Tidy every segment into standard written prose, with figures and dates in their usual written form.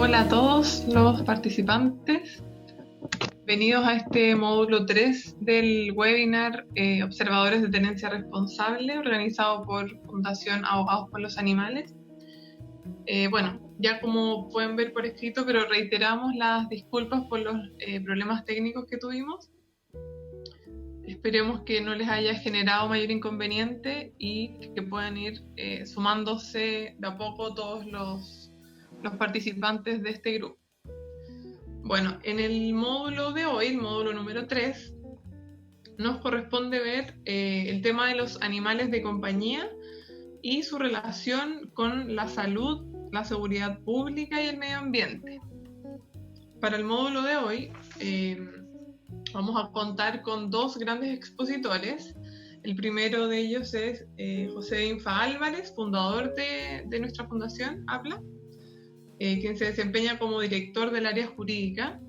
Hola a todos los participantes. Bienvenidos a este módulo 3 del webinar Observadores de Tenencia Responsable, organizado por Fundación Abogados por los Animales. Ya como pueden ver por escrito, pero reiteramos las disculpas por los problemas técnicos que tuvimos. Esperemos que no les haya generado mayor inconveniente y que puedan ir sumándose de a poco todos los participantes de este grupo. Bueno, en el módulo de hoy, el módulo número 3, nos corresponde ver el tema de los animales de compañía y su relación con la salud, la seguridad pública y el medio ambiente. Para el módulo de hoy vamos a contar con dos grandes expositores. El primero de ellos es José Infa Álvarez, fundador de nuestra fundación, APLA, quien se desempeña como director del área jurídica.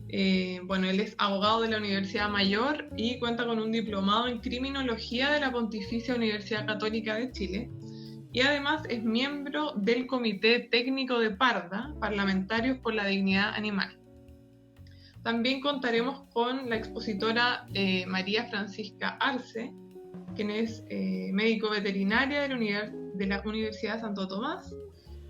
Él es abogado de la Universidad Mayor y cuenta con un diplomado en Criminología de la Pontificia Universidad Católica de Chile. Y además es miembro del Comité Técnico de Parda, Parlamentarios por la Dignidad Animal. También contaremos con la expositora María Francisca Arce, quien es médico veterinaria de la Universidad de Santo Tomás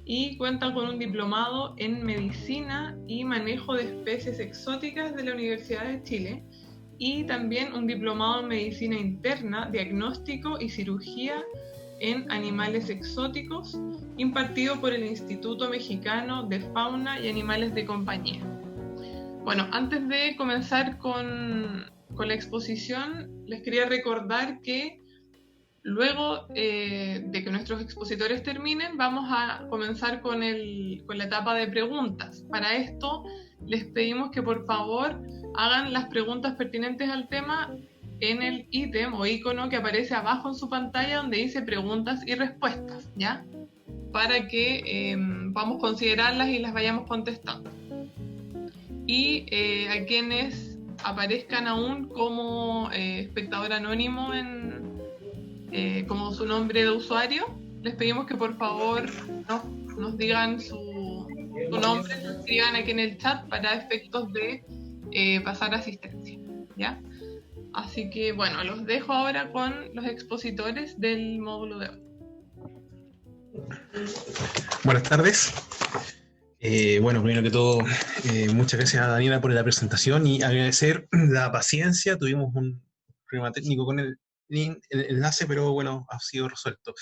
y cuenta con un diplomado en Medicina y Manejo de Especies Exóticas de la Universidad de Chile y también un diplomado en Medicina Interna, Diagnóstico y Cirugía en Animales Exóticos, impartido por el Instituto Mexicano de Fauna y Animales de Compañía. Bueno, antes de comenzar con la exposición, les quería recordar que luego de que nuestros expositores terminen, vamos a comenzar con la etapa de preguntas. Para esto, les pedimos que por favor hagan las preguntas pertinentes al tema en el ítem o icono que aparece abajo en su pantalla donde dice preguntas y respuestas, ¿ya? Para que podamos considerarlas y las vayamos contestando. Y a quienes aparezcan aún como espectador anónimo como su nombre de usuario, les pedimos que por favor nos digan su nombre, lo escriban aquí en el chat para efectos de pasar asistencia, ¿ya? Así que bueno, los dejo ahora con los expositores del módulo de hoy. Buenas tardes. Primero que todo, muchas gracias a Daniela por la presentación y agradecer la paciencia. Tuvimos un problema técnico con el enlace, pero bueno, ha sido resuelto.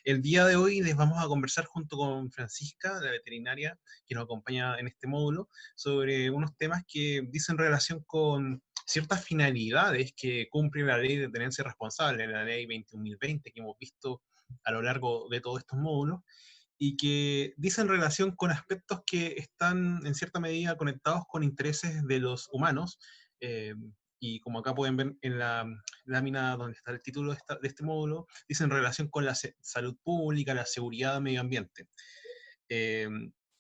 El día de hoy les vamos a conversar junto con Francisca, la veterinaria que nos acompaña en este módulo, sobre unos temas que dicen relación con ciertas finalidades que cumple la ley de tenencia responsable, la ley 21.020 que hemos visto a lo largo de todos estos módulos, y que dicen relación con aspectos que están en cierta medida conectados con intereses de los humanos, y como acá pueden ver en la lámina donde está el título de este módulo, dicen relación con la salud pública, la seguridad del medio ambiente.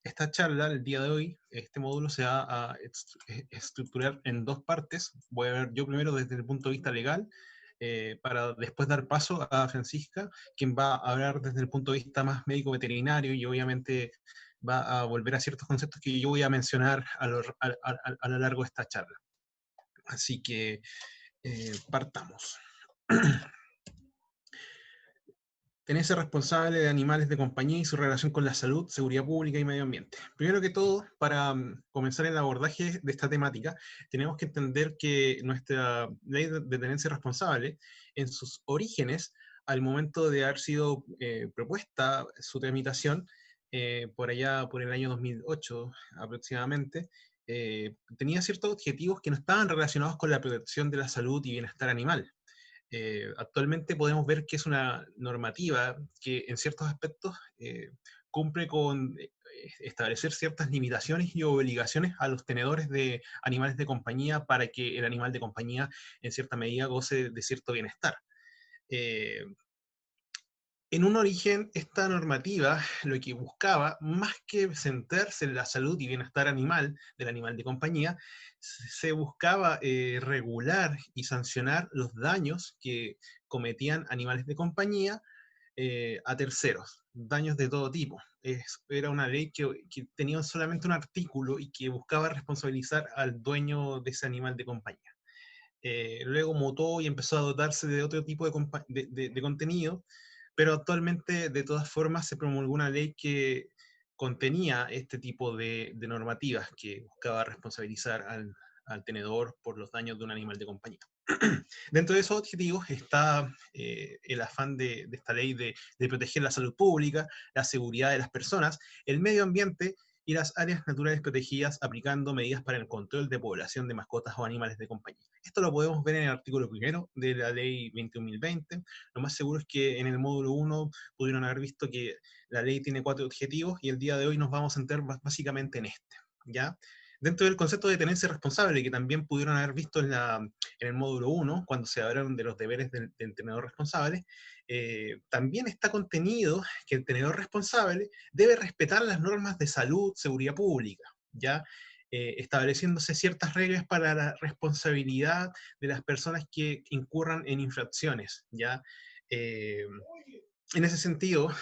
Esta charla, el día de hoy, este módulo se va a estructurar en dos partes. Voy a ver yo primero desde el punto de vista legal, para después dar paso a Francisca, quien va a hablar desde el punto de vista más médico veterinario y obviamente va a volver a ciertos conceptos que yo voy a mencionar a lo largo de esta charla. Así que partamos. Tenencia responsable de animales de compañía y su relación con la salud, seguridad pública y medio ambiente. Primero que todo, para comenzar el abordaje de esta temática, tenemos que entender que nuestra ley de tenencia responsable, en sus orígenes, al momento de haber sido propuesta su tramitación, por allá por el año 2008 aproximadamente, tenía ciertos objetivos que no estaban relacionados con la protección de la salud y bienestar animal. Actualmente podemos ver que es una normativa que en ciertos aspectos cumple con establecer ciertas limitaciones y obligaciones a los tenedores de animales de compañía para que el animal de compañía en cierta medida goce de cierto bienestar. En un origen, esta normativa lo que buscaba, más que centrarse en la salud y bienestar animal del animal de compañía, se buscaba regular y sancionar los daños que cometían animales de compañía a terceros, daños de todo tipo. Era una ley que tenía solamente un artículo y que buscaba responsabilizar al dueño de ese animal de compañía. Luego mutó y empezó a dotarse de otro tipo de contenido, pero actualmente de todas formas se promulgó una ley que contenía este tipo de normativas que buscaba responsabilizar al tenedor por los daños de un animal de compañía. Dentro de esos objetivos está el afán de esta ley de proteger la salud pública, la seguridad de las personas, el medio ambiente y las áreas naturales protegidas, aplicando medidas para el control de población de mascotas o animales de compañía. Esto lo podemos ver en el artículo primero de la ley 21.020. Lo más seguro es que en el módulo 1 pudieron haber visto que la ley tiene 4 objetivos y el día de hoy nos vamos a centrar básicamente en este, ¿ya? Dentro del concepto de tenencia responsable, que también pudieron haber visto en el módulo 1, cuando se hablaron de los deberes del tenedor responsable, también está contenido que el tenedor responsable debe respetar las normas de salud, seguridad pública, ¿ya? Estableciéndose ciertas reglas para la responsabilidad de las personas que incurran en infracciones, ¿ya? En ese sentido,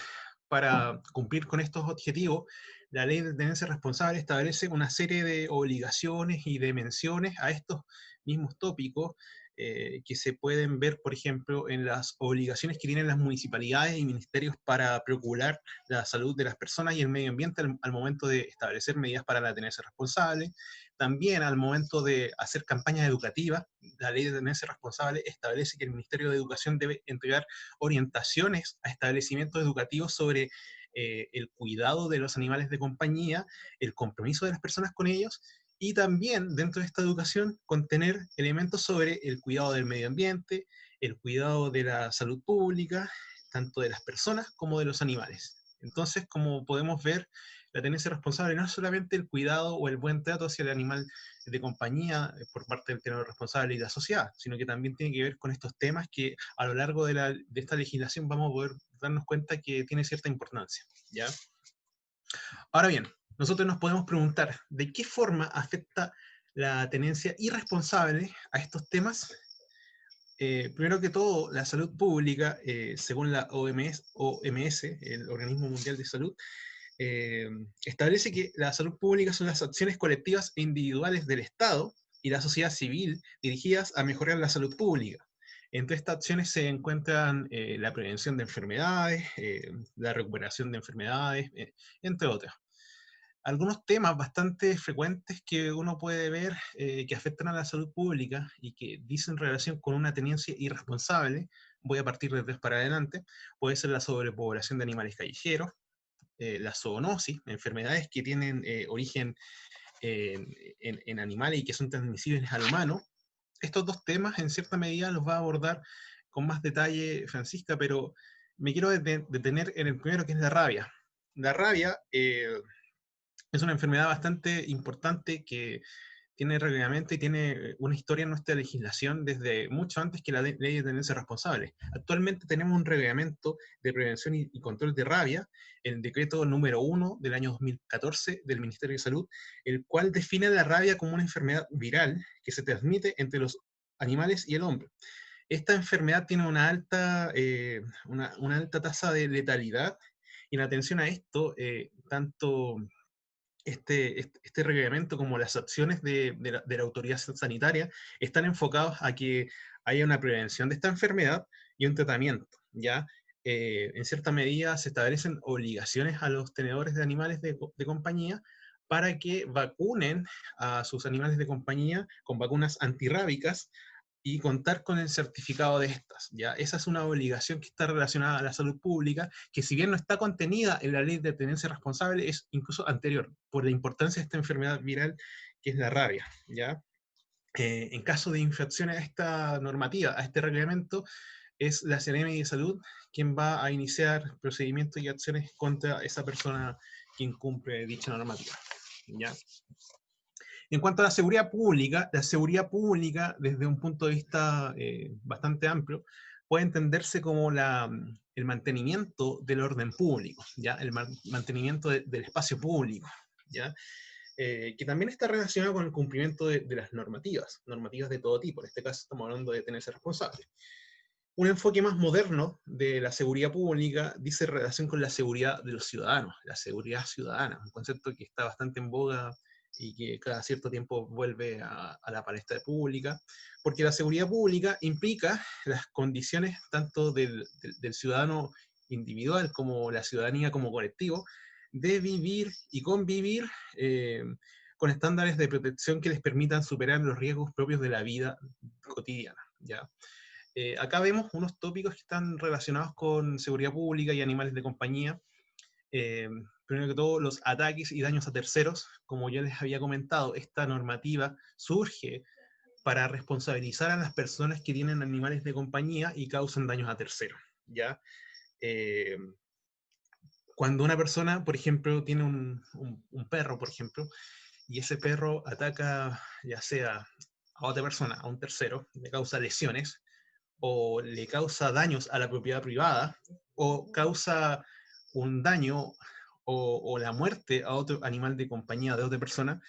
para cumplir con estos objetivos, la ley de tenencia responsable establece una serie de obligaciones y de menciones a estos mismos tópicos que se pueden ver, por ejemplo, en las obligaciones que tienen las municipalidades y ministerios para procurar la salud de las personas y el medio ambiente al momento de establecer medidas para la tenencia responsable. También al momento de hacer campañas educativas, la ley de tenencia responsable establece que el Ministerio de Educación debe entregar orientaciones a establecimientos educativos sobre el cuidado de los animales de compañía, el compromiso de las personas con ellos, y también dentro de esta educación contener elementos sobre el cuidado del medio ambiente, el cuidado de la salud pública, tanto de las personas como de los animales. Entonces, como podemos ver, la tenencia responsable no es solamente el cuidado o el buen trato hacia el animal de compañía por parte del tenedor responsable y de la sociedad, sino que también tiene que ver con estos temas que a lo largo de esta legislación vamos a poder darnos cuenta que tiene cierta importancia, ¿ya? Ahora bien, nosotros nos podemos preguntar, ¿de qué forma afecta la tenencia irresponsable a estos temas? Primero que todo, la salud pública, según la OMS, el Organismo Mundial de Salud, eh, establece que la salud pública son las acciones colectivas e individuales del Estado y la sociedad civil dirigidas a mejorar la salud pública. Entre estas acciones se encuentran la prevención de enfermedades, la recuperación de enfermedades, entre otras. Algunos temas bastante frecuentes que uno puede ver que afectan a la salud pública y que dicen relación con una tenencia irresponsable, voy a partir de 3 para adelante, puede ser la sobrepoblación de animales callejeros, la zoonosis, enfermedades que tienen origen en animales y que son transmisibles al humano. Estos 2 temas en cierta medida los va a abordar con más detalle Francisca, pero me quiero detener en el primero, que es la rabia. La rabia es una enfermedad bastante importante que tiene reglamento y tiene una historia en nuestra legislación desde mucho antes que la ley de tenencia responsable. Actualmente tenemos un reglamento de prevención y control de rabia, el decreto número 1 del año 2014 del Ministerio de Salud, el cual define la rabia como una enfermedad viral que se transmite entre los animales y el hombre. Esta enfermedad tiene una alta tasa de letalidad y en atención a esto, tanto este reglamento como las acciones de la autoridad sanitaria están enfocados a que haya una prevención de esta enfermedad y un tratamiento, ¿ya? En cierta medida se establecen obligaciones a los tenedores de animales de compañía para que vacunen a sus animales de compañía con vacunas antirrábicas y contar con el certificado de estas, ¿ya? Esa es una obligación que está relacionada a la salud pública, que si bien no está contenida en la ley de tenencia responsable, es incluso anterior, por la importancia de esta enfermedad viral que es la rabia, ¿ya? En caso de infracción a esta normativa, a este reglamento, es la Seremi de Salud quien va a iniciar procedimientos y acciones contra esa persona que incumple dicha normativa, ¿ya? En cuanto a la seguridad pública, desde un punto de vista bastante amplio, puede entenderse como el mantenimiento del orden público, ¿ya? El mantenimiento del espacio público, ¿ya? Que también está relacionado con el cumplimiento de las normativas de todo tipo. En este caso estamos hablando de tenerse responsable. Un enfoque más moderno de la seguridad pública dice relación con la seguridad de los ciudadanos, la seguridad ciudadana, un concepto que está bastante en boga y que cada cierto tiempo vuelve a la palestra pública, porque la seguridad pública implica las condiciones tanto del ciudadano individual como la ciudadanía como colectivo de vivir y convivir con estándares de protección que les permitan superar los riesgos propios de la vida cotidiana, ¿ya? Acá vemos unos tópicos que están relacionados con seguridad pública y animales de compañía. Primero que todo, los ataques y daños a terceros. Como ya les había comentado, esta normativa surge para responsabilizar a las personas que tienen animales de compañía y causan daños a terceros, ¿ya? Eh, Cuando una persona, por ejemplo, tiene un perro, por ejemplo, y ese perro ataca ya sea a otra persona, a un tercero, le causa lesiones, o le causa daños a la propiedad privada, o causa un daño o la muerte a otro animal de compañía de otra persona,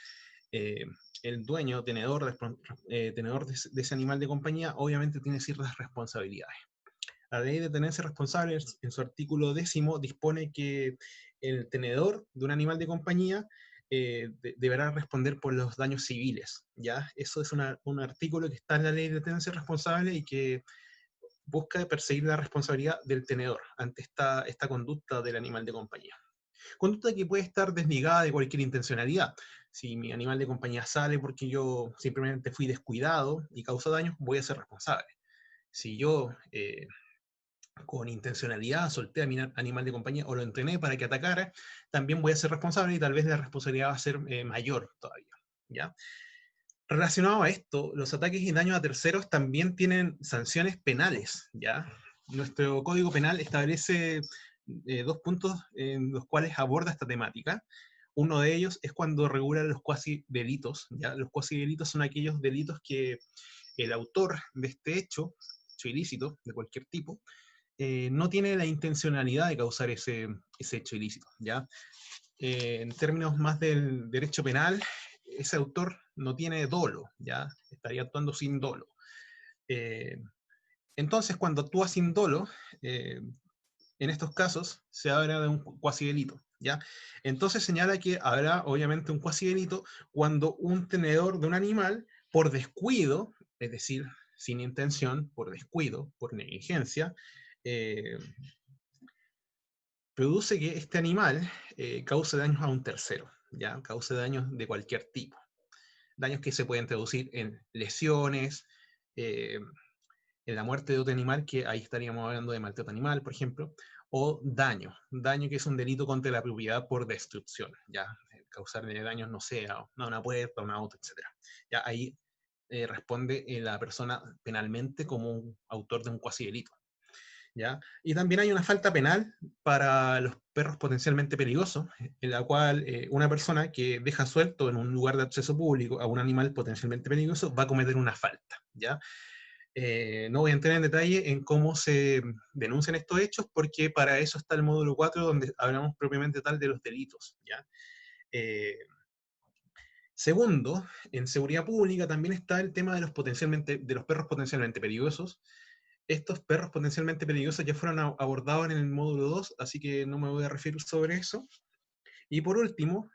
eh, el dueño, tenedor de ese animal de compañía, obviamente tiene ciertas responsabilidades. La ley de tenencia responsable, en su artículo 10, dispone que el tenedor de un animal de compañía deberá responder por los daños civiles, ¿ya? Eso es un artículo que está en la ley de tenencia responsable y que busca perseguir la responsabilidad del tenedor ante esta conducta del animal de compañía. Conducta que puede estar desligada de cualquier intencionalidad. Si mi animal de compañía sale porque yo simplemente fui descuidado y causó daños, voy a ser responsable. Si yo con intencionalidad solté a mi animal de compañía o lo entrené para que atacara, también voy a ser responsable y tal vez la responsabilidad va a ser mayor todavía, ¿ya? Relacionado a esto, los ataques y daños a terceros también tienen sanciones penales, ¿ya? Nuestro Código Penal establece dos puntos en los cuales aborda esta temática. Uno de ellos es cuando regula los cuasi delitos, ¿ya? Los cuasi delitos son aquellos delitos que el autor de este hecho ilícito, de cualquier tipo, no tiene la intencionalidad de causar ese hecho ilícito, ¿ya? En términos más del derecho penal, ese autor no tiene dolo, ¿ya? Estaría actuando sin dolo. Eh, entonces, cuando actúa sin dolo, en estos casos se habla de un cuasi delito, ¿ya? Entonces señala que habrá obviamente un cuasi delito cuando un tenedor de un animal, por descuido, es decir, sin intención, por descuido, por negligencia, eh, produce que este animal cause daños a un tercero, ¿ya? Cause daños de cualquier tipo. Daños que se pueden traducir en lesiones, eh, en la muerte de otro animal, que ahí estaríamos hablando de maltrato animal, por ejemplo, o daño que es un delito contra la propiedad por destrucción, ¿ya? Causarle daños, no sé, a una puerta, a un auto, etc. Ya ahí responde la persona penalmente como un autor de un cuasi delito. ¿Ya? Y también hay una falta penal para los perros potencialmente peligrosos, en la cual una persona que deja suelto en un lugar de acceso público a un animal potencialmente peligroso va a cometer una falta, ¿ya? No voy a entrar en detalle en cómo se denuncian estos hechos, porque para eso está el módulo 4, donde hablamos propiamente tal de los delitos, ¿ya? Eh, Segundo, en seguridad pública también está el tema de los perros potencialmente peligrosos. Estos perros potencialmente peligrosos ya fueron abordados en el módulo 2, así que no me voy a referir sobre eso. Y por último,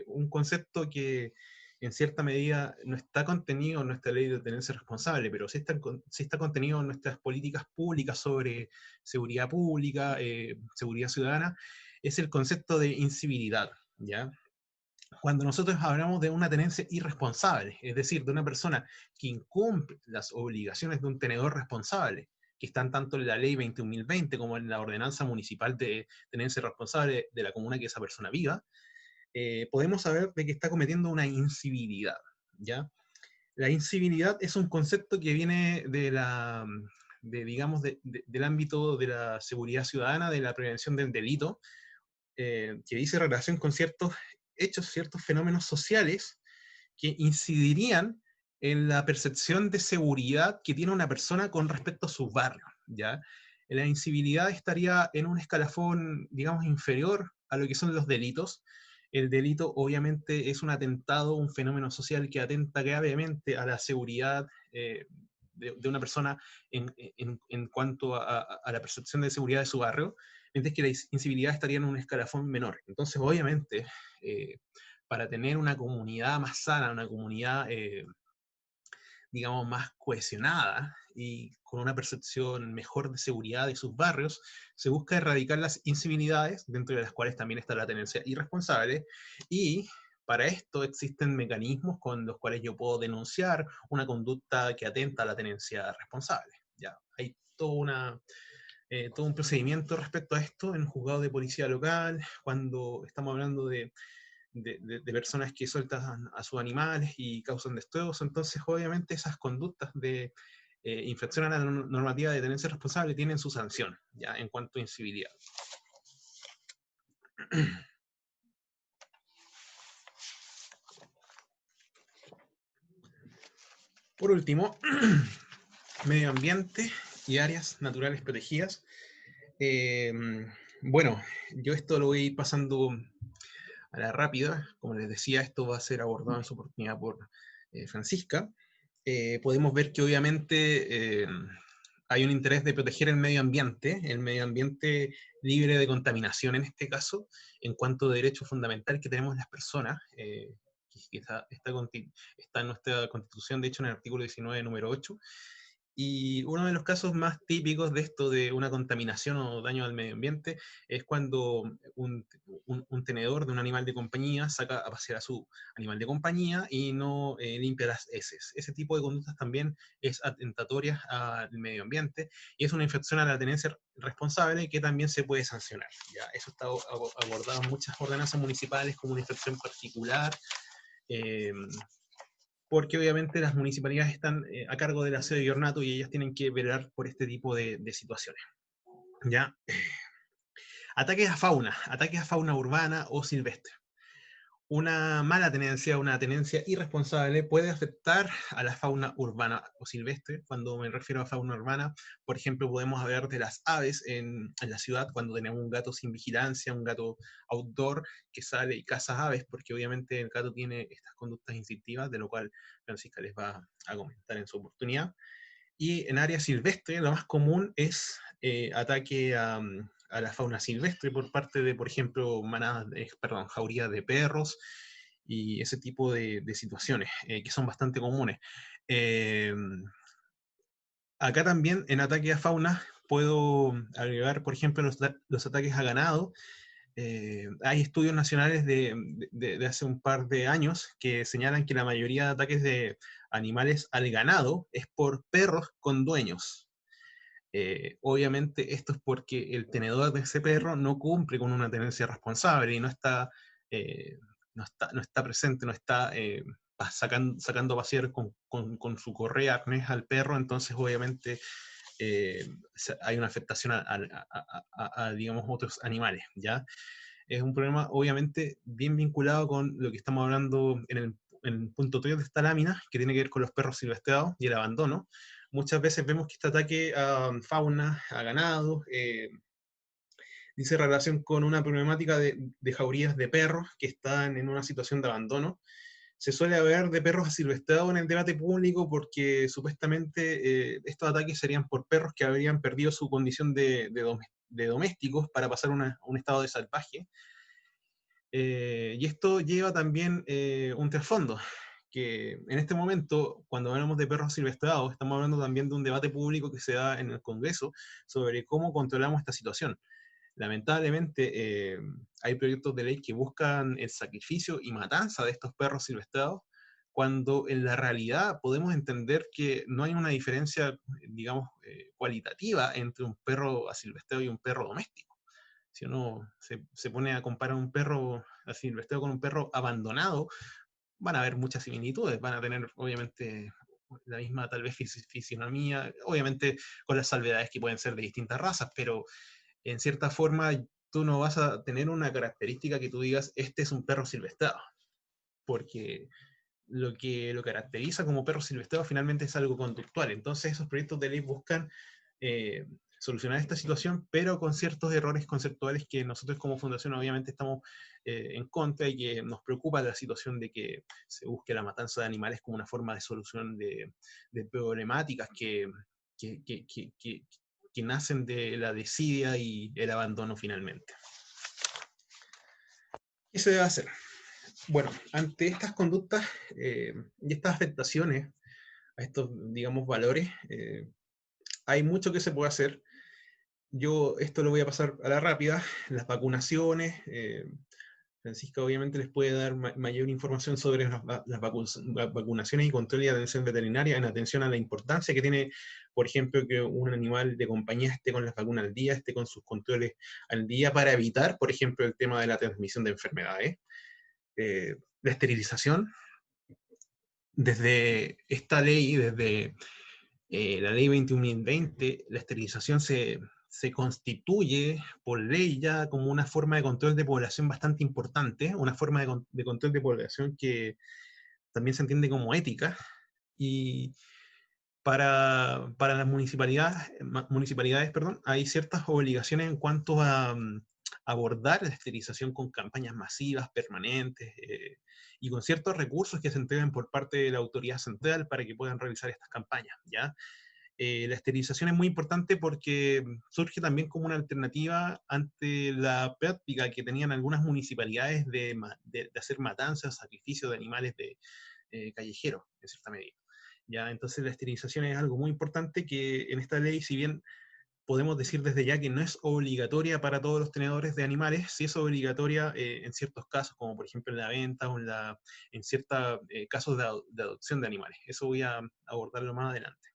un concepto que en cierta medida no está contenido en nuestra ley de tenencia responsable, pero sí está contenido en nuestras políticas públicas sobre seguridad pública, seguridad ciudadana, es el concepto de incivilidad, ¿ya? Cuando nosotros hablamos de una tenencia irresponsable, es decir, de una persona que incumple las obligaciones de un tenedor responsable, que están tanto en la ley 21.020 como en la ordenanza municipal de tenencia responsable de la comuna que esa persona viva, podemos saber de que está cometiendo una incivilidad, ¿ya? La incivilidad es un concepto que viene digamos, del ámbito de la seguridad ciudadana, de la prevención del delito, que dice relación con ciertos hechos, ciertos fenómenos sociales que incidirían en la percepción de seguridad que tiene una persona con respecto a su barrio, ¿ya? La incivilidad estaría en un escalafón, digamos, inferior a lo que son los delitos. El delito obviamente es un atentado, un fenómeno social que atenta gravemente a la seguridad de una persona en cuanto a la percepción de seguridad de su barrio, mientras que la incivilidad estaría en un escalafón menor. Entonces, obviamente, para tener una comunidad más sana, una comunidad, digamos, más cohesionada y con una percepción mejor de seguridad de sus barrios, se busca erradicar las incivilidades, dentro de las cuales también está la tenencia irresponsable, y para esto existen mecanismos con los cuales yo puedo denunciar una conducta que atenta a la tenencia responsable. Ya, hay todo un procedimiento respecto a esto en un juzgado de policía local, cuando estamos hablando de personas que sueltan a sus animales y causan destrozos. Entonces, obviamente, esas conductas de infracción a la normativa de tenencia responsable tienen su sanción, ya, en cuanto a incivilidad. Por último, medio ambiente y áreas naturales protegidas. Bueno, yo esto lo voy a ir pasando a la rápida. Como les decía, esto va a ser abordado en su oportunidad por Francisca. Podemos ver que obviamente hay un interés de proteger el medio ambiente libre de contaminación en este caso, en cuanto a derecho fundamental que tenemos las personas, que está en nuestra Constitución, de hecho en el artículo 19, número 8. Y uno de los casos más típicos de esto, de una contaminación o daño al medio ambiente, es cuando un tenedor de un animal de compañía saca a pasear a su animal de compañía y no limpia las heces. Ese tipo de conductas también es atentatoria al medio ambiente y es una infracción a la tenencia responsable que también se puede sancionar. ¿Ya? Eso está abordado en muchas ordenanzas municipales como una infracción particular. Porque obviamente las municipalidades están a cargo del aseo y ornato y ellas tienen que velar por este tipo de situaciones. ¿Ya? Ataques a fauna urbana o silvestre. Una mala tenencia, una tenencia irresponsable puede afectar a la fauna urbana o silvestre. Cuando me refiero a fauna urbana, por ejemplo, podemos hablar de las aves en la ciudad, cuando tenemos un gato sin vigilancia, un gato outdoor que sale y caza aves, porque obviamente el gato tiene estas conductas instintivas, de lo cual Francisca les va a comentar en su oportunidad. Y en área silvestre, lo más común es ataque a la fauna silvestre por parte de, por ejemplo, jaurías de perros y ese tipo de situaciones que son bastante comunes. Acá también en ataque a fauna puedo agregar, por ejemplo, los ataques a ganado. Hay estudios nacionales de hace un par de años que señalan que la mayoría de ataques de animales al ganado es por perros con dueños. Obviamente esto es porque el tenedor de ese perro no cumple con una tenencia responsable y no está presente, no está sacando a pasear con su correa arnés al perro. Entonces obviamente hay una afectación a, digamos, otros animales, ¿ya? Es un problema obviamente bien vinculado con lo que estamos hablando en el punto 3 de esta lámina, que tiene que ver con los perros silvestreados y el abandono. Muchas veces vemos que este ataque a fauna, a ganado, dice relación con una problemática de jaurías de perros que están en una situación de abandono. Se suele hablar de perros asilvestrados en el debate público porque supuestamente estos ataques serían por perros que habrían perdido su condición de domésticos para pasar a un estado de salvaje. Y esto lleva también un trasfondo, que en este momento, cuando hablamos de perros silvestrados, estamos hablando también de un debate público que se da en el Congreso sobre cómo controlamos esta situación. Lamentablemente, hay proyectos de ley que buscan el sacrificio y matanza de estos perros silvestrados, cuando en la realidad podemos entender que no hay una diferencia, digamos, cualitativa entre un perro asilvestrado y un perro doméstico. Si uno se pone a comparar un perro asilvestrado con un perro abandonado, van a haber muchas similitudes, van a tener obviamente la misma tal vez fisionomía, obviamente con las salvedades que pueden ser de distintas razas, pero en cierta forma tú no vas a tener una característica que tú digas, este es un perro silvestrado, porque lo que lo caracteriza como perro silvestrado finalmente es algo conductual. Entonces esos proyectos de ley buscan solucionar esta situación, pero con ciertos errores conceptuales que nosotros como fundación obviamente estamos en contra, y que nos preocupa la situación de que se busque la matanza de animales como una forma de solución de problemáticas que nacen de la desidia y el abandono finalmente. ¿Qué se debe hacer? Bueno, ante estas conductas y estas afectaciones a estos, digamos, valores, hay mucho que se puede hacer. Yo esto lo voy a pasar a la rápida. Las vacunaciones, Francisca obviamente les puede dar mayor información sobre las vacunaciones y control y atención veterinaria, en atención a la importancia que tiene, por ejemplo, que un animal de compañía esté con las vacunas al día, esté con sus controles al día, para evitar, por ejemplo, el tema de la transmisión de enfermedades. La esterilización, desde esta ley, desde la ley 21.020, la esterilización se constituye por ley ya como una forma de control de población bastante importante, una forma de control de población que también se entiende como ética, y para las municipalidades, perdón, hay ciertas obligaciones en cuanto a abordar la esterilización con campañas masivas, permanentes, y con ciertos recursos que se entreguen por parte de la autoridad central para que puedan realizar estas campañas, ¿ya? La esterilización es muy importante porque surge también como una alternativa ante la práctica que tenían algunas municipalidades de hacer matanzas, sacrificios de animales callejeros, en cierta medida. ¿Ya? Entonces la esterilización es algo muy importante que en esta ley, si bien podemos decir desde ya que no es obligatoria para todos los tenedores de animales, sí es obligatoria en ciertos casos, como por ejemplo en la venta o en ciertos casos de adopción de animales. Eso voy a abordarlo más adelante,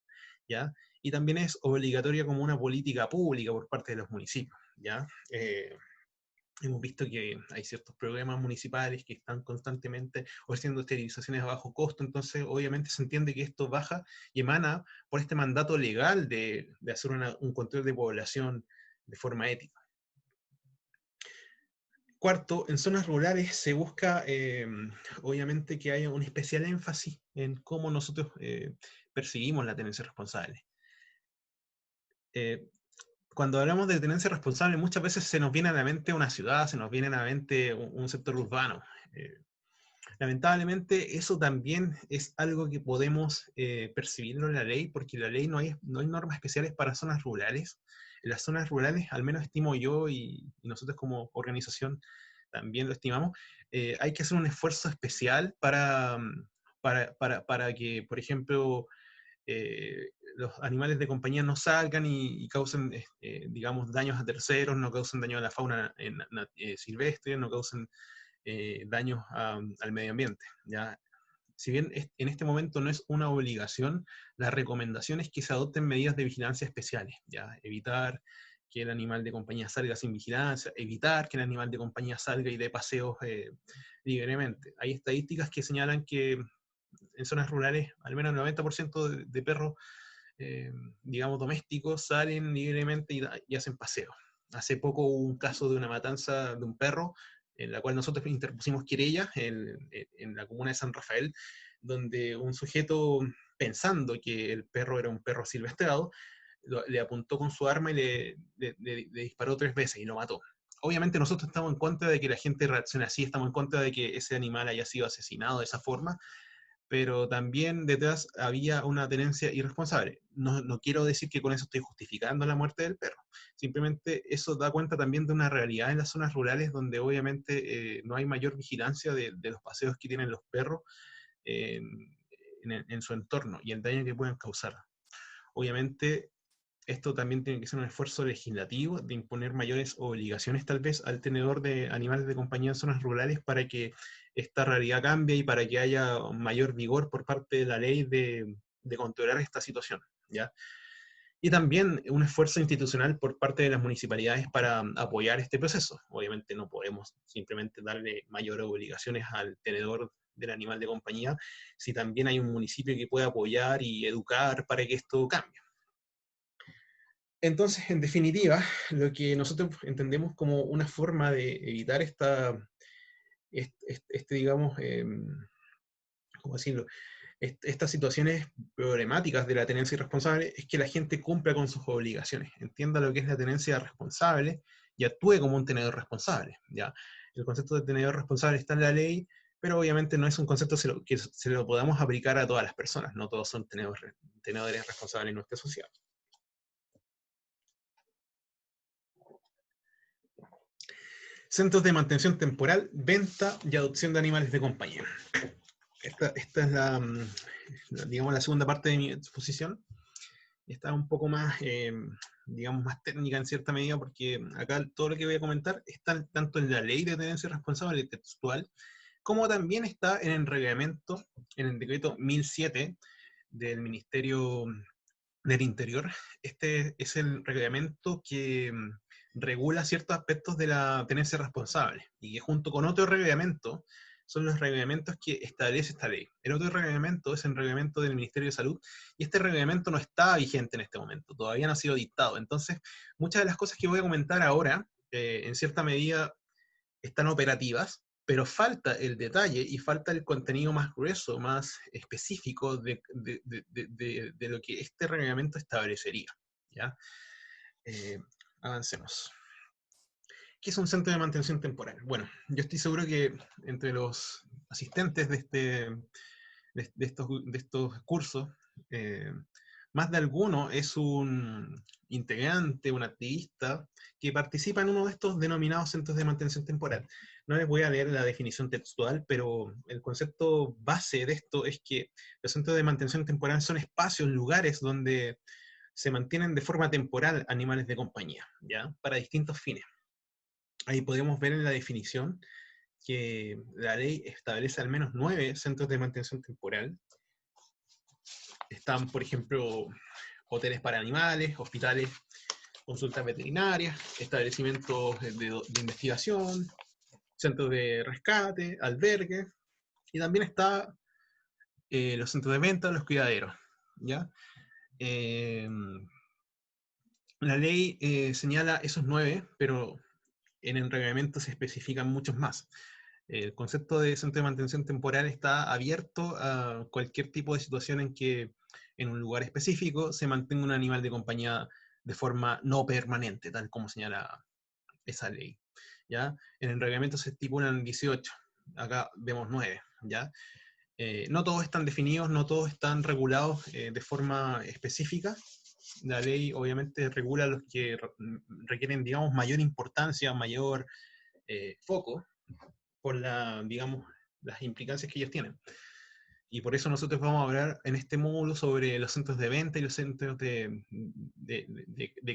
¿ya? Y también es obligatoria como una política pública por parte de los municipios, ¿ya? Hemos visto que hay ciertos programas municipales que están constantemente ofreciendo esterilizaciones a bajo costo, entonces obviamente se entiende que esto baja y emana por este mandato legal de hacer un control de población de forma ética. Cuarto, en zonas rurales se busca obviamente que haya un especial énfasis en cómo nosotros percibimos la tenencia responsable. Cuando hablamos de tenencia responsable, muchas veces se nos viene a la mente una ciudad, se nos viene a la mente un sector urbano. Lamentablemente, eso también es algo que podemos percibirlo en la ley, porque en la ley no hay normas especiales para zonas rurales. En las zonas rurales, al menos estimo yo, y nosotros como organización también lo estimamos, hay que hacer un esfuerzo especial para que, por ejemplo, los animales de compañía no salgan y causen, digamos, daños a terceros, no causen daño a la fauna silvestre, no causen daños al medio ambiente, ¿ya? Si bien en este momento no es una obligación, la recomendación es que se adopten medidas de vigilancia especiales, ¿ya? Evitar que el animal de compañía salga sin vigilancia, evitar que el animal de compañía salga y dé paseos libremente. Hay estadísticas que señalan que en zonas rurales al menos el 90% de perros, digamos, domésticos salen libremente y hacen paseos. Hace poco hubo un caso de una matanza de un perro, en la cual nosotros interpusimos querella en la comuna de San Rafael, donde un sujeto, pensando que el perro era un perro silvestrado, le apuntó con su arma y le disparó 3 veces y lo mató. Obviamente nosotros estamos en contra de que la gente reaccione así, estamos en contra de que ese animal haya sido asesinado de esa forma, pero también detrás había una tenencia irresponsable. No quiero decir que con eso estoy justificando la muerte del perro, simplemente eso da cuenta también de una realidad en las zonas rurales donde obviamente no hay mayor vigilancia de los paseos que tienen los perros en su entorno y el daño que pueden causar. Obviamente esto también tiene que ser un esfuerzo legislativo de imponer mayores obligaciones tal vez al tenedor de animales de compañía en zonas rurales para que esta realidad cambie y para que haya mayor vigor por parte de la ley de controlar esta situación, ¿ya? Y también un esfuerzo institucional por parte de las municipalidades para apoyar este proceso. Obviamente no podemos simplemente darle mayores obligaciones al tenedor del animal de compañía si también hay un municipio que pueda apoyar y educar para que esto cambie. Entonces, en definitiva, lo que nosotros entendemos como una forma de evitar digamos, ¿cómo decirlo? estas situaciones problemáticas de la tenencia irresponsable es que la gente cumpla con sus obligaciones, entienda lo que es la tenencia responsable y actúe como un tenedor responsable, ¿ya? El concepto de tenedor responsable está en la ley, pero obviamente no es un concepto que se lo podamos aplicar a todas las personas, no todos son tenedores responsables en nuestra sociedad. Centros de mantención temporal, venta y adopción de animales de compañía. Esta es digamos, la segunda parte de mi exposición. Está un poco más, digamos, más técnica en cierta medida, porque acá todo lo que voy a comentar está tanto en la ley de tenencia responsable textual, como también está en el reglamento, en el decreto 1007 del Ministerio del Interior. Este es el reglamento que regula ciertos aspectos de la tenencia responsable, y que junto con otro reglamento son los reglamentos que establece esta ley. El otro reglamento es el reglamento del Ministerio de Salud, y este reglamento no está vigente en este momento, todavía no ha sido dictado. Entonces, muchas de las cosas que voy a comentar ahora, en cierta medida, están operativas, pero falta el detalle y falta el contenido más grueso, más específico de lo que este reglamento establecería, ¿ya? Avancemos. ¿Qué es un centro de mantención temporal? Bueno, yo estoy seguro que entre los asistentes de estos cursos, más de alguno es un integrante, un activista, que participa en uno de estos denominados centros de mantención temporal. No les voy a leer la definición textual, pero el concepto base de esto es que los centros de mantención temporal son espacios, lugares donde se mantienen de forma temporal animales de compañía, ¿ya? Para distintos fines. Ahí podemos ver en la definición que la ley establece al menos 9 centros de mantención temporal. Están, por ejemplo, hoteles para animales, hospitales, consultas veterinarias, establecimientos de investigación, centros de rescate, albergues, y también está los centros de venta, los criaderos, ¿ya? La ley señala esos 9, pero en el reglamento se especifican muchos más. El concepto de centro de mantención temporal está abierto a cualquier tipo de situación en que en un lugar específico se mantenga un animal de compañía de forma no permanente, tal como señala esa ley, ¿ya? En el reglamento se estipulan 18, acá vemos 9, ¿ya? No todos están definidos, no todos están regulados de forma específica. La ley obviamente regula los que requieren, digamos, mayor importancia, mayor foco, por digamos, las implicancias que ellos tienen. Y por eso nosotros vamos a hablar en este módulo sobre los centros de venta y los centros de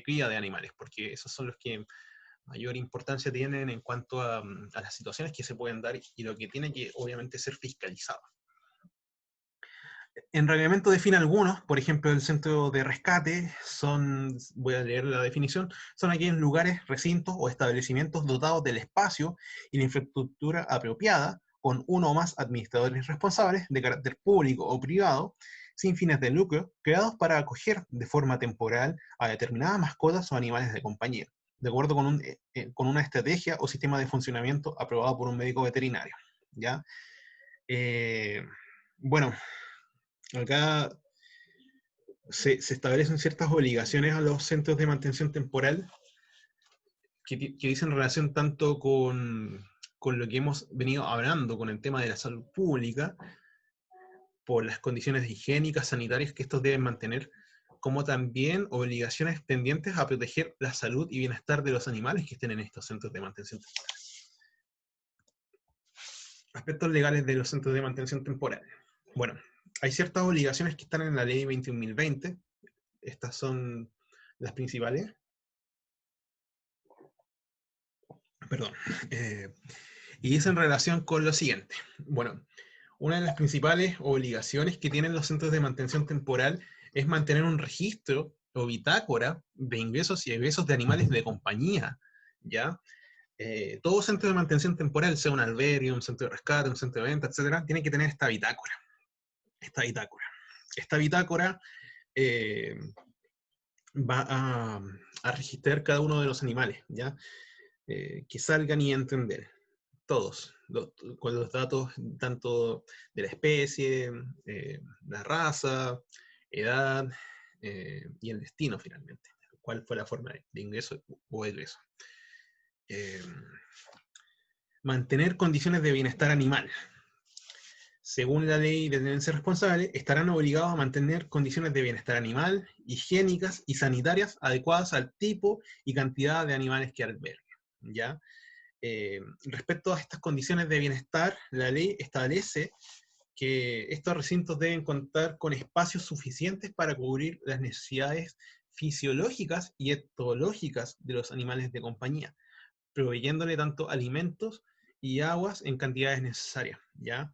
cría de animales, porque esos son los que mayor importancia tienen en cuanto a las situaciones que se pueden dar y lo que tiene que obviamente ser fiscalizado. En reglamento define algunos, por ejemplo, el centro de rescate voy a leer la definición, son aquellos lugares, recintos o establecimientos dotados del espacio y la infraestructura apropiada, con uno o más administradores responsables de carácter público o privado, sin fines de lucro, creados para acoger de forma temporal a determinadas mascotas o animales de compañía, de acuerdo con una estrategia o sistema de funcionamiento aprobado por un médico veterinario, ¿ya? Bueno, acá se establecen ciertas obligaciones a los centros de mantención temporal que dicen relación tanto con lo que hemos venido hablando, con el tema de la salud pública, por las condiciones higiénicas, sanitarias que estos deben mantener, como también obligaciones tendientes a proteger la salud y bienestar de los animales que estén en estos centros de mantención temporal. Aspectos legales de los centros de mantención temporal. Bueno, hay ciertas obligaciones que están en la ley 21.020. Estas son las principales. Perdón. Y es en relación con lo siguiente. Bueno, una de las principales obligaciones que tienen los centros de mantención temporal es mantener un registro o bitácora de ingresos y egresos de animales de compañía, ¿ya? Todo centro de mantención temporal, sea un albergue, un centro de rescate, un centro de venta, etcétera, tiene que tener esta bitácora. Esta bitácora va a registrar cada uno de los animales, ¿ya? Que salgan y entren de él. todos, con los datos tanto de la especie, la raza, edad y el destino finalmente. ¿Cuál fue la forma de ingreso o egreso? Mantener condiciones de bienestar animal. Según la ley de tenencia responsable, estarán obligados a mantener condiciones de bienestar animal, higiénicas y sanitarias adecuadas al tipo y cantidad de animales que alberguen, ¿ya? Respecto a estas condiciones de bienestar, la ley establece que estos recintos deben contar con espacios suficientes para cubrir las necesidades fisiológicas y etológicas de los animales de compañía, proveyéndole tanto alimentos y aguas en cantidades necesarias, ¿ya?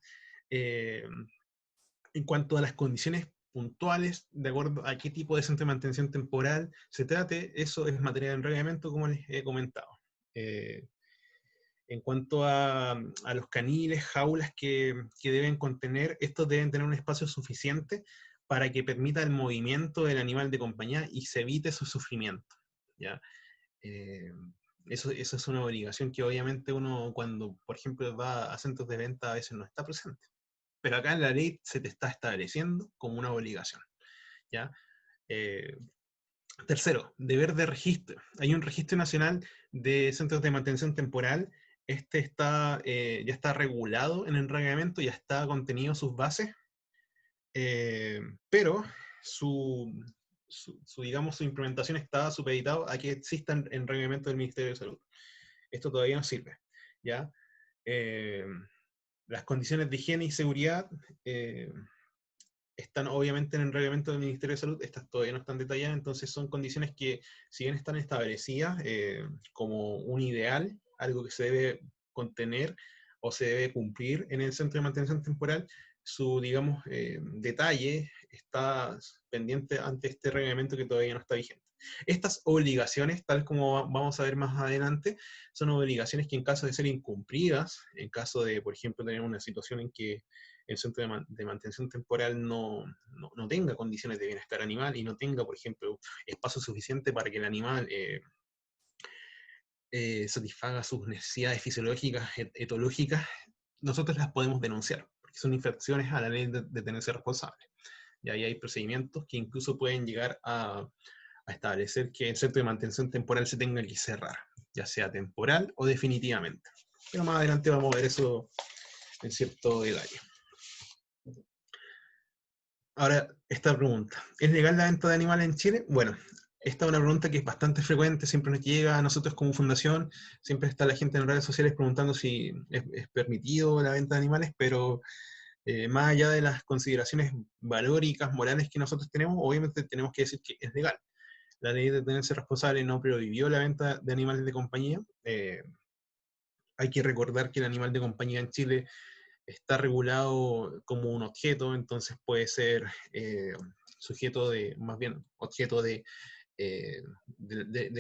En cuanto a las condiciones puntuales, de acuerdo a qué tipo de centro de mantención temporal se trate, eso es materia de reglamento, como les he comentado. En cuanto a los caniles, jaulas que deben contener, estos deben tener un espacio suficiente para que permita el movimiento del animal de compañía y se evite su sufrimiento, ¿ya? Eso es una obligación que obviamente uno cuando, por ejemplo, va a centros de venta a veces no está presente. Pero acá en la ley se te está estableciendo como una obligación, ¿ya? Tercero, deber de registro. Hay un registro nacional de centros de mantención temporal. Este ya está regulado en el reglamento, ya está contenido sus bases, pero digamos, su implementación está supeditado a que existan en reglamento del Ministerio de Salud. Esto todavía no sirve, ¿ya? Las condiciones de higiene y seguridad están obviamente en el reglamento del Ministerio de Salud, estas todavía no están detalladas, entonces son condiciones que, si bien están establecidas como un ideal, algo que se debe contener o se debe cumplir en el centro de mantención temporal, su, digamos, detalle está pendiente ante este reglamento que todavía no está vigente. Estas obligaciones, tal como vamos a ver más adelante, son obligaciones que en caso de ser incumplidas, en caso de, por ejemplo, tener una situación en que el centro de mantención temporal no tenga condiciones de bienestar animal y no tenga, por ejemplo, espacio suficiente para que el animal satisfaga sus necesidades fisiológicas, etológicas, nosotros las podemos denunciar, porque son infracciones a la ley de tenencia responsable. Y ahí hay procedimientos que incluso pueden llegar a establecer que el centro de mantención temporal se tenga que cerrar, ya sea temporal o definitivamente. Pero más adelante vamos a ver eso en cierto detalle. Ahora, esta pregunta. ¿Es legal la venta de animales en Chile? Bueno, esta es una pregunta que es bastante frecuente, siempre nos llega a nosotros como fundación, siempre está la gente en redes sociales preguntando si es permitido la venta de animales, pero más allá de las consideraciones valóricas, morales que nosotros tenemos, obviamente tenemos que decir que es legal. La ley de tenencia responsable no prohibió la venta de animales de compañía. Hay que recordar que el animal de compañía en Chile está regulado como un objeto, entonces puede ser sujeto de, más bien, objeto de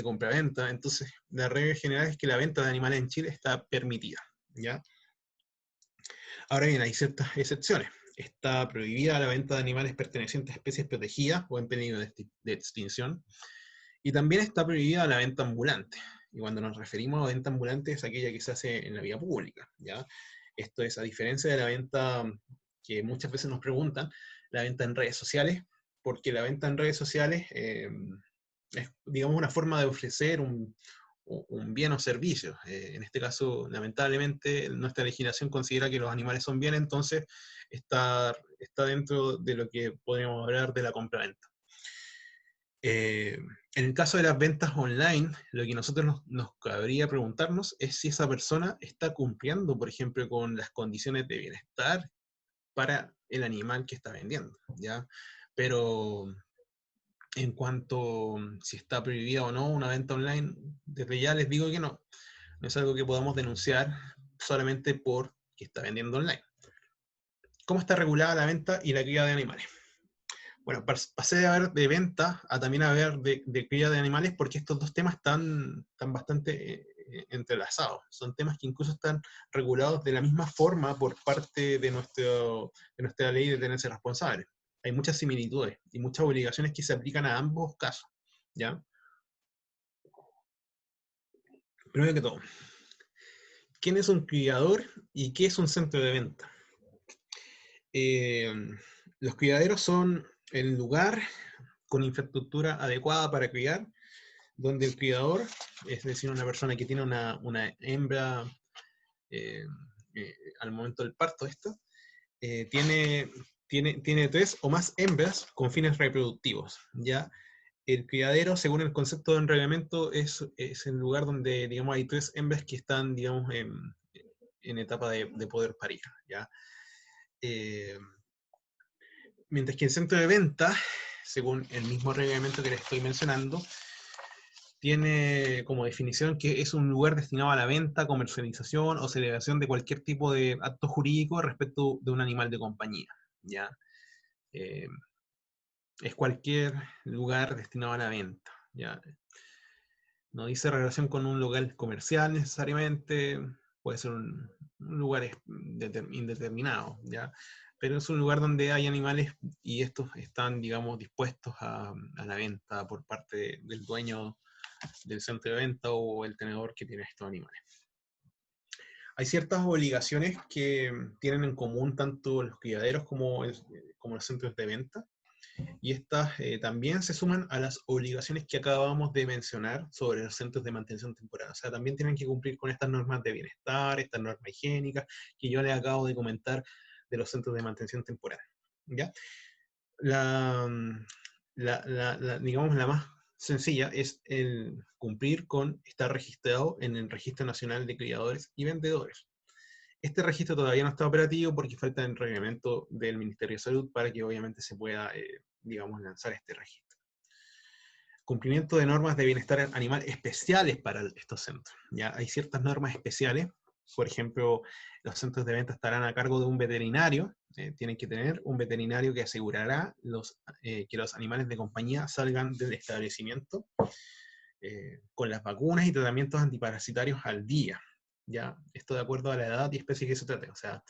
compraventa. Entonces, la regla general es que la venta de animales en Chile está permitida, ¿ya? Ahora bien, hay ciertas excepciones. Está prohibida la venta de animales pertenecientes a especies protegidas o en peligro de extinción. Y también está prohibida la venta ambulante. Y cuando nos referimos a venta ambulante es aquella que se hace en la vía pública, ¿ya? Esto es a diferencia de la venta que muchas veces nos preguntan, la venta en redes sociales, porque la venta en redes sociales es, digamos, una forma de ofrecer un bien o servicio. En este caso, lamentablemente, nuestra legislación considera que los animales son bien, entonces está dentro de lo que podríamos hablar de la compraventa. En el caso de las ventas online, lo que nosotros nos cabría preguntarnos es si esa persona está cumpliendo, por ejemplo, con las condiciones de bienestar para el animal que está vendiendo, ¿ya? Pero en cuanto si está prohibida o no una venta online, desde ya les digo que no. No es algo que podamos denunciar solamente porque está vendiendo online. ¿Cómo está regulada la venta y la cría de animales? Bueno, pasé de ver de venta a también a ver de cría de animales porque estos dos temas están bastante entrelazados. Son temas que incluso están regulados de la misma forma por parte de nuestra ley de tenencia responsable. Hay muchas similitudes y muchas obligaciones que se aplican a ambos casos, ¿ya? Primero que todo, ¿quién es un criador y qué es un centro de venta? Los criaderos son el lugar con infraestructura adecuada para criar, donde el criador, es decir, una persona que tiene una hembra eh, al momento del parto, tiene 3 o más hembras con fines reproductivos, ¿ya? El criadero, según el concepto de enredamiento, es el lugar donde, digamos, hay 3 hembras que están, digamos, en etapa de poder parir, ¿ya? Eh, Mientras que el centro de venta, según el mismo reglamento que les estoy mencionando, tiene como definición que es un lugar destinado a la venta, comercialización o celebración de cualquier tipo de acto jurídico respecto de un animal de compañía, ¿ya? Eh, es cualquier lugar destinado a la venta, ¿ya? No dice relación con un local comercial necesariamente, puede ser un lugar indeterminado, ¿ya? Pero es un lugar donde hay animales y estos están, digamos, dispuestos a la venta por parte del dueño del centro de venta o el tenedor que tiene estos animales. Hay ciertas obligaciones que tienen en común tanto los criaderos como los centros de venta, y estas también se suman a las obligaciones que acabamos de mencionar sobre los centros de mantención temporal. O sea, también tienen que cumplir con estas normas de bienestar, estas normas higiénicas que yo les acabo de comentar de los centros de mantención temporal, ¿ya? Digamos, la más sencilla es el cumplir con estar registrado en el Registro Nacional de Criadores y Vendedores. Este registro todavía no está operativo porque falta el reglamento del Ministerio de Salud para que obviamente se pueda, digamos, lanzar este registro. Cumplimiento de normas de bienestar animal especiales para estos centros. Ya hay ciertas normas especiales. Por ejemplo, los centros de venta estarán a cargo de un veterinario. Tienen que tener un veterinario que asegurará que los animales de compañía salgan del establecimiento con las vacunas y tratamientos antiparasitarios al día. ¿Ya? Esto de acuerdo a la edad y especie que se trate. O sea,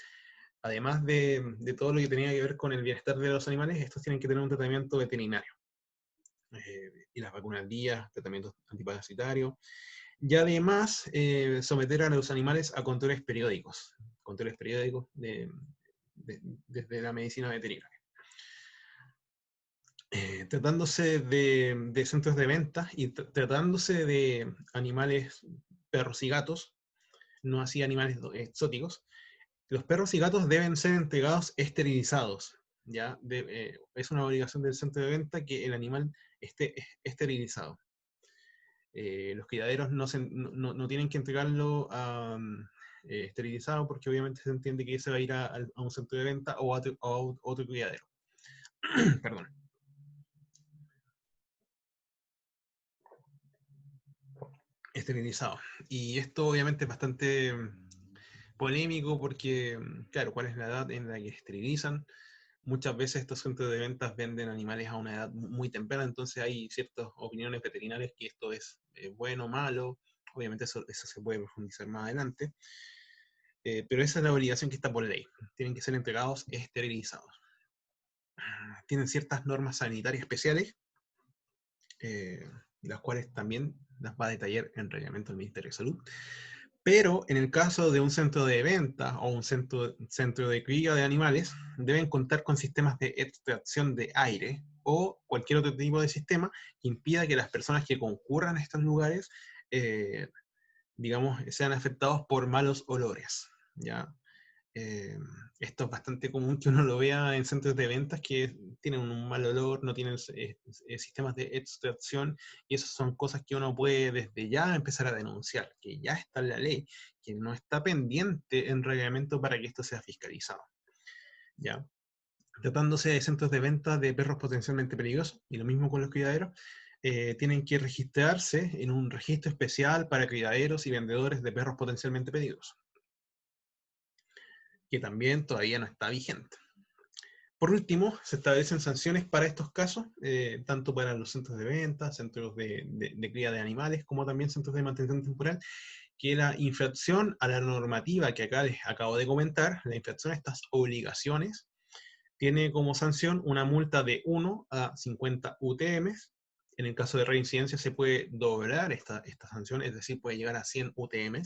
además de todo lo que tenía que ver con el bienestar de los animales, estos tienen que tener un tratamiento veterinario. Y las vacunas al día, tratamientos antiparasitarios. Y además, someter a los animales a controles periódicos desde la medicina veterinaria. Tratándose de centros de venta y tratándose de animales, perros y gatos, no así animales exóticos, los perros y gatos deben ser entregados esterilizados. ¿Ya? Es una obligación del centro de venta que el animal esté esterilizado. Los criaderos no tienen que entregarlo esterilizado porque obviamente se entiende que se va a ir a un centro de venta o a otro criadero. Perdón. Esterilizado. Y esto obviamente es bastante polémico porque, claro, ¿cuál es la edad en la que esterilizan? Muchas veces estos centros de ventas venden animales a una edad muy temprana, entonces hay ciertas opiniones veterinarias que esto es bueno o malo. Obviamente eso se puede profundizar más adelante. Pero esa es la obligación que está por ley. Tienen que ser entregados esterilizados. Tienen ciertas normas sanitarias especiales, las cuales también las va a detallar en el reglamento del Ministerio de Salud. Pero en el caso de un centro de venta o un centro de cría de animales, deben contar con sistemas de extracción de aire o cualquier otro tipo de sistema que impida que las personas que concurran a estos lugares, digamos, sean afectados por malos olores, ¿ya? Esto es bastante común que uno lo vea en centros de ventas que tienen un mal olor, no tienen sistemas de extracción, y esas son cosas que uno puede desde ya empezar a denunciar, que ya está en la ley, que no está pendiente en reglamento para que esto sea fiscalizado. ¿Ya? Tratándose de centros de venta de perros potencialmente peligrosos, y lo mismo con los criaderos, tienen que registrarse en un registro especial para criaderos y vendedores de perros potencialmente peligrosos, que también todavía no está vigente. Por último, se establecen sanciones para estos casos, tanto para los centros de venta, centros de cría de animales, como también centros de mantención temporal, que la infracción a la normativa que acá les acabo de comentar, la infracción a estas obligaciones, tiene como sanción una multa de 1 a 50 UTM. En el caso de reincidencia se puede doblar esta sanción, es decir, puede llegar a 100 UTM.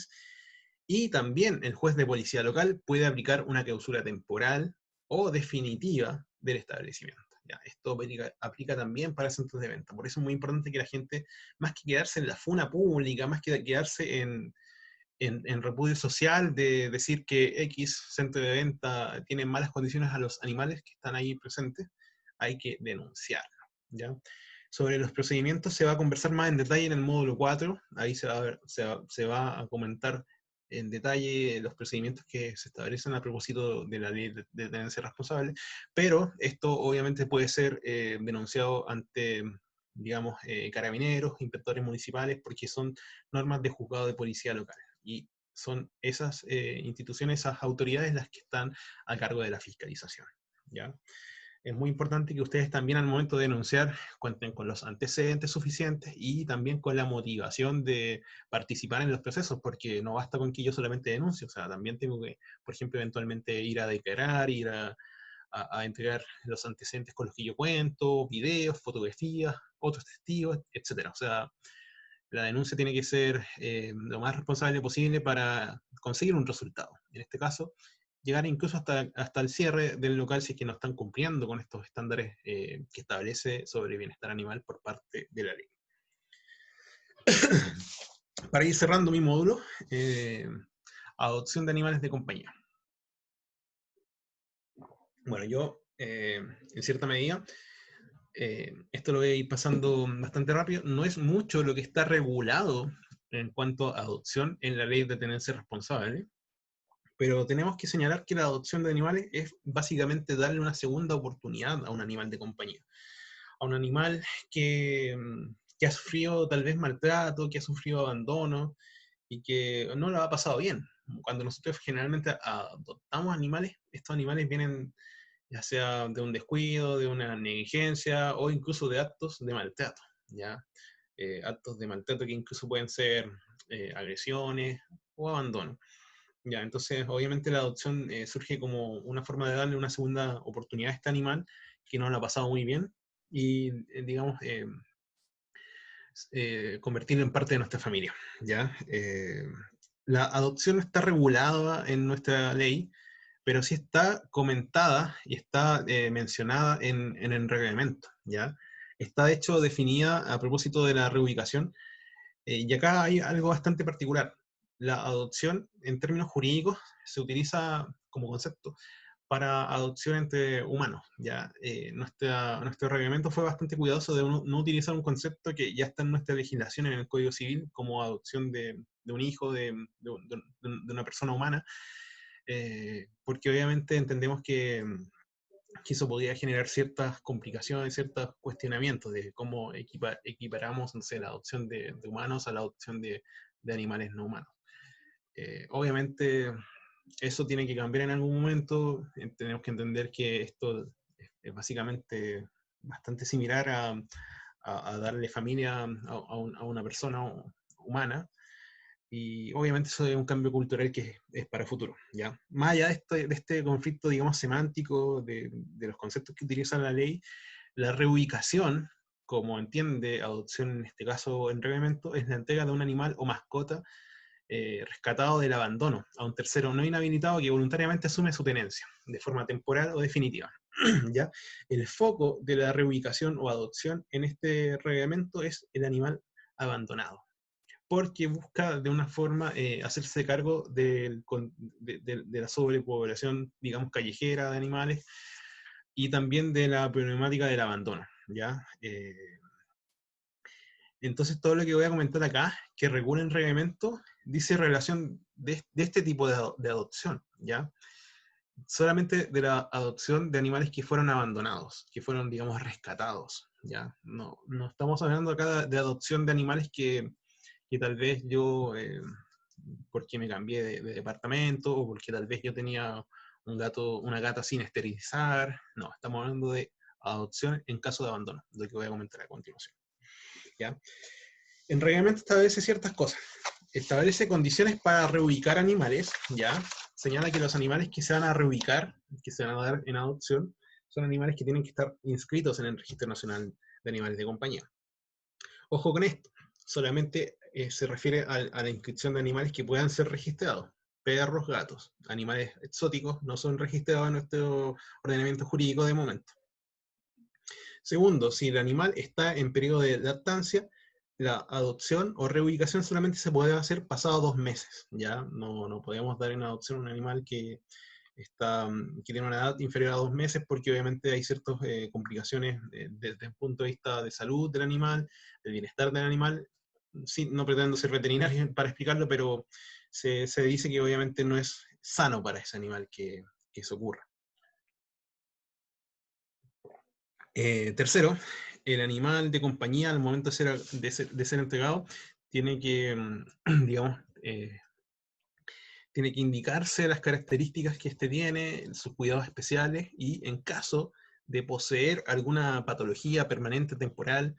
Y también el juez de policía local puede aplicar una clausura temporal o definitiva del establecimiento. Ya, esto aplica también para centros de venta. Por eso es muy importante que la gente, más que quedarse en la funa pública, más que quedarse en repudio social de decir que X centro de venta tiene malas condiciones a los animales que están ahí presentes, hay que denunciarlo, ¿ya? Sobre los procedimientos se va a conversar más en detalle en el módulo 4, ahí se va a comentar en detalle los procedimientos que se establecen a propósito de la ley de tenencia responsable, pero esto obviamente puede ser denunciado ante, digamos, carabineros, inspectores municipales, porque son normas de juzgado de policía local. Y son esas instituciones, esas autoridades las que están a cargo de la fiscalización, ¿ya? Es muy importante que ustedes también al momento de denunciar cuenten con los antecedentes suficientes y también con la motivación de participar en los procesos, porque no basta con que yo solamente denuncie, o sea, también tengo que, por ejemplo, eventualmente ir a declarar, ir a entregar los antecedentes con los que yo cuento, videos, fotografías, otros testigos, etcétera. O sea, la denuncia tiene que ser lo más responsable posible para conseguir un resultado. En este caso, llegar incluso hasta el cierre del local si es que no están cumpliendo con estos estándares que establece sobre bienestar animal por parte de la ley. Para ir cerrando mi módulo, adopción de animales de compañía. Bueno, yo, en cierta medida, esto lo voy a ir pasando bastante rápido, no es mucho lo que está regulado en cuanto a adopción en la ley de tenencia responsable, pero tenemos que señalar que la adopción de animales es básicamente darle una segunda oportunidad a un animal de compañía, a un animal que ha sufrido tal vez maltrato, que ha sufrido abandono y que no lo ha pasado bien. Cuando nosotros generalmente adoptamos animales, estos animales vienen ya sea de un descuido, de una negligencia o incluso de actos de maltrato, ¿ya? Actos de maltrato que incluso pueden ser agresiones o abandono. Ya, entonces, obviamente la adopción surge como una forma de darle una segunda oportunidad a este animal que no lo ha pasado muy bien y, digamos, convertirlo en parte de nuestra familia, ¿ya? La adopción está regulada en nuestra ley, pero sí está comentada y está mencionada en el reglamento, ¿ya? Está, de hecho, definida a propósito de la reubicación, y acá hay algo bastante particular. La adopción, en términos jurídicos, se utiliza como concepto para adopción entre humanos. ¿Ya? Nuestro reglamento fue bastante cuidadoso de no utilizar un concepto que ya está en nuestra legislación en el Código Civil como adopción de un hijo de una persona humana, porque obviamente entendemos que eso podría generar ciertas complicaciones, ciertos cuestionamientos de cómo equiparamos, no sé, la adopción de humanos a la adopción de animales no humanos. Obviamente eso tiene que cambiar en algún momento, tenemos que entender que esto es básicamente bastante similar a darle familia a una persona humana, y obviamente eso es un cambio cultural que es para futuro, ¿ya? Más allá de este conflicto, digamos, semántico, de los conceptos que utiliza la ley, la reubicación, como entiende adopción en este caso en reglamento, es la entrega de un animal o mascota rescatado del abandono a un tercero no inhabilitado que voluntariamente asume su tenencia, de forma temporal o definitiva. ¿Ya? El foco de la reubicación o adopción en este reglamento es el animal abandonado, porque busca de una forma hacerse cargo de la sobrepoblación, digamos, callejera de animales y también de la problemática del abandono, ¿ya? Entonces todo lo que voy a comentar acá, que regula el reglamento, dice relación de este tipo de adopción, ¿ya? Solamente de la adopción de animales que fueron abandonados, que fueron, digamos, rescatados, ¿ya? No estamos hablando acá de adopción de animales que tal vez yo, porque me cambié de departamento, o porque tal vez yo tenía un gato, una gata sin esterilizar. No, estamos hablando de adopción en caso de abandono, lo que voy a comentar a continuación, ¿ya? El reglamento establece ciertas cosas. Establece condiciones para reubicar animales, ¿ya? Señala que los animales que se van a reubicar, que se van a dar en adopción, son animales que tienen que estar inscritos en el Registro Nacional de Animales de Compañía. Ojo con esto, solamente se refiere a la inscripción de animales que puedan ser registrados, perros, gatos. Animales exóticos no son registrados en nuestro ordenamiento jurídico de momento. Segundo, si el animal está en periodo de lactancia, la adopción o reubicación solamente se puede hacer pasado 2 meses. ¿Ya? No podemos dar en adopción a un animal que tiene una edad inferior a 2 meses, porque obviamente hay ciertas complicaciones desde el punto de vista de salud del animal, del bienestar del animal. Sí, no pretendo ser veterinario para explicarlo, pero se dice que obviamente no es sano para ese animal que eso ocurra. Tercero, el animal de compañía al momento de ser entregado tiene que, digamos, tiene que indicarse las características que éste tiene, sus cuidados especiales, y en caso de poseer alguna patología permanente, temporal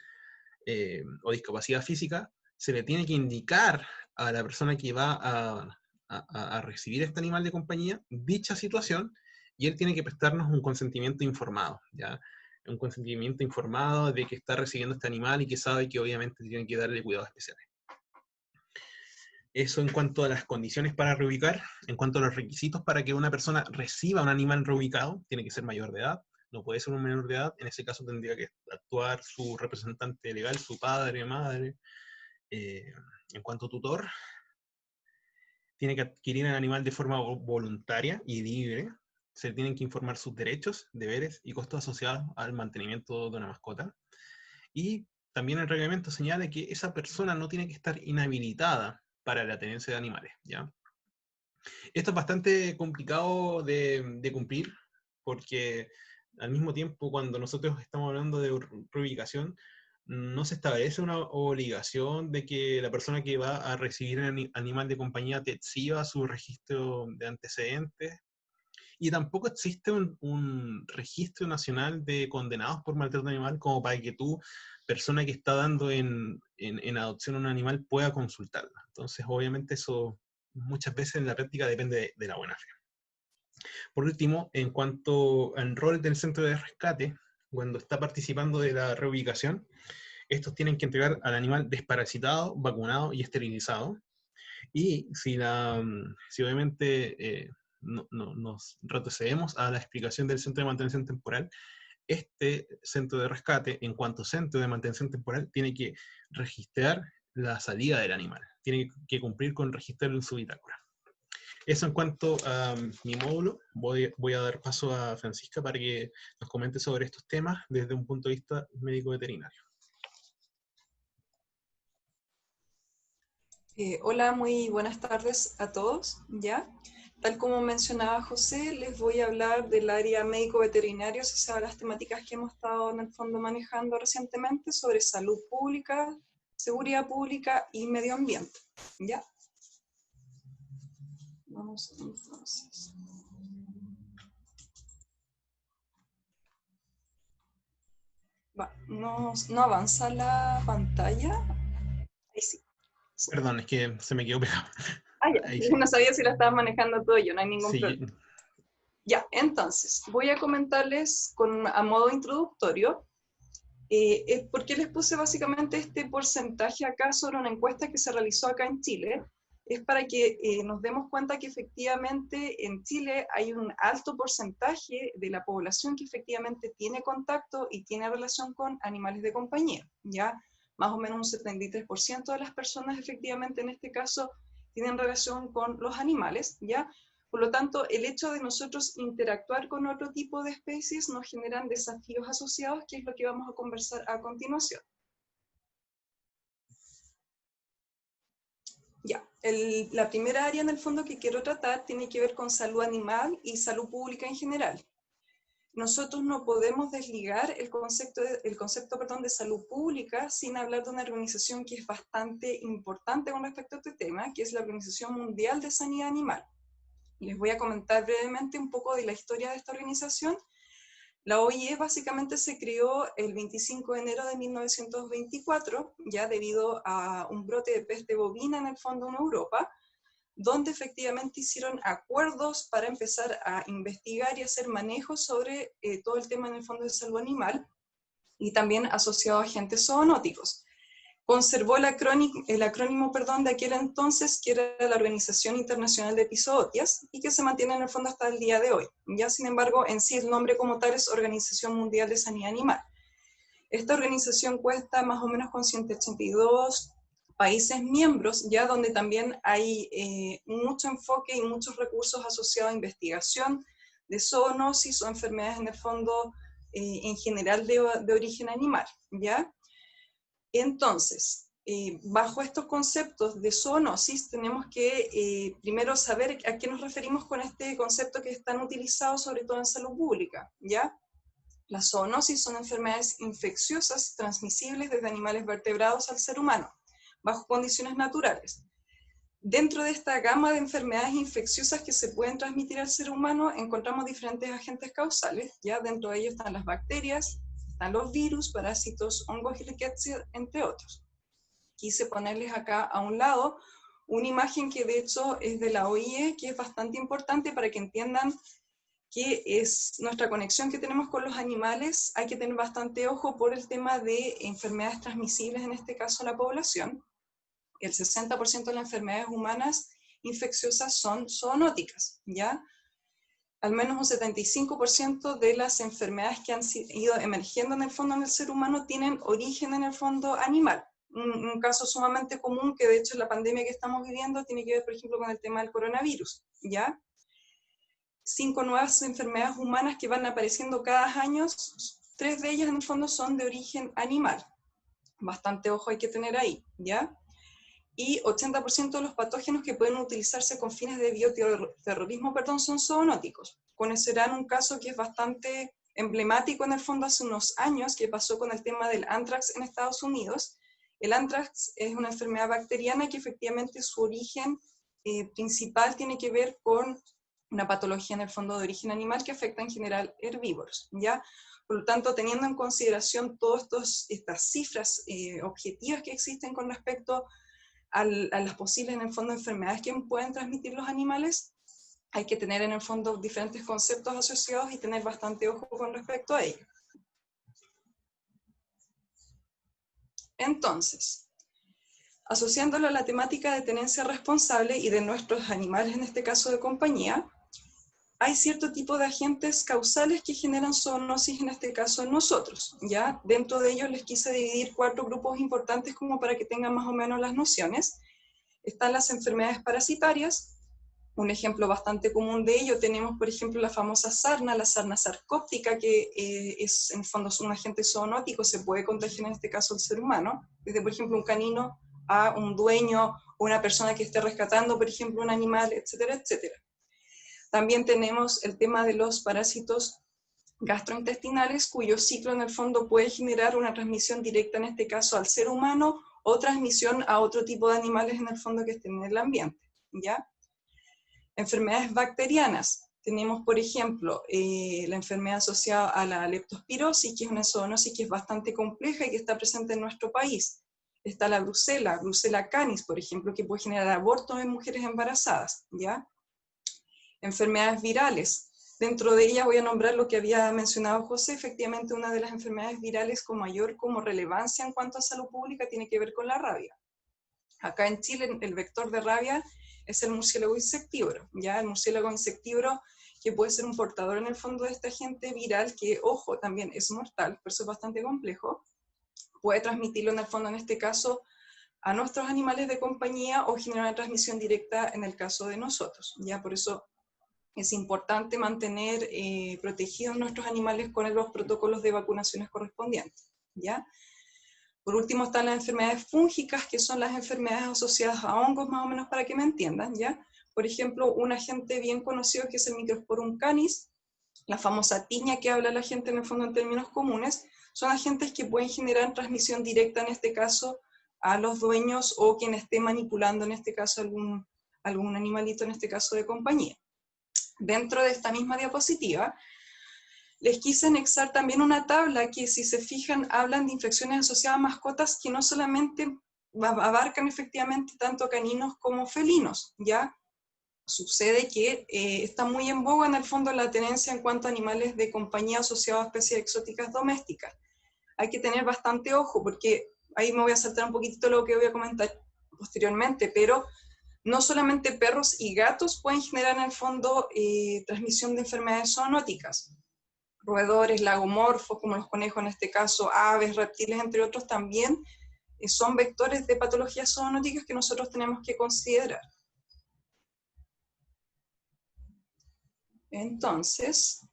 o discapacidad física, se le tiene que indicar a la persona que va a recibir este animal de compañía dicha situación, y él tiene que prestarnos un consentimiento informado, ¿ya? Un consentimiento informado de que está recibiendo este animal y que sabe que obviamente tiene que darle cuidados especiales. Eso en cuanto a las condiciones para reubicar. En cuanto a los requisitos para que una persona reciba un animal reubicado, tiene que ser mayor de edad, no puede ser un menor de edad. En ese caso tendría que actuar su representante legal, su padre, madre. En cuanto a tutor, tiene que adquirir el animal de forma voluntaria y libre. Se tienen que informar sus derechos, deberes y costos asociados al mantenimiento de una mascota. Y también el reglamento señala que esa persona no tiene que estar inhabilitada para la tenencia de animales, ¿ya? Esto es bastante complicado de cumplir, porque al mismo tiempo, cuando nosotros estamos hablando de reubicación, no se establece una obligación de que la persona que va a recibir un animal de compañía te exhiba su registro de antecedentes, y tampoco existe un registro nacional de condenados por maltrato animal como para que tú, persona que está dando en adopción a un animal, pueda consultarla. Entonces, obviamente eso muchas veces en la práctica depende de la buena fe. Por último, en cuanto al rol del centro de rescate, cuando está participando de la reubicación, estos tienen que entregar al animal desparasitado, vacunado y esterilizado. Y si obviamente nos retrocedemos a la explicación del centro de mantención temporal, este centro de rescate, en cuanto centro de mantención temporal, tiene que registrar la salida del animal, tiene que cumplir con registrarlo en su bitácora. Eso en cuanto a mi módulo. Voy a dar paso a Francisca para que nos comente sobre estos temas desde un punto de vista médico veterinario. Hola, muy buenas tardes a todos. ¿Ya? Tal como mencionaba José, les voy a hablar del área médico-veterinario, o sea, las temáticas que hemos estado en el fondo manejando recientemente sobre salud pública, seguridad pública y medio ambiente. ¿Ya? Vamos entonces. No avanza la pantalla. Ahí sí. Perdón, es que se me quedó pegado. Ah, ya. Ahí sí. No sabía si la estabas manejando todo yo, no hay ningún Sí. problema. Ya, entonces, voy a comentarles a modo introductorio por qué les puse básicamente este porcentaje acá sobre una encuesta que se realizó acá en Chile. Es para que nos demos cuenta que efectivamente en Chile hay un alto porcentaje de la población que efectivamente tiene contacto y tiene relación con animales de compañía, ¿ya? Más o menos un 73% de las personas efectivamente en este caso tienen relación con los animales, ¿ya? Por lo tanto, el hecho de nosotros interactuar con otro tipo de especies nos generan desafíos asociados, que es lo que vamos a conversar a continuación. Ya, la primera área en el fondo que quiero tratar tiene que ver con salud animal y salud pública en general. Nosotros no podemos desligar el concepto de salud pública sin hablar de una organización que es bastante importante con respecto a este tema, que es la Organización Mundial de Sanidad Animal. Les voy a comentar brevemente un poco de la historia de esta organización. La OIE básicamente se creó el 25 de enero de 1924, ya debido a un brote de peste bovina en el fondo en Europa, donde efectivamente hicieron acuerdos para empezar a investigar y hacer manejos sobre todo el tema en el fondo de salud animal y también asociado a agentes zoonóticos. conservó el acrónimo de aquel entonces, que era la Organización Internacional de Epizootias, y que se mantiene en el fondo hasta el día de hoy. Ya, sin embargo, en sí el nombre como tal es Organización Mundial de Sanidad Animal. Esta organización cuenta más o menos con 182 países miembros, ya donde también hay mucho enfoque y muchos recursos asociados a investigación de zoonosis o enfermedades en el fondo en general de origen animal, ¿ya? Entonces, bajo estos conceptos de zoonosis tenemos que primero saber a qué nos referimos con este concepto que están utilizados sobre todo en salud pública, ¿ya? Las zoonosis son enfermedades infecciosas transmisibles desde animales vertebrados al ser humano, bajo condiciones naturales. Dentro de esta gama de enfermedades infecciosas que se pueden transmitir al ser humano, encontramos diferentes agentes causales, ¿ya? Dentro de ellos están las bacterias, están los virus, parásitos, hongos y rickettsias, entre otros. Quise ponerles acá a un lado una imagen que de hecho es de la OIE, que es bastante importante para que entiendan que es nuestra conexión que tenemos con los animales. Hay que tener bastante ojo por el tema de enfermedades transmisibles, en este caso a la población. El 60% de las enfermedades humanas infecciosas son zoonóticas, ¿ya? Al menos un 75% de las enfermedades que han ido emergiendo en el fondo en el ser humano tienen origen en el fondo animal. Un caso sumamente común, que de hecho la pandemia que estamos viviendo tiene que ver, por ejemplo, con el tema del coronavirus, ¿ya? 5 nuevas enfermedades humanas que van apareciendo cada año, 3 de ellas en el fondo son de origen animal. Bastante ojo hay que tener ahí, ¿ya? Y 80% de los patógenos que pueden utilizarse con fines de bioterrorismo, son zoonóticos. Conocerán un caso que es bastante emblemático en el fondo hace unos años, que pasó con el tema del anthrax en Estados Unidos. El anthrax es una enfermedad bacteriana que efectivamente su origen principal tiene que ver con una patología en el fondo de origen animal que afecta en general herbívoros, ¿ya? Por lo tanto, teniendo en consideración todas estas cifras objetivas que existen con respecto a las posibles, en el fondo, enfermedades que pueden transmitir los animales, hay que tener en el fondo diferentes conceptos asociados y tener bastante ojo con respecto a ello. Entonces, asociándolo a la temática de tenencia responsable y de nuestros animales, en este caso de compañía, hay cierto tipo de agentes causales que generan zoonosis, en este caso en nosotros, ¿ya? Dentro de ellos les quise dividir 4 grupos importantes como para que tengan más o menos las nociones. Están las enfermedades parasitarias. Un ejemplo bastante común de ello tenemos, por ejemplo, la famosa sarna, la sarna sarcóptica, que es en el fondo un agente zoonótico, se puede contagiar en este caso al ser humano, desde, por ejemplo, un canino a un dueño o una persona que esté rescatando, por ejemplo, un animal, etcétera, etcétera. También tenemos el tema de los parásitos gastrointestinales, cuyo ciclo en el fondo puede generar una transmisión directa, en este caso al ser humano, o transmisión a otro tipo de animales en el fondo que estén en el ambiente, ¿ya? Enfermedades bacterianas. Tenemos, por ejemplo, la enfermedad asociada a la leptospirosis, que es una zoonosis que es bastante compleja y que está presente en nuestro país. Está la Brucella canis, por ejemplo, que puede generar abortos en mujeres embarazadas, ¿ya? Enfermedades virales. Dentro de ellas voy a nombrar lo que había mencionado José. Efectivamente, una de las enfermedades virales con mayor relevancia en cuanto a salud pública tiene que ver con la rabia. Acá en Chile el vector de rabia es el murciélago insectívoro, ¿ya? El murciélago insectívoro, que puede ser un portador en el fondo de este agente viral, que, ojo, también es mortal, por eso es bastante complejo. Puede transmitirlo en el fondo, en este caso, a nuestros animales de compañía o generar una transmisión directa en el caso de nosotros, ¿ya? Por eso es importante mantener protegidos nuestros animales con los protocolos de vacunaciones correspondientes, ¿ya? Por último están las enfermedades fúngicas, que son las enfermedades asociadas a hongos, más o menos para que me entiendan, ¿ya? Por ejemplo, un agente bien conocido que es el Microsporum canis, la famosa tiña que habla la gente en el fondo en términos comunes, son agentes que pueden generar transmisión directa, en este caso, a los dueños o quien esté manipulando, en este caso, algún animalito, en este caso de compañía. Dentro de esta misma diapositiva, les quise anexar también una tabla que, si se fijan, hablan de infecciones asociadas a mascotas que no solamente abarcan efectivamente tanto caninos como felinos, ¿ya? Sucede que está muy en boga en el fondo la tenencia en cuanto a animales de compañía asociados a especies exóticas domésticas. Hay que tener bastante ojo porque ahí me voy a saltar un poquitito lo que voy a comentar posteriormente, pero no solamente perros y gatos pueden generar en el fondo transmisión de enfermedades zoonóticas. Roedores, lagomorfos, como los conejos en este caso, aves, reptiles, entre otros, también son vectores de patologías zoonóticas que nosotros tenemos que considerar. Entonces,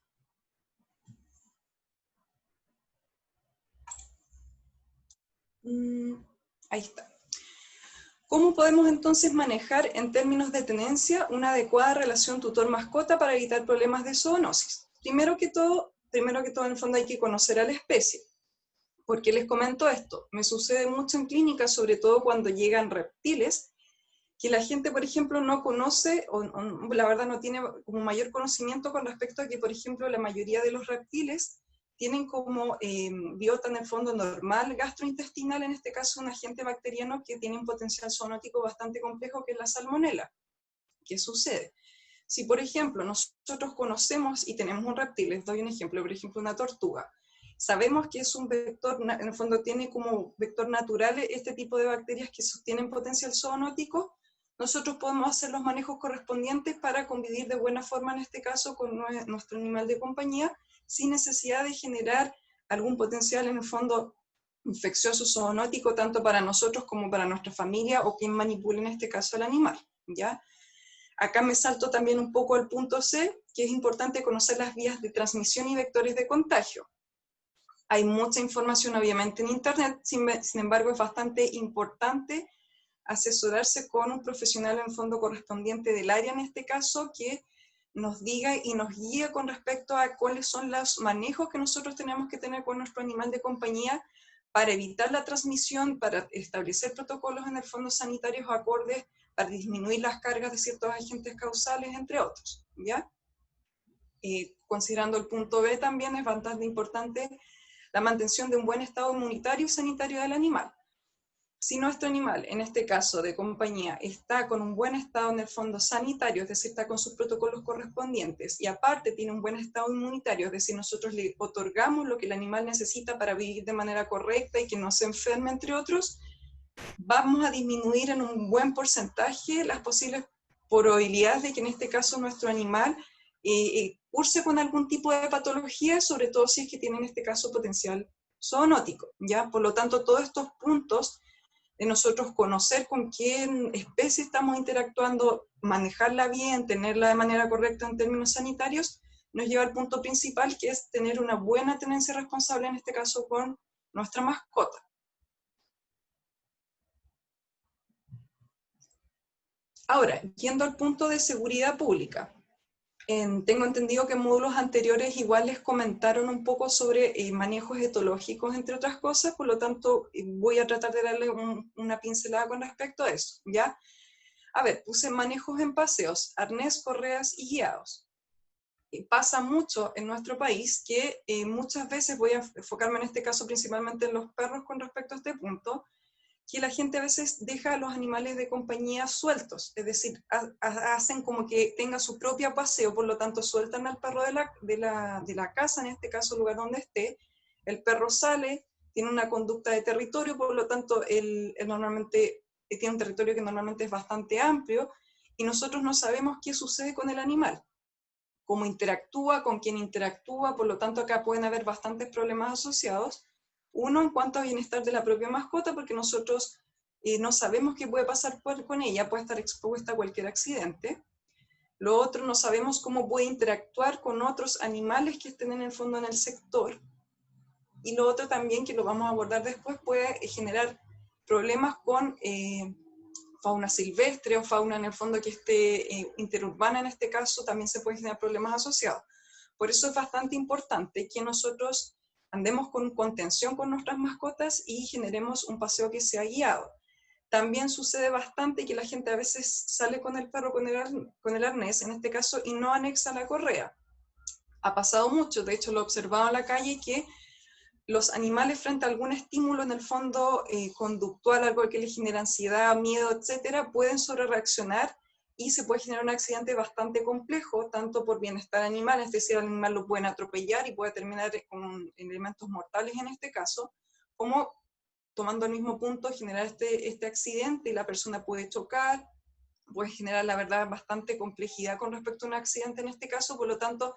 ahí está. ¿Cómo podemos entonces manejar en términos de tenencia una adecuada relación tutor-mascota para evitar problemas de zoonosis? Primero que todo, en el fondo hay que conocer a la especie. ¿Por qué les comento esto? Me sucede mucho en clínica, sobre todo cuando llegan reptiles, que la gente, por ejemplo, no conoce, o la verdad no tiene como mayor conocimiento con respecto a que, por ejemplo, la mayoría de los reptiles tienen como biota en el fondo normal gastrointestinal, en este caso un agente bacteriano que tiene un potencial zoonótico bastante complejo, que es la salmonela. ¿Qué sucede? Si, por ejemplo, nosotros conocemos y tenemos un reptil, les doy un ejemplo, por ejemplo, una tortuga, sabemos que es un vector, en el fondo tiene como vector natural este tipo de bacterias que tienen potencial zoonótico, nosotros podemos hacer los manejos correspondientes para convivir de buena forma, en este caso, con nuestro animal de compañía, sin necesidad de generar algún potencial, en el fondo, infeccioso zoonótico, tanto para nosotros como para nuestra familia, o quien manipule, en este caso, el animal, ¿ya? Acá me salto también un poco al punto C, que es importante conocer las vías de transmisión y vectores de contagio. Hay mucha información, obviamente, en Internet, sin embargo, es bastante importante asesorarse con un profesional en el fondo correspondiente del área, en este caso, que nos diga y nos guíe con respecto a cuáles son los manejos que nosotros tenemos que tener con nuestro animal de compañía para evitar la transmisión, para establecer protocolos en el fondo sanitarios acordes, para disminuir las cargas de ciertos agentes causales, entre otros, ¿ya? Considerando el punto B también es bastante importante la mantención de un buen estado inmunitario y sanitario del animal. Si nuestro animal, en este caso de compañía, está con un buen estado en el fondo sanitario, es decir, está con sus protocolos correspondientes, y aparte tiene un buen estado inmunitario, es decir, nosotros le otorgamos lo que el animal necesita para vivir de manera correcta y que no se enferme, entre otros, vamos a disminuir en un buen porcentaje las posibles probabilidades de que en este caso nuestro animal curse con algún tipo de patología, sobre todo si es que tiene en este caso potencial zoonótico, ¿ya? Por lo tanto, todos estos puntos de nosotros conocer con qué especie estamos interactuando, manejarla bien, tenerla de manera correcta en términos sanitarios, nos lleva al punto principal, que es tener una buena tenencia responsable, en este caso con nuestra mascota. Ahora, yendo al punto de seguridad pública, tengo entendido que en módulos anteriores igual les comentaron un poco sobre manejos etológicos, entre otras cosas, por lo tanto voy a tratar de darle una pincelada con respecto a eso, ¿ya? A ver, puse manejos en paseos, arnés, correas y guiados. Pasa mucho en nuestro país que muchas veces, voy a enfocarme en este caso principalmente en los perros con respecto a este punto, que la gente a veces deja a los animales de compañía sueltos, es decir, hacen como que tenga su propio paseo, por lo tanto sueltan al perro de la casa, en este caso el lugar donde esté, el perro sale, tiene una conducta de territorio, por lo tanto él normalmente tiene un territorio que normalmente es bastante amplio, y nosotros no sabemos qué sucede con el animal, cómo interactúa, con quién interactúa, por lo tanto acá pueden haber bastantes problemas asociados. Uno, en cuanto a bienestar de la propia mascota, porque nosotros no sabemos qué puede pasar con ella, puede estar expuesta a cualquier accidente. Lo otro, no sabemos cómo puede interactuar con otros animales que estén en el fondo en el sector. Y lo otro también, que lo vamos a abordar después, puede generar problemas con fauna silvestre o fauna en el fondo que esté interurbana, en este caso, también se pueden generar problemas asociados. Por eso es bastante importante que nosotros andemos con contención con nuestras mascotas y generemos un paseo que sea guiado. También sucede bastante que la gente a veces sale con el perro con el arnés, en este caso, y no anexa la correa. Ha pasado mucho, de hecho lo he observado en la calle, que los animales frente a algún estímulo en el fondo conductual, algo que les genera ansiedad, miedo, etcétera, pueden sobrereaccionar y se puede generar un accidente bastante complejo, tanto por bienestar animal, es decir, al animal lo pueden atropellar y puede terminar con elementos mortales en este caso, como tomando el mismo punto, generar este accidente y la persona puede chocar, puede generar, la verdad, bastante complejidad con respecto a un accidente en este caso, por lo tanto,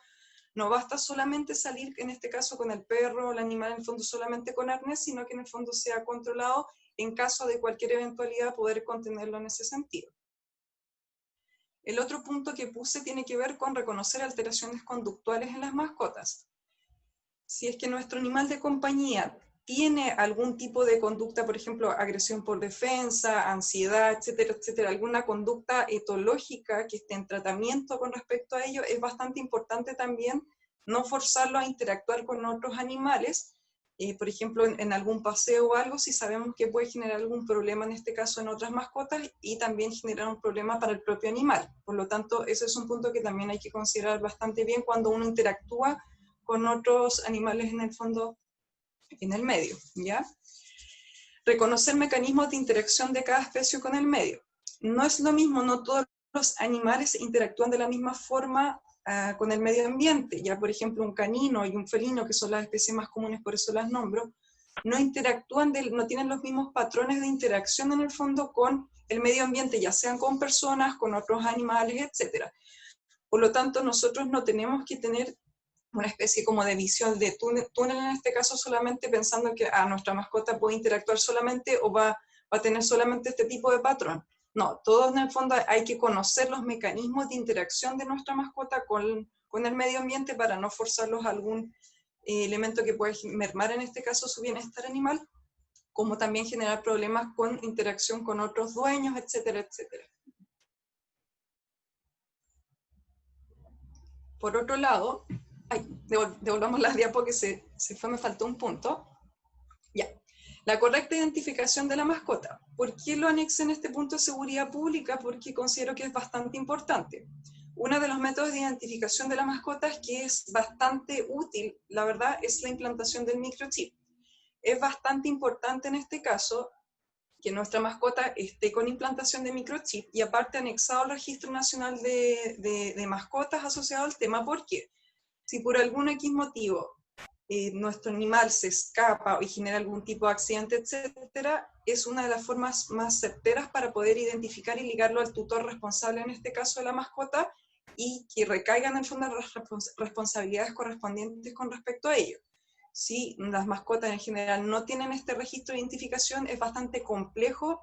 no basta solamente salir, en este caso, con el perro o el animal, en el fondo solamente con arnés, sino que en el fondo sea controlado en caso de cualquier eventualidad, poder contenerlo en ese sentido. El otro punto que puse tiene que ver con reconocer alteraciones conductuales en las mascotas. Si es que nuestro animal de compañía tiene algún tipo de conducta, por ejemplo, agresión por defensa, ansiedad, etcétera, etcétera, alguna conducta etológica que esté en tratamiento con respecto a ello, es bastante importante también no forzarlo a interactuar con otros animales, por ejemplo, en algún paseo o algo, si sabemos que puede generar algún problema, en este caso en otras mascotas, y también generar un problema para el propio animal. Por lo tanto, ese es un punto que también hay que considerar bastante bien cuando uno interactúa con otros animales en el fondo, en el medio, ¿ya? Reconocer mecanismos de interacción de cada especie con el medio. No es lo mismo, no todos los animales interactúan de la misma forma con el medio ambiente. Ya, por ejemplo, un canino y un felino, que son las especies más comunes, por eso las nombro, no interactúan, no tienen los mismos patrones de interacción en el fondo con el medio ambiente, ya sean con personas, con otros animales, etc. Por lo tanto, nosotros no tenemos que tener una especie como de visión de túnel en este caso, solamente pensando que nuestra mascota puede interactuar solamente o va a tener solamente este tipo de patrón. No, todos en el fondo hay que conocer los mecanismos de interacción de nuestra mascota con el medio ambiente para no forzarlos a algún elemento que puede mermar en este caso su bienestar animal, como también generar problemas con interacción con otros dueños, etcétera, etcétera. Por otro lado, devolvamos la diapo que se fue, me faltó un punto. Ya. La correcta identificación de la mascota. ¿Por qué lo anexé en este punto de seguridad pública? Porque considero que es bastante importante. Uno de los métodos de identificación de las mascotas que es bastante útil, la verdad, es la implantación del microchip. Es bastante importante en este caso que nuestra mascota esté con implantación de microchip y aparte anexado al Registro Nacional de Mascotas asociado al tema. ¿Por qué? Si por algún X motivo nuestro animal se escapa y genera algún tipo de accidente, etcétera, es una de las formas más certeras para poder identificar y ligarlo al tutor responsable, en este caso de la mascota, y que recaigan en el fondo las responsabilidades correspondientes con respecto a ello. Si las mascotas en general no tienen este registro de identificación, es bastante complejo,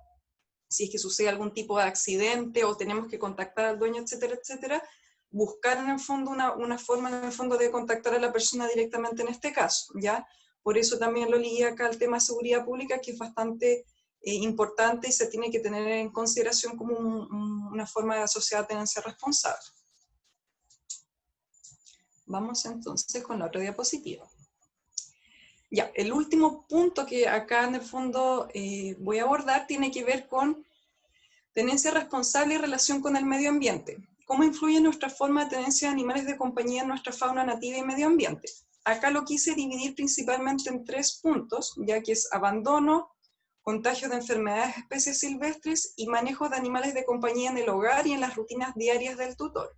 si es que sucede algún tipo de accidente o tenemos que contactar al dueño, etcétera, etcétera, buscar en el fondo una forma en el fondo de contactar a la persona directamente en este caso, ¿ya? Por eso también lo ligué acá al tema de seguridad pública, que es bastante importante y se tiene que tener en consideración como una forma de asociar a tenencia responsable. Vamos entonces con la otra diapositiva. Ya, el último punto que acá en el fondo voy a abordar tiene que ver con tenencia responsable y relación con el medio ambiente. ¿Cómo influye nuestra forma de tenencia de animales de compañía en nuestra fauna nativa y medio ambiente? Acá lo quise dividir principalmente en 3 puntos, ya que es abandono, contagio de enfermedades de especies silvestres y manejo de animales de compañía en el hogar y en las rutinas diarias del tutor.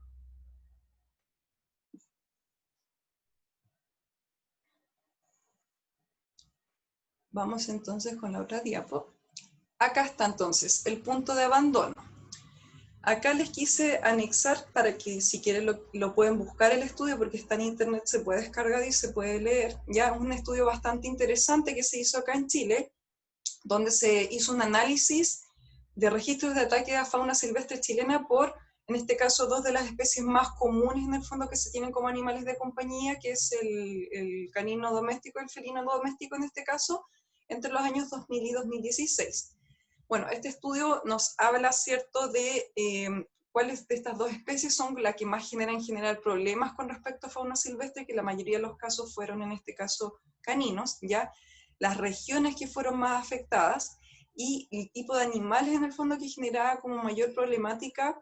Vamos entonces con la otra diapo. Acá está entonces el punto de abandono. Acá les quise anexar para que si quieren lo pueden buscar el estudio, porque está en internet, se puede descargar y se puede leer. Ya un estudio bastante interesante que se hizo acá en Chile, donde se hizo un análisis de registros de ataque a fauna silvestre chilena por, en este caso, 2 de las especies más comunes en el fondo que se tienen como animales de compañía, que es el canino doméstico y el felino doméstico en este caso, entre los años 2000 y 2016. Bueno, este estudio nos habla, ¿cierto?, de cuáles de estas 2 especies son las que más generan problemas con respecto a fauna silvestre, que la mayoría de los casos fueron, en este caso, caninos, ¿ya? Las regiones que fueron más afectadas y el tipo de animales, en el fondo, que generaba como mayor problemática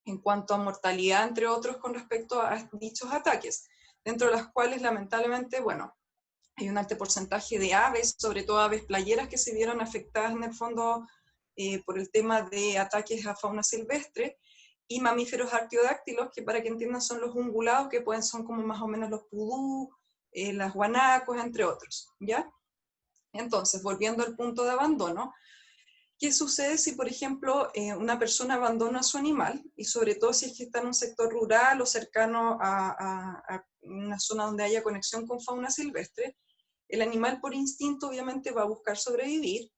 en cuanto a mortalidad, entre otros, con respecto a dichos ataques, dentro de las cuales, lamentablemente, bueno, hay un alto porcentaje de aves, sobre todo aves playeras, que se vieron afectadas en el fondo por el tema de ataques a fauna silvestre, y mamíferos artiodáctilos, que para que entiendan son los ungulados, que son como más o menos los pudú, las guanacos, entre otros, ¿ya? Entonces, volviendo al punto de abandono, ¿qué sucede si, por ejemplo, una persona abandona a su animal? Y sobre todo si es que está en un sector rural o cercano a una zona donde haya conexión con fauna silvestre, el animal por instinto obviamente va a buscar sobrevivir,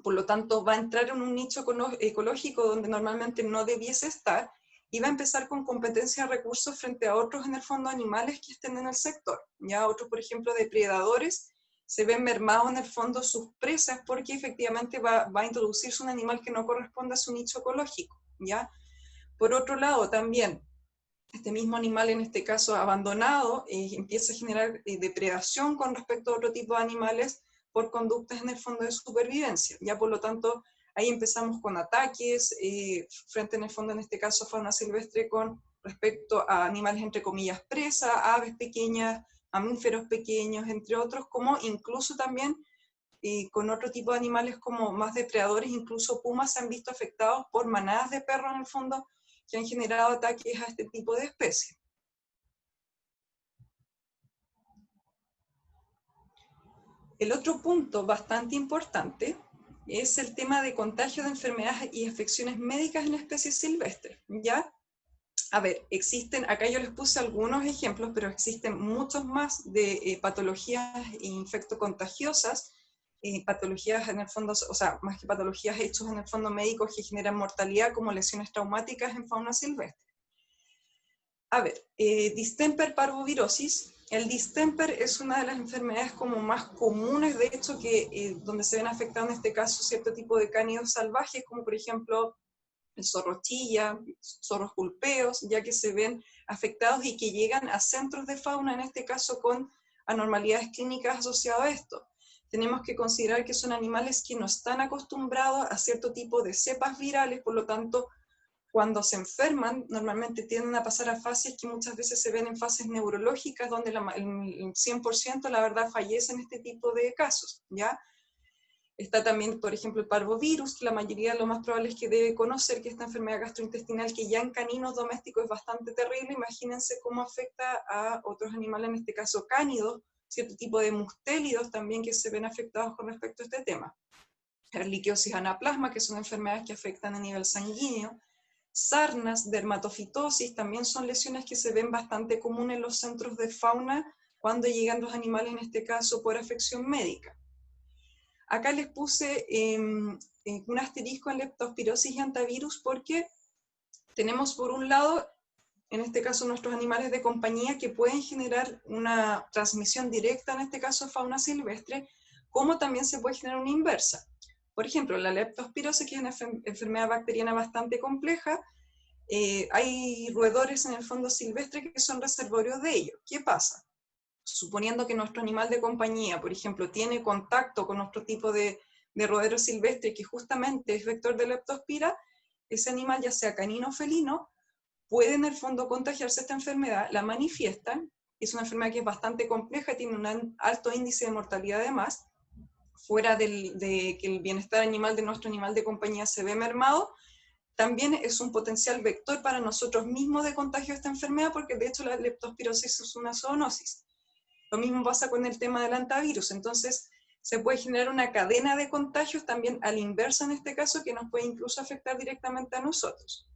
por lo tanto va a entrar en un nicho ecológico donde normalmente no debiese estar y va a empezar con competencia de recursos frente a otros, en el fondo, animales que estén en el sector. Ya otros, por ejemplo, depredadores, se ven mermados en el fondo sus presas porque efectivamente va a introducirse un animal que no corresponde a su nicho ecológico, ¿ya? Por otro lado, también, este mismo animal, en este caso abandonado, empieza a generar depredación con respecto a otro tipo de animales por conductas en el fondo de supervivencia. Ya por lo tanto, ahí empezamos con ataques, frente en el fondo, en este caso, fauna silvestre con respecto a animales entre comillas presa, aves pequeñas, mamíferos pequeños, entre otros, como incluso también con otro tipo de animales como más depredadores, incluso pumas se han visto afectados por manadas de perros en el fondo que han generado ataques a este tipo de especies. El otro punto bastante importante es el tema de contagio de enfermedades y afecciones médicas en especies silvestres, ¿ya? A ver, existen, acá yo les puse algunos ejemplos, pero existen muchos más de patologías infectocontagiosas, patologías en el fondo, o sea, más que patologías hechos en el fondo médicos que generan mortalidad como lesiones traumáticas en fauna silvestre. A ver, distemper parvovirosis. El distemper es una de las enfermedades como más comunes, de hecho, que donde se ven afectados en este caso cierto tipo de cánidos salvajes, como por ejemplo el zorro chilla, zorros culpeos, ya que se ven afectados y que llegan a centros de fauna, en este caso con anormalidades clínicas asociadas a esto. Tenemos que considerar que son animales que no están acostumbrados a cierto tipo de cepas virales, por lo tanto, cuando se enferman, normalmente tienden a pasar a fases que muchas veces se ven en fases neurológicas, donde el 100% la verdad fallece en este tipo de casos, ¿ya? Está también, por ejemplo, el parvovirus, que la mayoría lo más probable es que debe conocer, que esta enfermedad gastrointestinal que ya en caninos domésticos es bastante terrible. Imagínense cómo afecta a otros animales, en este caso cánidos, cierto tipo de mustélidos también que se ven afectados con respecto a este tema. Erliquiosis anaplasma, que son enfermedades que afectan a nivel sanguíneo. Sarnas, dermatofitosis, también son lesiones que se ven bastante comunes en los centros de fauna cuando llegan los animales, en este caso por afección médica. Acá les puse un asterisco en leptospirosis y antivirus porque tenemos por un lado, en este caso nuestros animales de compañía que pueden generar una transmisión directa, en este caso fauna silvestre, como también se puede generar una inversa. Por ejemplo, la leptospirosis, que es una enfermedad bacteriana bastante compleja, hay roedores en el fondo silvestre que son reservorios de ello. ¿Qué pasa? Suponiendo que nuestro animal de compañía, por ejemplo, tiene contacto con otro tipo de roedero silvestre que justamente es vector de leptospira, ese animal, ya sea canino o felino, puede en el fondo contagiarse esta enfermedad, la manifiestan, es una enfermedad que es bastante compleja, tiene un alto índice de mortalidad además, fuera de que el bienestar animal de nuestro animal de compañía se ve mermado, también es un potencial vector para nosotros mismos de contagio de esta enfermedad, porque de hecho la leptospirosis es una zoonosis. Lo mismo pasa con el tema del antivirus, entonces se puede generar una cadena de contagios también a la inversa en este caso, que nos puede incluso afectar directamente a nosotros.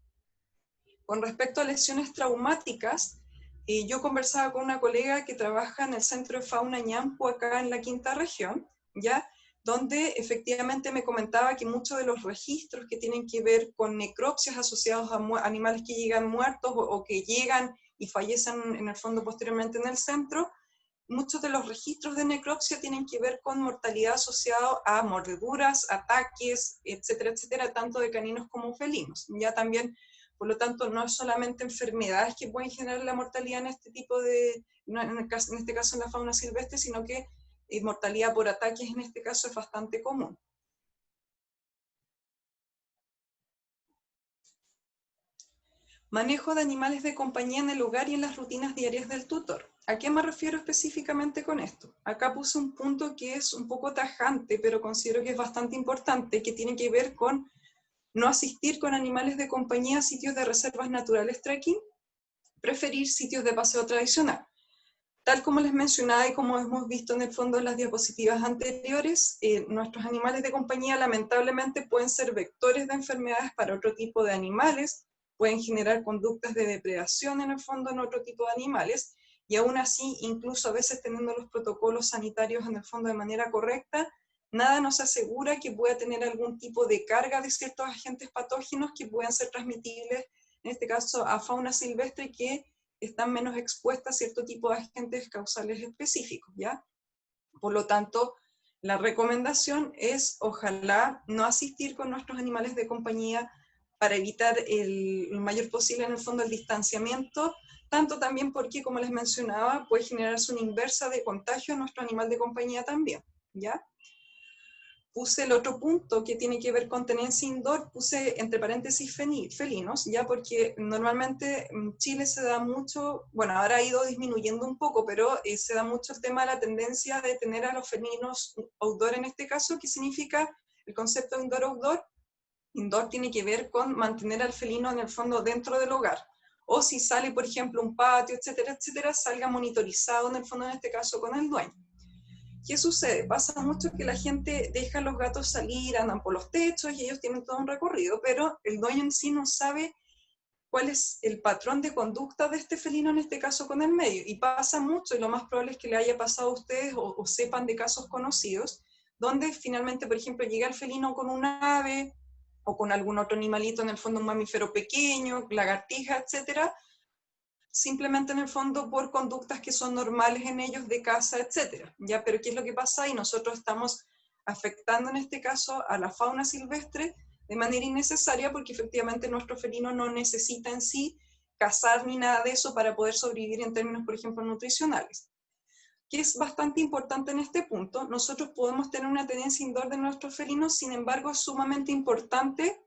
Con respecto a lesiones traumáticas, yo conversaba con una colega que trabaja en el Centro de Fauna Ñampu, acá en la Quinta Región, ¿ya? Donde efectivamente me comentaba que muchos de los registros que tienen que ver con necropsias asociados a animales que llegan muertos o que llegan y fallecen en el fondo posteriormente en el centro, muchos de los registros de necropsia tienen que ver con mortalidad asociada a mordeduras, ataques, etcétera, etcétera, tanto de caninos como felinos. Ya también, por lo tanto, no es solamente enfermedades que pueden generar la mortalidad en este tipo de, en este caso en la fauna silvestre, sino que mortalidad por ataques en este caso es bastante común. Manejo de animales de compañía en el hogar y en las rutinas diarias del tutor. ¿A qué me refiero específicamente con esto? Acá puse un punto que es un poco tajante, pero considero que es bastante importante, que tiene que ver con no asistir con animales de compañía a sitios de reservas naturales trekking, preferir sitios de paseo tradicional. Tal como les mencionaba y como hemos visto en el fondo en las diapositivas anteriores, nuestros animales de compañía lamentablemente pueden ser vectores de enfermedades para otro tipo de animales, pueden generar conductas de depredación en el fondo en otro tipo de animales, y aún así, incluso a veces teniendo los protocolos sanitarios en el fondo de manera correcta, nada nos asegura que pueda tener algún tipo de carga de ciertos agentes patógenos que puedan ser transmitibles, en este caso a fauna silvestre, que están menos expuestas a cierto tipo de agentes causales específicos, ¿ya? Por lo tanto, la recomendación es, ojalá, no asistir con nuestros animales de compañía para evitar lo mayor posible, en el fondo, el distanciamiento, tanto también porque, como les mencionaba, puede generarse una inversa de contagio a nuestro animal de compañía también, ¿ya? Puse el otro punto que tiene que ver con tenencia indoor, puse entre paréntesis felinos, ya porque normalmente en Chile se da mucho, bueno, ahora ha ido disminuyendo un poco, pero se da mucho el tema de la tendencia de tener a los felinos outdoor en este caso. ¿Qué significa el concepto de indoor-outdoor? Indoor tiene que ver con mantener al felino en el fondo dentro del hogar, o si sale, por ejemplo, un patio, etcétera, etcétera, salga monitorizado en el fondo, en este caso con el dueño. ¿Qué sucede? Pasa mucho que la gente deja a los gatos salir, andan por los techos y ellos tienen todo un recorrido, pero el dueño en sí no sabe cuál es el patrón de conducta de este felino, en este caso con el medio. Y pasa mucho, y lo más probable es que le haya pasado a ustedes o sepan de casos conocidos, donde finalmente, por ejemplo, llega el felino con un ave o con algún otro animalito, en el fondo un mamífero pequeño, lagartija, etcétera, simplemente en el fondo por conductas que son normales en ellos de caza, etcétera, ¿ya? Pero ¿qué es lo que pasa? Y nosotros estamos afectando en este caso a la fauna silvestre de manera innecesaria, porque efectivamente nuestro felino no necesita en sí cazar ni nada de eso para poder sobrevivir en términos, por ejemplo, nutricionales. Que es bastante importante en este punto, nosotros podemos tener una tenencia indoor de nuestros felinos, sin embargo es sumamente importante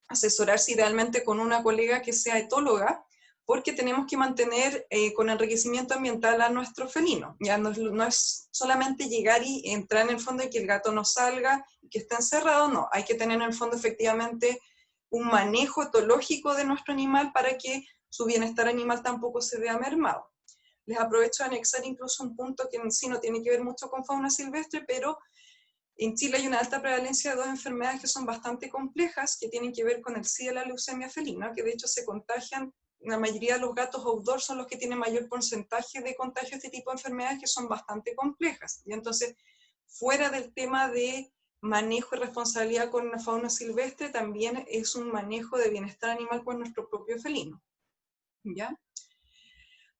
asesorarse idealmente con una colega que sea etóloga, porque tenemos que mantener con enriquecimiento ambiental a nuestro felino. Ya no es solamente llegar y entrar en el fondo y que el gato no salga, y que esté encerrado, no. Hay que tener en el fondo efectivamente un manejo etológico de nuestro animal para que su bienestar animal tampoco se vea mermado. Les aprovecho de anexar incluso un punto que en sí no tiene que ver mucho con fauna silvestre, pero en Chile hay una alta prevalencia de dos enfermedades que son bastante complejas, que tienen que ver con el SIDA y la leucemia felina, que de hecho se contagian. La mayoría de los gatos outdoor son los que tienen mayor porcentaje de contagio de este tipo de enfermedades, que son bastante complejas. Y entonces, fuera del tema de manejo y responsabilidad con la fauna silvestre, también es un manejo de bienestar animal con nuestro propio felino, ¿ya?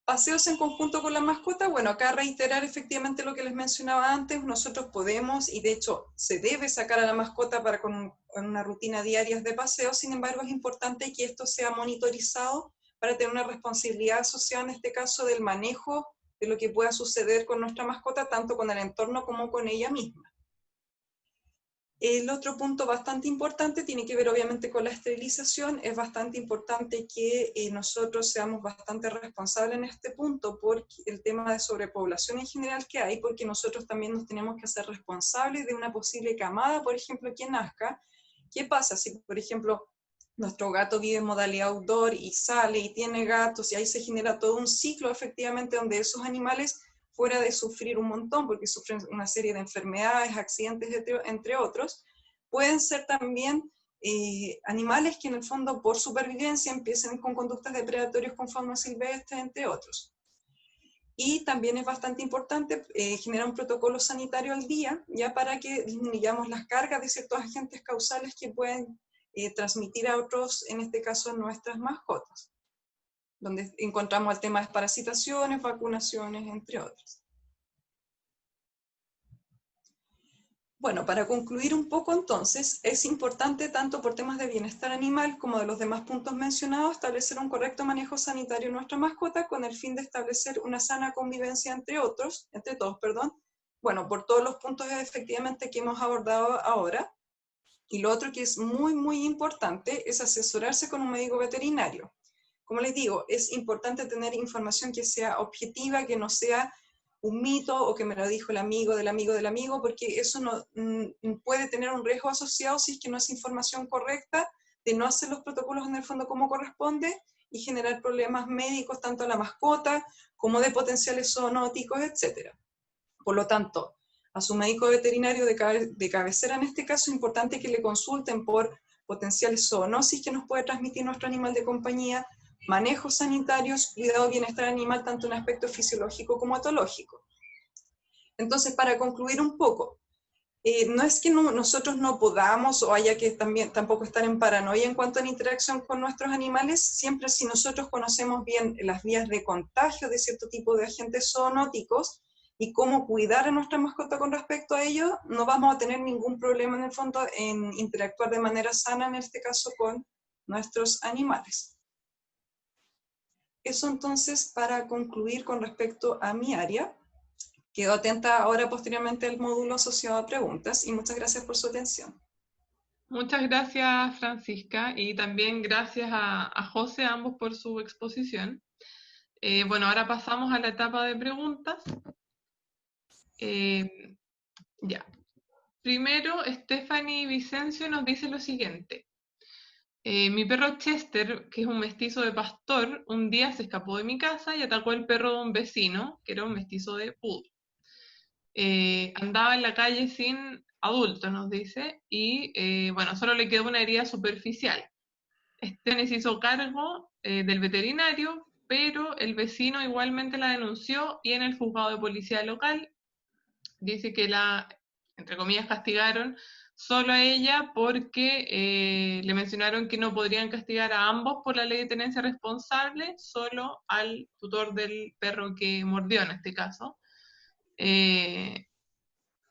Paseos en conjunto con la mascota, bueno, acá reiterar efectivamente lo que les mencionaba antes, nosotros podemos, y de hecho se debe sacar a la mascota para con una rutina diaria de paseo, sin embargo es importante que esto sea monitorizado para tener una responsabilidad asociada en este caso del manejo de lo que pueda suceder con nuestra mascota, tanto con el entorno como con ella misma. El otro punto bastante importante tiene que ver obviamente con la esterilización. Es bastante importante que nosotros seamos bastante responsables en este punto por el tema de sobrepoblación en general que hay, porque nosotros también nos tenemos que hacer responsables de una posible camada, por ejemplo, que nazca. ¿Qué pasa si, por ejemplo, nuestro gato vive en modalidad outdoor y sale y tiene gatos y ahí se genera todo un ciclo efectivamente donde esos animales, fuera de sufrir un montón, porque sufren una serie de enfermedades, accidentes, entre otros, pueden ser también animales que en el fondo por supervivencia empiecen con conductas depredatorias con fauna silvestre, entre otros. Y también es bastante importante generar un protocolo sanitario al día, ya para que disminuyamos las cargas de ciertos agentes causales que pueden transmitir a otros, en este caso nuestras mascotas, donde encontramos el tema de desparasitaciones, vacunaciones, entre otros. Bueno, para concluir un poco entonces, es importante tanto por temas de bienestar animal como de los demás puntos mencionados, establecer un correcto manejo sanitario de nuestra mascota con el fin de establecer una sana convivencia entre todos, bueno, por todos los puntos efectivamente que hemos abordado ahora. Y lo otro que es muy, muy importante es asesorarse con un médico veterinario. Como les digo, es importante tener información que sea objetiva, que no sea un mito o que me lo dijo el amigo del amigo del amigo, porque eso no puede tener un riesgo asociado si es que no es información correcta, de no hacer los protocolos en el fondo como corresponde y generar problemas médicos tanto a la mascota como de potenciales zoonóticos, etc. Por lo tanto, a su médico veterinario de cabecera en este caso es importante que le consulten por potenciales zoonosis que nos puede transmitir nuestro animal de compañía, manejos sanitarios, cuidado de bienestar animal, tanto en aspecto fisiológico como etológico. Entonces, para concluir un poco, no es que nosotros no podamos o haya que tampoco estar en paranoia en cuanto a la interacción con nuestros animales, siempre si nosotros conocemos bien las vías de contagio de cierto tipo de agentes zoonóticos y cómo cuidar a nuestra mascota con respecto a ello, no vamos a tener ningún problema en el fondo en interactuar de manera sana, en este caso, con nuestros animales. Eso entonces para concluir con respecto a mi área. Quedo atenta ahora posteriormente al módulo asociado a preguntas y muchas gracias por su atención. Muchas gracias, Francisca, y también gracias a José, ambos por su exposición. Bueno, ahora pasamos a la etapa de preguntas. Ya. Primero, Stephanie Vicencio nos dice lo siguiente. Mi perro Chester, que es un mestizo de pastor, un día se escapó de mi casa y atacó al perro de un vecino, que era un mestizo de poodle. Andaba en la calle sin adulto, nos dice, y bueno, solo le quedó una herida superficial. Stephanie se hizo cargo del veterinario, pero el vecino igualmente la denunció y en el juzgado de policía local dice que entre comillas, castigaron solo a ella porque le mencionaron que no podrían castigar a ambos por la ley de tenencia responsable, solo al tutor del perro que mordió en este caso.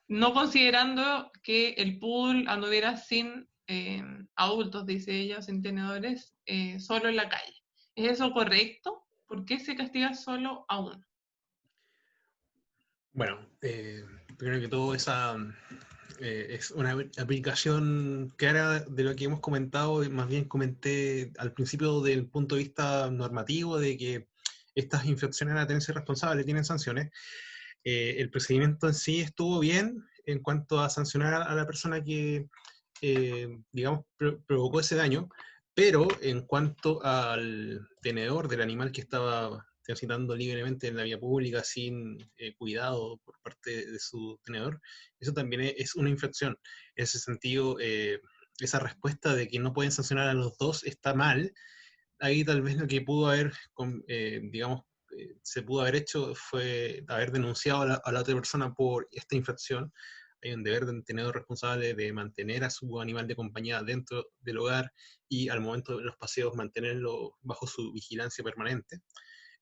No considerando que el poodle anduviera sin adultos, dice ella, sin tenedores, solo en la calle. ¿Es eso correcto? ¿Por qué se castiga solo a uno? Bueno, primero que todo, esa es una aplicación clara de lo que hemos comentado, y más bien comenté al principio del punto de vista normativo, de que estas infracciones a la tenencia responsable tienen sanciones. El procedimiento en sí estuvo bien en cuanto a sancionar a la persona que, digamos, provocó ese daño, pero en cuanto al tenedor del animal que estaba transitando libremente en la vía pública sin cuidado por parte de su tenedor, eso también es una infracción. En ese sentido, esa respuesta de que no pueden sancionar a los dos está mal. Ahí tal vez lo que pudo haber, digamos, se pudo haber hecho fue haber denunciado a la otra persona por esta infracción. Hay un deber del tenedor responsable de mantener a su animal de compañía dentro del hogar y al momento de los paseos mantenerlo bajo su vigilancia permanente.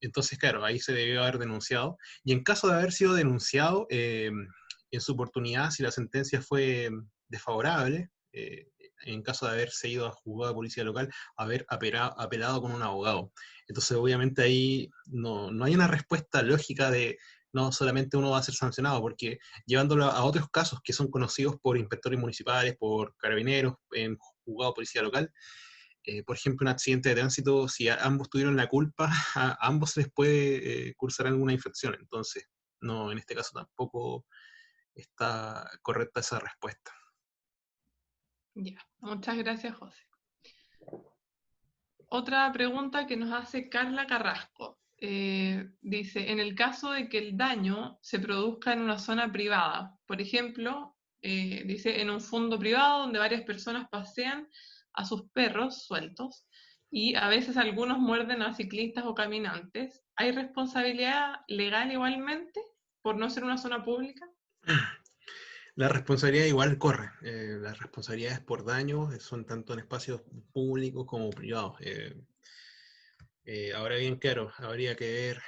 Entonces, claro, ahí se debió haber denunciado. Y en caso de haber sido denunciado, en su oportunidad, si la sentencia fue desfavorable, en caso de haberse ido a juzgado de policía local, haber apelado con un abogado. Entonces, obviamente ahí no hay una respuesta lógica de no solamente uno va a ser sancionado, porque llevándolo a otros casos que son conocidos por inspectores municipales, por carabineros, en juzgado de policía local, por ejemplo, un accidente de tránsito, si ambos tuvieron la culpa, a ambos se les puede cursar alguna infracción. Entonces, no, en este caso tampoco está correcta esa respuesta. Ya, muchas gracias, José. Otra pregunta que nos hace Carla Carrasco. Dice, en el caso de que el daño se produzca en una zona privada, por ejemplo, dice, en un fondo privado donde varias personas pasean a sus perros sueltos y a veces algunos muerden a ciclistas o caminantes, ¿hay responsabilidad legal igualmente por no ser una zona pública? La responsabilidad igual corre. Las responsabilidades por daño son tanto en espacios públicos como privados. Ahora bien, claro, habría que ver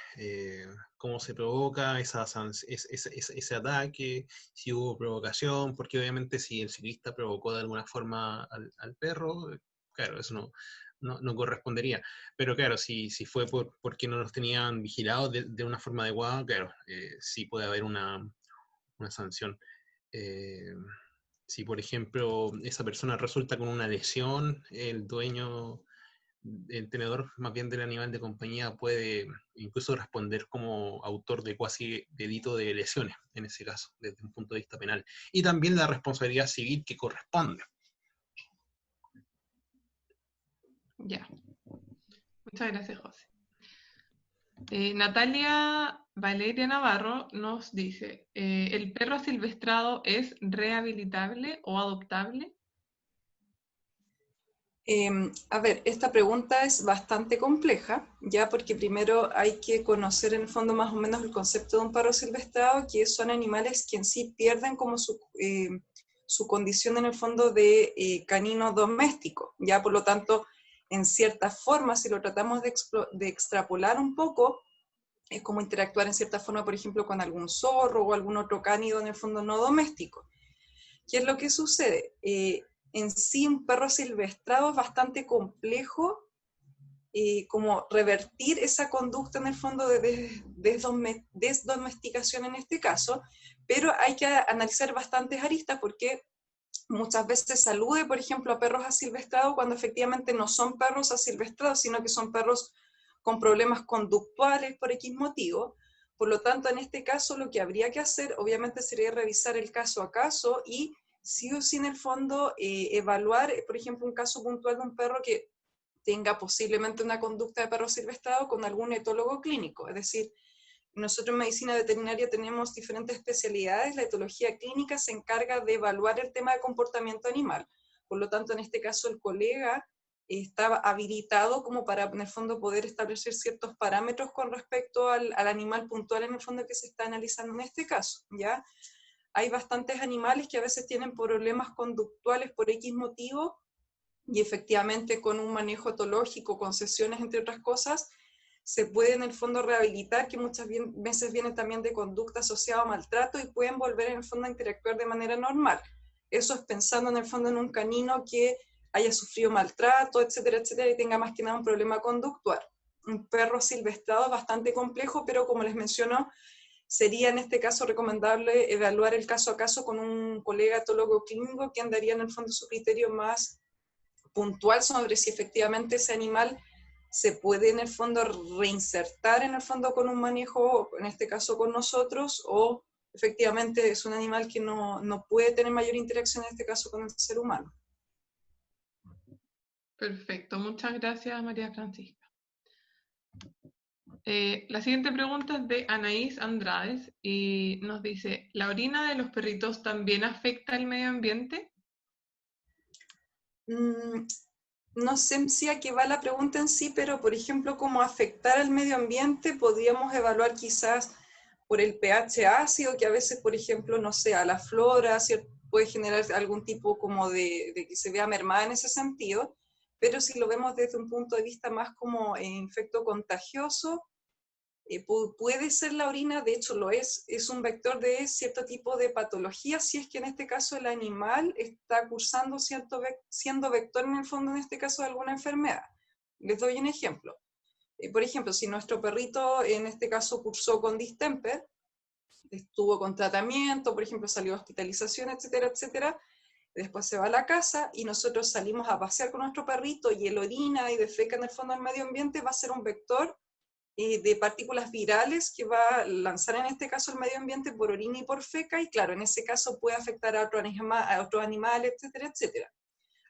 cómo se provoca ese ataque, si hubo provocación, porque obviamente si el ciclista provocó de alguna forma al perro, claro, eso no correspondería. Pero claro, si fue porque no los tenían vigilados de una forma adecuada, claro, sí puede haber una sanción. Eh, si, por ejemplo, esa persona resulta con una lesión, el dueño, el tenedor más bien del animal de compañía puede incluso responder como autor de cuasi delito de lesiones, en ese caso, desde un punto de vista penal. Y también la responsabilidad civil que corresponde. Ya. Muchas gracias, José. Natalia Valeria Navarro nos dice, ¿el perro asilvestrado es rehabilitable o adoptable? A ver, esta pregunta es bastante compleja, ya porque primero hay que conocer en el fondo más o menos el concepto de un perro silvestrado, que son animales que en sí pierden como su condición en el fondo de canino doméstico, ya por lo tanto, en cierta forma, si lo tratamos de extrapolar un poco, es como interactuar en cierta forma, por ejemplo, con algún zorro o algún otro cánido en el fondo no doméstico. ¿Qué es lo que sucede? En sí un perro silvestrado es bastante complejo como revertir esa conducta en el fondo de desdomesticación en este caso, pero hay que analizar bastantes aristas porque muchas veces se alude, por ejemplo, a perros asilvestrados cuando efectivamente no son perros asilvestrados, sino que son perros con problemas conductuales por X motivo. Por lo tanto, en este caso lo que habría que hacer obviamente sería revisar el caso a caso y sí o sí en el fondo evaluar, por ejemplo, un caso puntual de un perro que tenga posiblemente una conducta de perro silvestrado con algún etólogo clínico. Es decir, nosotros en medicina veterinaria tenemos diferentes especialidades. La etología clínica se encarga de evaluar el tema de comportamiento animal. Por lo tanto, en este caso, el colega estaba habilitado como para, en el fondo, poder establecer ciertos parámetros con respecto al animal puntual, en el fondo, que se está analizando en este caso, ¿ya? Hay bastantes animales que a veces tienen problemas conductuales por X motivo y efectivamente con un manejo etológico, con sesiones, entre otras cosas, se puede en el fondo rehabilitar, que muchas veces vienen también de conducta asociada a maltrato y pueden volver en el fondo a interactuar de manera normal. Eso es pensando en el fondo en un canino que haya sufrido maltrato, etcétera, etcétera, y tenga más que nada un problema conductual. Un perro silvestrado es bastante complejo, pero como les menciono, sería en este caso recomendable evaluar el caso a caso con un colega etólogo clínico que daría en el fondo su criterio más puntual sobre si efectivamente ese animal se puede en el fondo reinsertar en el fondo con un manejo, en este caso con nosotros, o efectivamente es un animal que no puede tener mayor interacción en este caso con el ser humano. Perfecto, muchas gracias María Francisca. La siguiente pregunta es de Anaís Andrades y nos dice, ¿la orina de los perritos también afecta al medio ambiente? No sé si a qué va la pregunta en sí, pero por ejemplo, cómo afectar al medio ambiente, podríamos evaluar quizás por el pH ácido, que a veces, por ejemplo, no sé, a la flora, ¿cierto? Puede generar algún tipo como de que se vea mermada en ese sentido, pero si lo vemos desde un punto de vista más como infecto contagioso, puede ser la orina, de hecho lo es un vector de cierto tipo de patología, si es que en este caso el animal está cursando siendo vector en el fondo, en este caso, de alguna enfermedad. Les doy un ejemplo. Por ejemplo, si nuestro perrito en este caso cursó con distemper, estuvo con tratamiento, por ejemplo, salió a hospitalización, etcétera, etcétera, después se va a la casa y nosotros salimos a pasear con nuestro perrito y él orina y defeca en el fondo del medio ambiente, va a ser un vector de partículas virales que va a lanzar en este caso el medio ambiente por orina y por feca, y claro, en ese caso puede afectar a otros animales, etcétera, etcétera.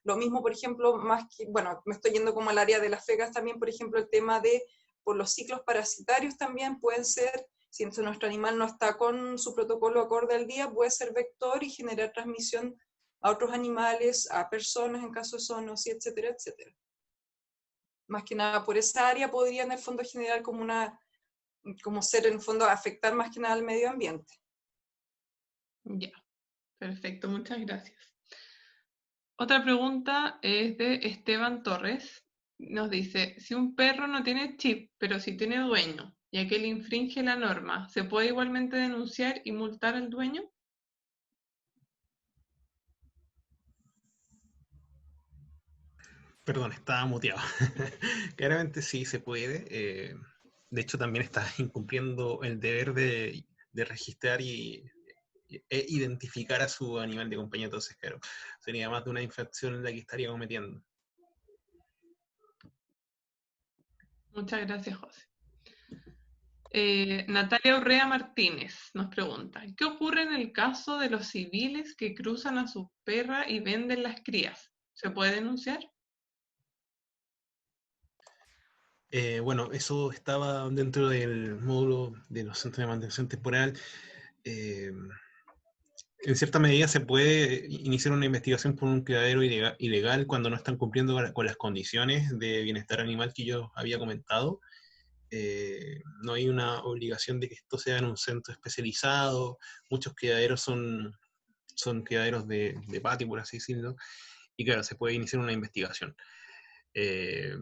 Lo mismo, por ejemplo, más que, bueno, me estoy yendo como al área de las fecas también, por ejemplo, el tema de, por los ciclos parasitarios también pueden ser, si nuestro animal no está con su protocolo acorde al día, puede ser vector y generar transmisión a otros animales, a personas en caso de zoonosis, etcétera, etcétera. Más que nada por esa área podría en el fondo generar como ser en el fondo afectar más que nada al medio ambiente. Ya, perfecto, muchas gracias. Otra pregunta es de Esteban Torres. Nos dice, si un perro no tiene chip, pero sí tiene dueño, ya que él infringe la norma, ¿se puede igualmente denunciar y multar al dueño? Perdón, estaba muteado. Claramente sí se puede. De hecho, también estás incumpliendo el deber de registrar e identificar a su animal de compañía. Entonces, claro, sería más de una infracción la que estaría cometiendo. Muchas gracias, José. Natalia Urrea Martínez nos pregunta, ¿qué ocurre en el caso de los civiles que cruzan a su perra y venden las crías? ¿Se puede denunciar? Bueno, eso estaba dentro del módulo de los centros de mantención temporal. Eh, en cierta medida se puede iniciar una investigación por un criadero ilegal cuando no están cumpliendo con las condiciones de bienestar animal que yo había comentado. No hay una obligación de que esto sea en un centro especializado. Muchos criaderos son criaderos de patio, por así decirlo, y claro, se puede iniciar una investigación. Eh,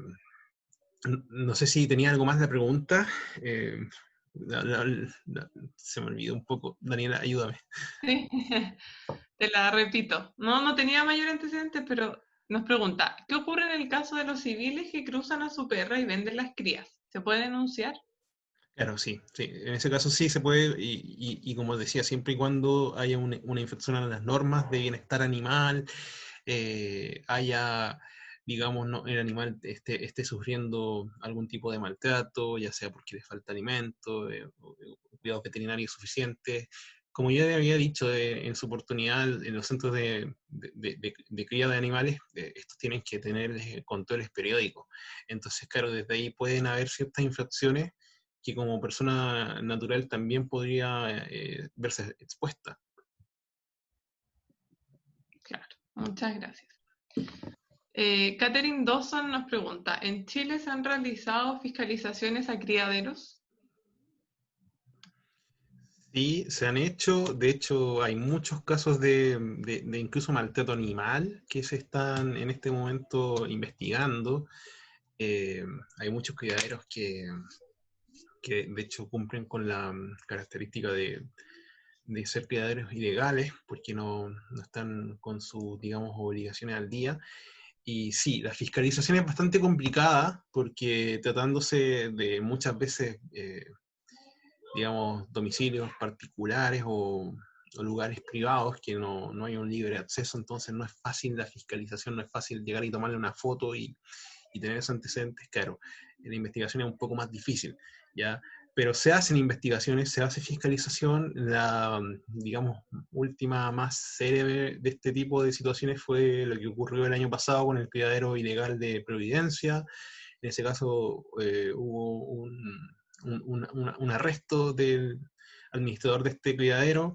no sé si tenía algo más de la pregunta. Eh, se me olvidó un poco. Daniela, ayúdame. Sí, te la repito. No, no tenía mayor antecedente, pero nos pregunta, ¿qué ocurre en el caso de los civiles que cruzan a su perra y venden las crías? ¿Se puede denunciar? Claro, sí, sí. En ese caso sí se puede, y como decía, siempre y cuando haya una infracción a las normas de bienestar animal, haya, digamos, el animal esté sufriendo algún tipo de maltrato, ya sea porque le falta alimento, o cuidados veterinarios suficientes. Como ya había dicho en su oportunidad, en los centros de cría de animales, estos tienen que tener controles periódicos. Entonces, claro, desde ahí pueden haber ciertas infracciones que como persona natural también podría verse expuesta. Claro, muchas gracias. Catherine Dawson nos pregunta, ¿en Chile se han realizado fiscalizaciones a criaderos? Sí, se han hecho, de hecho hay muchos casos de incluso maltrato animal que se están en este momento investigando. Eh, Hay muchos criaderos que de hecho cumplen con la característica de ser criaderos ilegales porque no están con sus, digamos, obligaciones al día. Y sí, la fiscalización es bastante complicada porque tratándose de muchas veces, digamos, domicilios particulares o lugares privados que no hay un libre acceso, entonces no es fácil la fiscalización, no es fácil llegar y tomarle una foto y tener esos antecedentes, claro, la investigación es un poco más difícil, ¿ya? Pero se hacen investigaciones, se hace fiscalización. La, digamos, última más célebre de este tipo de situaciones fue lo que ocurrió el año pasado con el criadero ilegal de Providencia. En ese caso hubo un arresto del administrador de este criadero.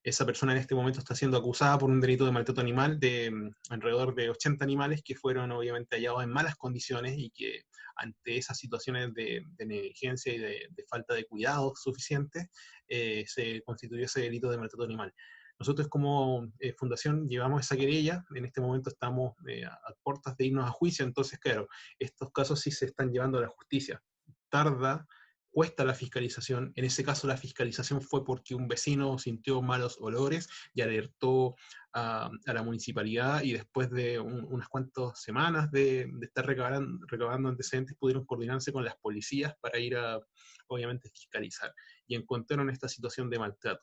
Esa persona en este momento está siendo acusada por un delito de maltrato animal de alrededor de 80 animales que fueron obviamente hallados en malas condiciones y que ante esas situaciones de negligencia y de falta de cuidados suficientes se constituyó ese delito de maltrato animal. Nosotros como fundación llevamos esa querella, en este momento estamos a puertas de irnos a juicio, entonces claro, estos casos sí se están llevando a la justicia. Tarda, cuesta la fiscalización. En ese caso la fiscalización fue porque un vecino sintió malos olores y alertó a la municipalidad, y después de unas cuantas semanas de estar recabando antecedentes pudieron coordinarse con las policías para ir a, obviamente, fiscalizar. Y encontraron esta situación de maltrato.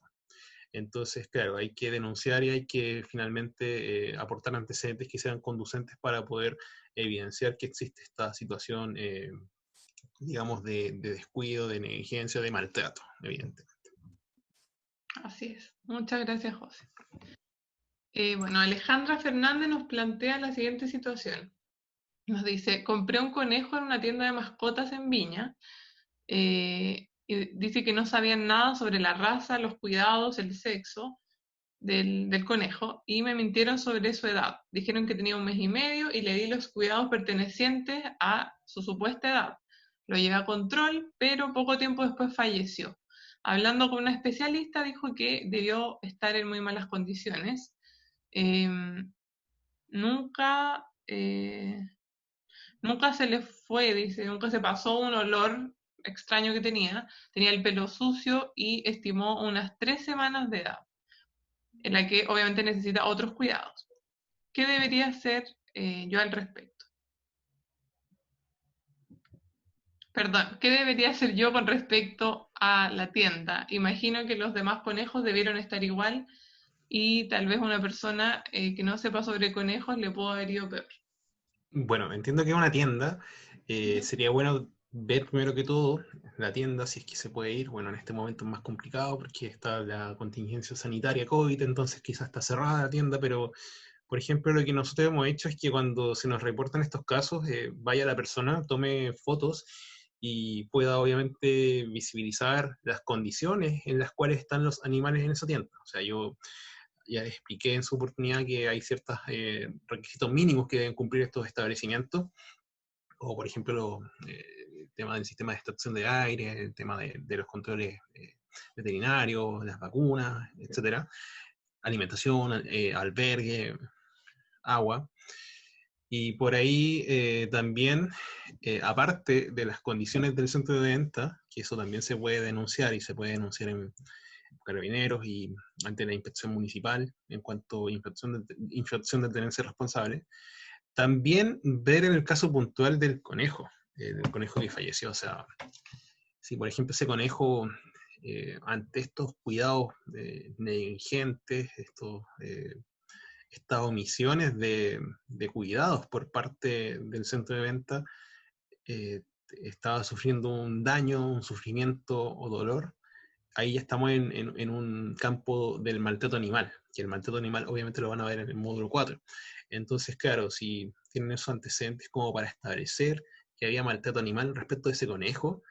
Entonces, claro, hay que denunciar y hay que finalmente aportar antecedentes que sean conducentes para poder evidenciar que existe esta situación, digamos, de descuido, de negligencia, de maltrato, evidentemente. Así es. Muchas gracias, José. Bueno, Alejandra Fernández nos plantea la siguiente situación. Nos dice, compré un conejo en una tienda de mascotas en Viña, y dice que no sabían nada sobre la raza, los cuidados, el sexo del conejo, y me mintieron sobre su edad. Dijeron que tenía 1 mes y medio y le di los cuidados pertenecientes a su supuesta edad. Lo llevé a control, pero poco tiempo después falleció. Hablando con una especialista, dijo que debió estar en muy malas condiciones. Eh, nunca, nunca se le fue, dice, nunca se pasó un olor extraño que tenía el pelo sucio y estimó unas 3 semanas de edad, en la que obviamente necesita otros cuidados. ¿Qué debería hacer yo al respecto? Perdón, ¿qué debería hacer yo con respecto a la tienda? Imagino que los demás conejos debieron estar igual y tal vez una persona que no sepa sobre conejos le pudo haber ido peor. Bueno, entiendo que es una tienda. ¿Mm? Sería bueno ver primero que todo la tienda, si es que se puede ir. Bueno, en este momento es más complicado porque está la contingencia sanitaria COVID, entonces quizás está cerrada la tienda, pero por ejemplo, lo que nosotros hemos hecho es que cuando se nos reportan estos casos, vaya la persona, tome fotos y pueda obviamente visibilizar las condiciones en las cuales están los animales en esa tienda. O sea, yo ya expliqué en su oportunidad que hay ciertos requisitos mínimos que deben cumplir estos establecimientos, como por ejemplo el tema del sistema de extracción de aire, el tema de los controles veterinarios, las vacunas, etcétera, alimentación, albergue, agua. Y por ahí también, aparte de las condiciones del centro de venta, que eso también se puede denunciar y se puede denunciar en Carabineros y ante la inspección municipal en cuanto a infracción de tenencia responsable, también ver en el caso puntual del conejo que falleció. O sea, si por ejemplo ese conejo, ante estos cuidados negligentes, estas omisiones de cuidados por parte del centro de venta, estaba sufriendo un daño, un sufrimiento o dolor, ahí ya estamos en un campo del maltrato animal, que el maltrato animal obviamente lo van a ver en el módulo 4. Entonces, claro, si tienen esos antecedentes como para establecer que había maltrato animal respecto de ese conejo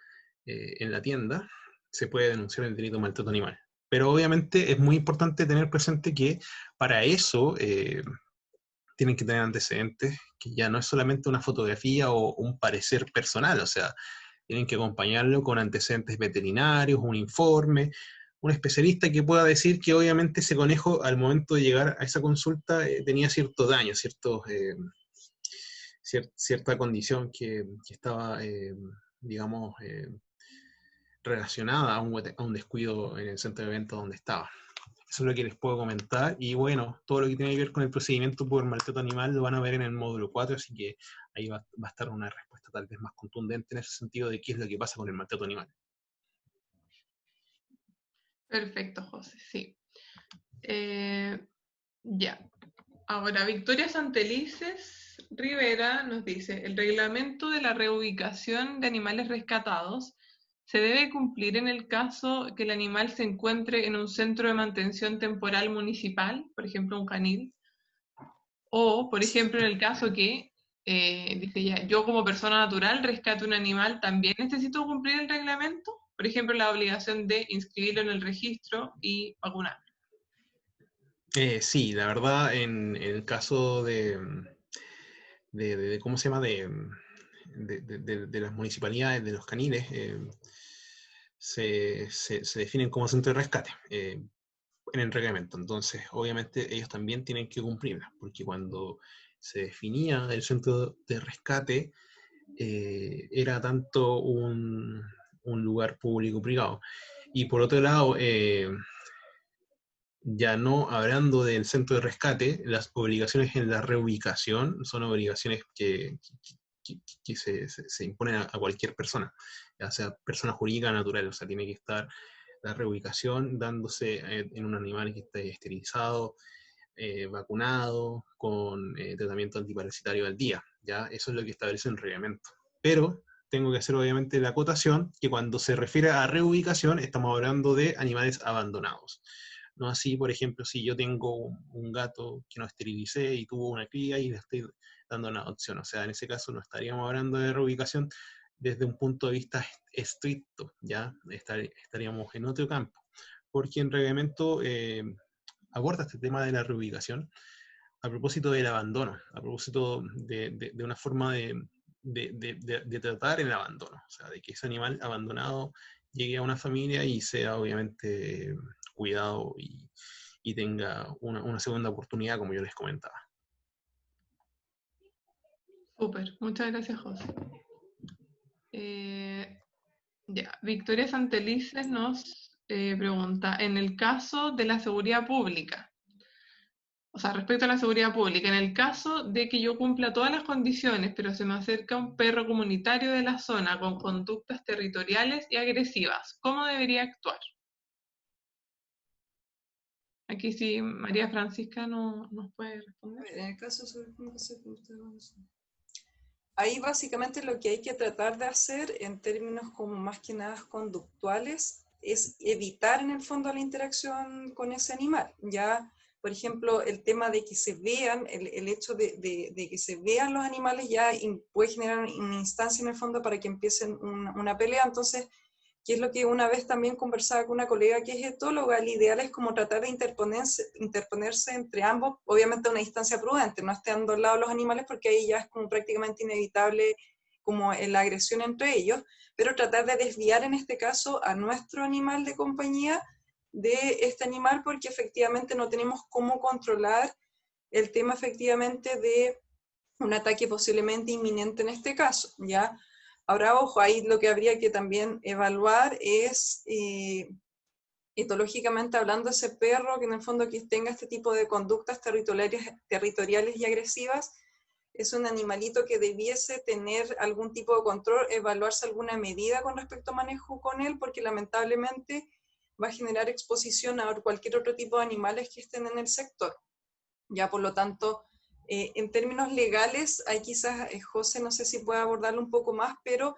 en la tienda, se puede denunciar el delito de maltrato animal. Pero obviamente es muy importante tener presente que para eso tienen que tener antecedentes, que ya no es solamente una fotografía o un parecer personal, o sea, tienen que acompañarlo con antecedentes veterinarios, un informe, un especialista que pueda decir que obviamente ese conejo al momento de llegar a esa consulta tenía cierto daño, cierta condición que estaba, digamos, relacionada a un descuido en el centro de eventos donde estaba. Eso es lo que les puedo comentar. Y bueno, todo lo que tiene que ver con el procedimiento por maltrato animal lo van a ver en el módulo 4, así que ahí va a estar una respuesta tal vez más contundente en ese sentido de qué es lo que pasa con el maltrato animal. Perfecto, José, sí. Ya. Ahora, Victoria Santelices Rivera nos dice, el reglamento de la reubicación de animales rescatados se debe cumplir en el caso que el animal se encuentre en un centro de mantención temporal municipal, por ejemplo, un canil, o, por ejemplo, en el caso que, dice ya, yo como persona natural rescate un animal, ¿también necesito cumplir el reglamento? Por ejemplo, la obligación de inscribirlo en el registro y vacunar. Sí, la verdad, en el caso ¿cómo se llama? De las municipalidades, de los caniles, se definen como centro de rescate en el reglamento. Entonces, obviamente, ellos también tienen que cumplirla, porque cuando se definía el centro de rescate, era tanto un lugar público-privado. Y por otro lado, ya no hablando del centro de rescate, las obligaciones en la reubicación son obligaciones que se imponen a cualquier persona, ya sea persona jurídica o natural. O sea, tiene que estar la reubicación dándose en un animal que esté esterilizado, vacunado, con tratamiento antiparasitario al día. ¿Ya? Eso es lo que establece el reglamento. Pero tengo que hacer obviamente la acotación que cuando se refiere a reubicación estamos hablando de animales abandonados. No así, por ejemplo, si yo tengo un gato que no esterilicé y tuvo una cría y le estoy dando una adopción. O sea, en ese caso no estaríamos hablando de reubicación desde un punto de vista estricto, ¿ya? Estaríamos en otro campo. Porque en reglamento aborda este tema de la reubicación a propósito del abandono, a propósito de una forma de tratar el abandono. O sea, de que ese animal abandonado llegue a una familia y sea obviamente cuidado y tenga una segunda oportunidad, como yo les comentaba. Súper, muchas gracias, José. Ya, Victoria Santelices nos pregunta, en el caso de la seguridad pública, o sea, respecto a la seguridad pública, en el caso de que yo cumpla todas las condiciones, pero se me acerca un perro comunitario de la zona con conductas territoriales y agresivas, ¿cómo debería actuar? Aquí sí, María Francisca nos puede responder. En el caso ahí básicamente lo que hay que tratar de hacer en términos como más que nada conductuales es evitar en el fondo la interacción con ese animal. Ya Por ejemplo, el tema de que se vean, el hecho de que se vean los animales ya puede generar una instancia en el fondo para que empiecen una pelea. Entonces, que es lo que una vez también conversaba con una colega que es etóloga, el ideal es como tratar de interponerse entre ambos, obviamente a una distancia prudente, no estén a dos lados los animales porque ahí ya es como prácticamente inevitable como la agresión entre ellos, pero tratar de desviar en este caso a nuestro animal de compañía de este animal porque efectivamente no tenemos cómo controlar el tema efectivamente de un ataque posiblemente inminente en este caso, ¿ya? Ahora, ojo, ahí lo que habría que también evaluar es, etológicamente hablando, ese perro que en el fondo que tenga este tipo de conductas territoriales y agresivas, es un animalito que debiese tener algún tipo de control, evaluarse alguna medida con respecto a manejo con él, porque lamentablemente va a generar exposición a cualquier otro tipo de animales que estén en el sector. Ya, por lo tanto, en términos legales, hay quizás, José, no sé si puede abordarlo un poco más, pero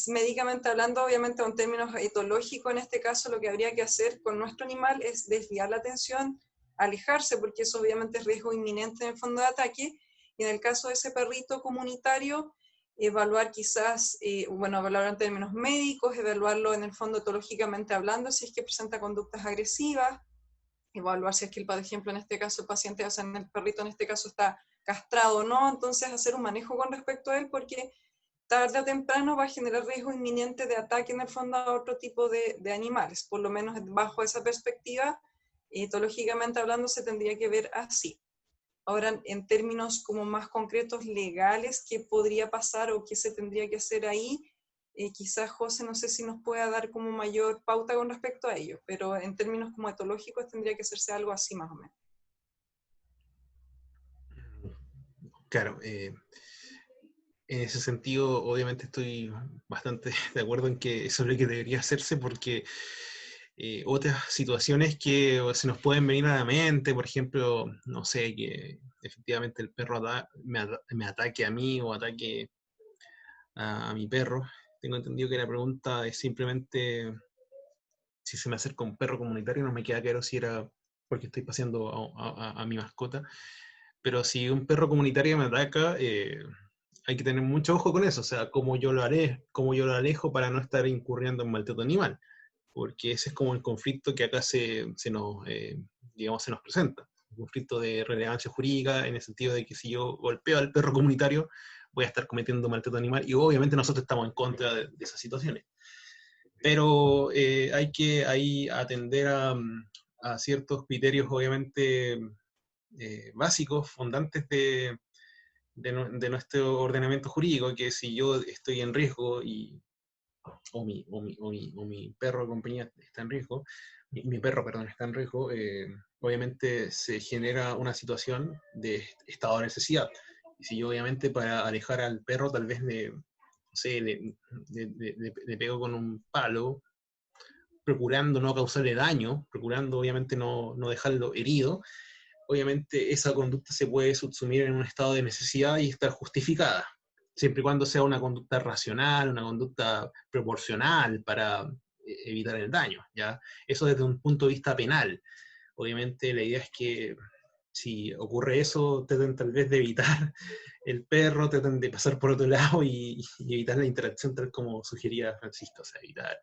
médicamente hablando, obviamente en términos etológicos, en este caso lo que habría que hacer con nuestro animal es desviar la atención, alejarse, porque eso obviamente es riesgo inminente en el fondo de ataque, y en el caso de ese perrito comunitario, evaluar quizás, evaluar en términos médicos, evaluarlo en el fondo etológicamente hablando, si es que presenta conductas agresivas, evaluar si es que, por ejemplo, en este caso el paciente, o sea, el perrito en este caso está castrado o no, entonces hacer un manejo con respecto a él porque tarde o temprano va a generar riesgo inminente de ataque en el fondo a otro tipo de animales, por lo menos bajo esa perspectiva, etológicamente hablando se tendría que ver así. Ahora, en términos como más concretos legales, ¿qué podría pasar o qué se tendría que hacer ahí? Quizás José, no sé si nos pueda dar como mayor pauta con respecto a ello, pero en términos como etológicos tendría que hacerse algo así más o menos. Claro, en ese sentido, obviamente estoy bastante de acuerdo en que eso es lo que debería hacerse porque otras situaciones que se nos pueden venir a la mente, por ejemplo, no sé, que efectivamente el perro me ataque a mí o ataque a mi perro. Tengo entendido que la pregunta es simplemente si se me acerca un perro comunitario, no me queda claro si era porque estoy paseando a mi mascota, pero si un perro comunitario me ataca, hay que tener mucho ojo con eso, o sea, cómo yo lo haré, cómo yo lo alejo para no estar incurriendo en maltrato animal, porque ese es como el conflicto que acá digamos, se nos presenta, un conflicto de relevancia jurídica en el sentido de que si yo golpeo al perro comunitario, voy a estar cometiendo maltrato animal y obviamente nosotros estamos en contra de esas situaciones. Pero hay que ahí atender a ciertos criterios obviamente básicos, fundantes de nuestro ordenamiento jurídico, que si yo estoy en riesgo o mi perro de compañía está en riesgo, mi perro, perdón, está en riesgo, obviamente se genera una situación de estado de necesidad. Y si yo obviamente para alejar al perro tal vez no sé, le pego con un palo, procurando no causarle daño, procurando obviamente no dejarlo herido, obviamente esa conducta se puede subsumir en un estado de necesidad y estar justificada, siempre y cuando sea una conducta racional, una conducta proporcional para evitar el daño, ¿ya? Eso desde un punto de vista penal. Obviamente la idea es que si ocurre eso, traten tal vez de evitar el perro, traten de pasar por otro lado y evitar la interacción tal como sugería Francisco, o sea, evitar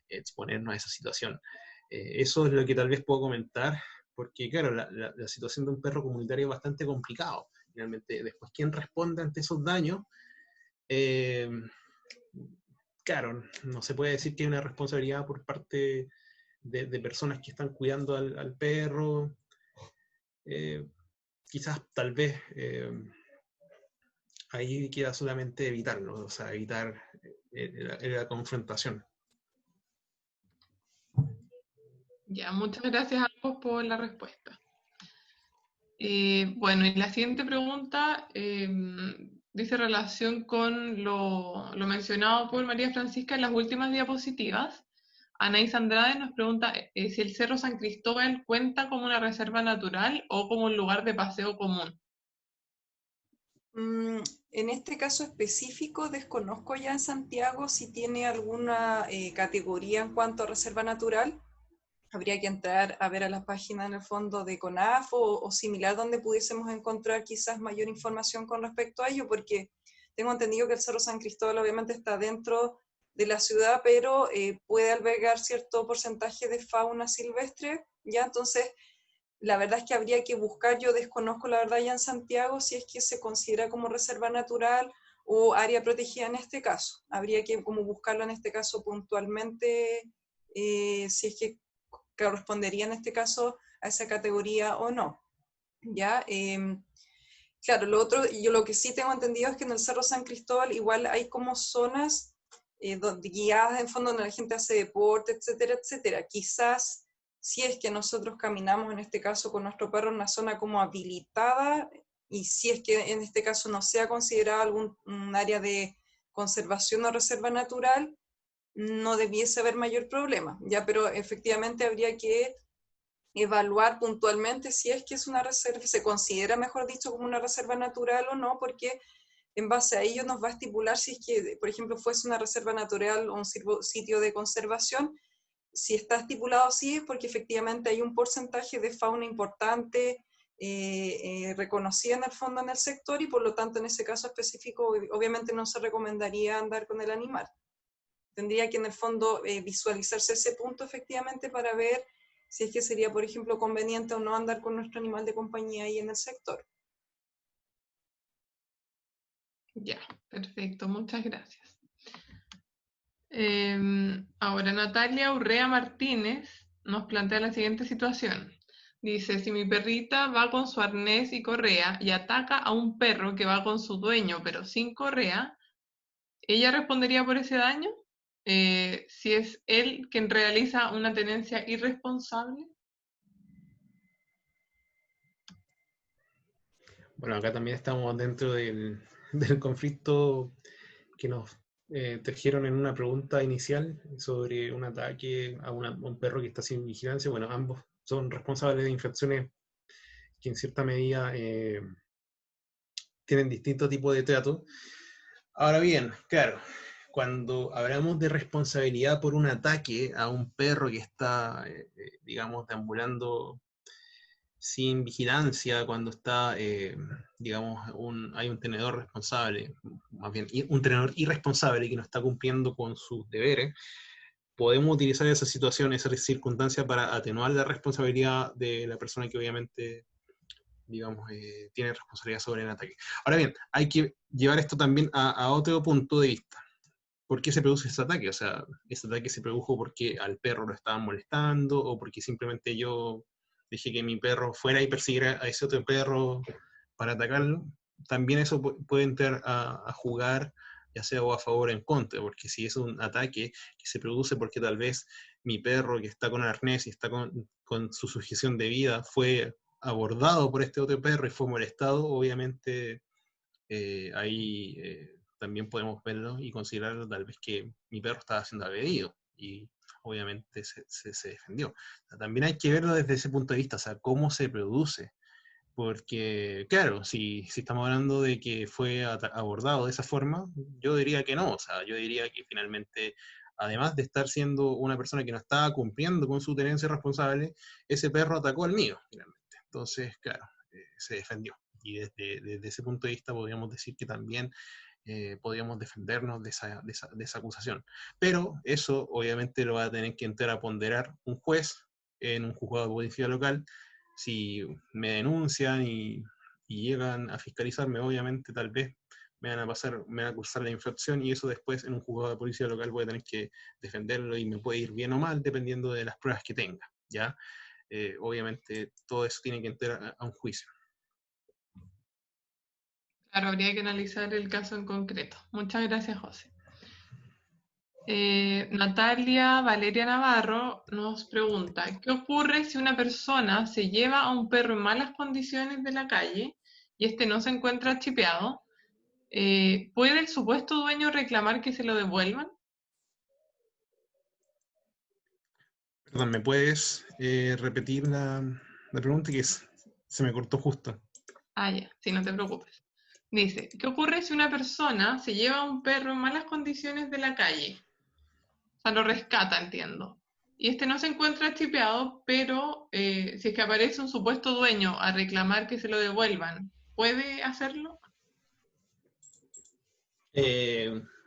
exponernos a esa situación. Eso es lo que tal vez puedo comentar, porque claro, la situación de un perro comunitario es bastante complicado. Finalmente, después, ¿quién responde ante esos daños? Claro, no se puede decir que hay una responsabilidad por parte de personas que están cuidando al perro. Quizás, tal vez, ahí queda solamente evitarlo, o sea, evitar la confrontación. Ya, muchas gracias a ambos por la respuesta. Bueno, y la siguiente pregunta dice relación con lo mencionado por María Francisca en las últimas diapositivas. Anaís Andrade nos pregunta si el Cerro San Cristóbal cuenta como una reserva natural o como un lugar de paseo común. En este caso específico, desconozco ya en Santiago si tiene alguna categoría en cuanto a reserva natural. Habría que entrar a ver a la página en el fondo de CONAF o similar, donde pudiésemos encontrar quizás mayor información con respecto a ello, porque tengo entendido que el Cerro San Cristóbal obviamente está dentro de la ciudad, pero puede albergar cierto porcentaje de fauna silvestre, ¿ya? Entonces, la verdad es que habría que buscar, yo desconozco la verdad ya en Santiago, si es que se considera como reserva natural o área protegida en este caso. Habría que como buscarlo en este caso puntualmente, si es que correspondería en este caso a esa categoría o no. ¿Ya? Claro, lo otro, yo lo que sí tengo entendido es que en el Cerro San Cristóbal igual hay como zonas guiadas en fondo donde la gente hace deporte, etcétera, etcétera. Quizás si es que nosotros caminamos en este caso con nuestro perro en una zona como habilitada, y si es que en este caso no sea considerado un área de conservación o reserva natural, no debiese haber mayor problema, ¿ya? Pero efectivamente habría que evaluar puntualmente si es que es una reserva, se considera, mejor dicho, como una reserva natural o no, porque en base a ello nos va a estipular si es que, por ejemplo, fuese una reserva natural o un sitio de conservación. Si está estipulado así es porque efectivamente hay un porcentaje de fauna importante reconocida en el fondo en el sector, y por lo tanto en ese caso específico obviamente no se recomendaría andar con el animal. Tendría que en el fondo visualizarse ese punto efectivamente para ver si es que sería, por ejemplo, conveniente o no andar con nuestro animal de compañía ahí en el sector. Ya, perfecto, muchas gracias. Ahora, Natalia Urrea Martínez nos plantea la siguiente situación. Dice, si mi perrita va con su arnés y correa y ataca a un perro que va con su dueño pero sin correa, ¿ella respondería por ese daño? Si es él quien realiza una tenencia irresponsable. Bueno, acá también estamos dentro del conflicto que nos trajeron en una pregunta inicial sobre un ataque a un perro que está sin vigilancia. Bueno, ambos son responsables de infracciones que en cierta medida tienen distintos tipos de trato. Ahora bien, claro, cuando hablamos de responsabilidad por un ataque a un perro que está, digamos, deambulando sin vigilancia, cuando está, digamos, hay un tenedor responsable, más bien un tenedor irresponsable que no está cumpliendo con sus deberes, podemos utilizar esa situación, esa circunstancia para atenuar la responsabilidad de la persona que obviamente, digamos, tiene responsabilidad sobre el ataque. Ahora bien, hay que llevar esto también a otro punto de vista. ¿Por qué se produce ese ataque? O sea, ese ataque se produjo porque al perro lo estaban molestando o porque simplemente yo dije que mi perro fuera y persiguiera a ese otro perro para atacarlo. También eso puede entrar a jugar, ya sea o a favor o en contra, porque si es un ataque que se produce porque tal vez mi perro que está con arnés y está con su sujeción de vida fue abordado por este otro perro y fue molestado, obviamente ahí también podemos verlo y considerar tal vez que mi perro estaba siendo agredido y obviamente se defendió. O sea, también hay que verlo desde ese punto de vista, o sea, cómo se produce. Porque, claro, si estamos hablando de que fue abordado de esa forma, yo diría que no. O sea, yo diría que finalmente, además de estar siendo una persona que no estaba cumpliendo con su tenencia responsable, ese perro atacó al mío, finalmente. Entonces, claro, se defendió. Y desde ese punto de vista podríamos decir que también podríamos defendernos de esa acusación. Pero eso obviamente lo va a tener que entrar a ponderar un juez en un juzgado de policía local. Si me denuncian y llegan a fiscalizarme, obviamente tal vez me van a acusar la infracción y eso después en un juzgado de policía local voy a tener que defenderlo y me puede ir bien o mal dependiendo de las pruebas que tenga, ¿ya? Obviamente todo eso tiene que entrar a un juicio. Claro, habría que analizar el caso en concreto. Muchas gracias, José. Natalia Valeria Navarro nos pregunta, ¿qué ocurre si una persona se lleva a un perro en malas condiciones de la calle y este no se encuentra chipeado? ¿Puede el supuesto dueño reclamar que se lo devuelvan? Perdón, ¿me puedes repetir la pregunta que se me cortó justo? Ah, ya, sí, no te preocupes. Dice, ¿qué ocurre si una persona se lleva a un perro en malas condiciones de la calle? O sea, lo rescata, entiendo. y este no se encuentra chipeado, pero si es que aparece un supuesto dueño a reclamar que se lo devuelvan, ¿puede hacerlo?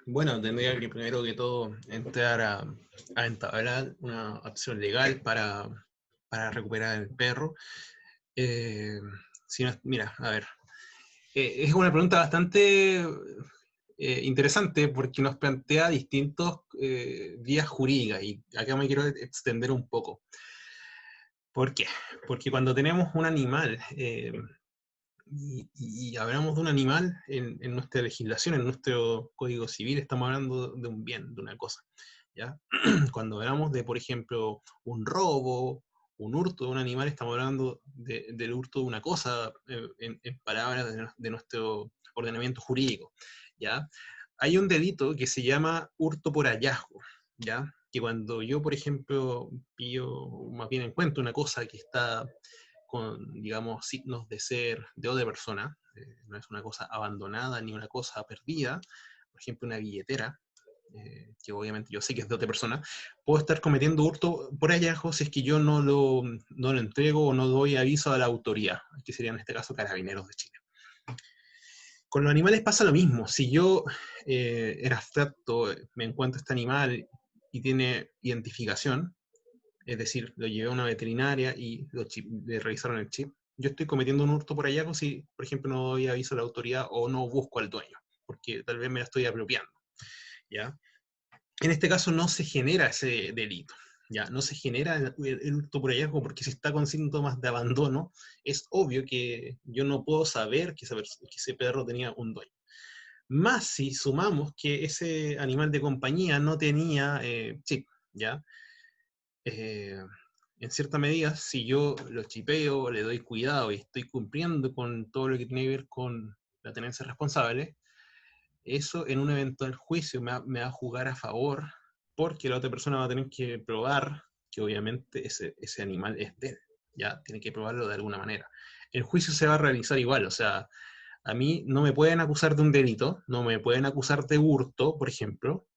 Bueno, tendría que primero que todo entrar a entablar una acción legal para recuperar el perro. Si no, mira, a ver, es una pregunta bastante interesante porque nos plantea distintos vías jurídicas y acá me quiero extender un poco. ¿Por qué? Porque cuando tenemos un animal y hablamos de un animal en nuestra legislación, en nuestro Código Civil, estamos hablando de un bien, de una cosa, ¿ya? Cuando hablamos de, por ejemplo, un robo, un hurto de un animal, estamos hablando del hurto de una cosa, en palabras de nuestro ordenamiento jurídico, ¿ya? Hay un delito que se llama hurto por hallazgo, ¿ya? Que cuando yo, por ejemplo, pillo, más bien encuentro una cosa que está con, digamos, signos de ser de otra persona, no es una cosa abandonada ni una cosa perdida, por ejemplo, una billetera, que obviamente yo sé que es de otra persona, puedo estar cometiendo hurto por hallazgo si es que yo no lo entrego o no doy aviso a la autoridad, que sería en este caso Carabineros de Chile. Con los animales pasa lo mismo. Si yo en abstracto me encuentro este animal y tiene identificación, es decir, lo llevé a una veterinaria y le revisaron el chip, yo estoy cometiendo un hurto por hallazgo si, por ejemplo, no doy aviso a la autoridad o no busco al dueño, porque tal vez me la estoy apropiando, ¿ya? En este caso no se genera ese delito, ¿ya? No se genera el hurto por hallazgo porque si está con síntomas de abandono, es obvio que yo no puedo saber que ese perro tenía un dueño. Más si sumamos que ese animal de compañía no tenía chip, ¿ya? En cierta medida, si yo lo chipeo, le doy cuidado y estoy cumpliendo con todo lo que tiene que ver con la tenencia responsable, eso en un eventual juicio me va a jugar a favor, porque la otra persona va a tener que probar que obviamente ese animal es de él, ya tiene que probarlo de alguna manera. El juicio se va a realizar igual, o sea, a mí no me pueden acusar de un delito, no me pueden acusar de hurto, por ejemplo,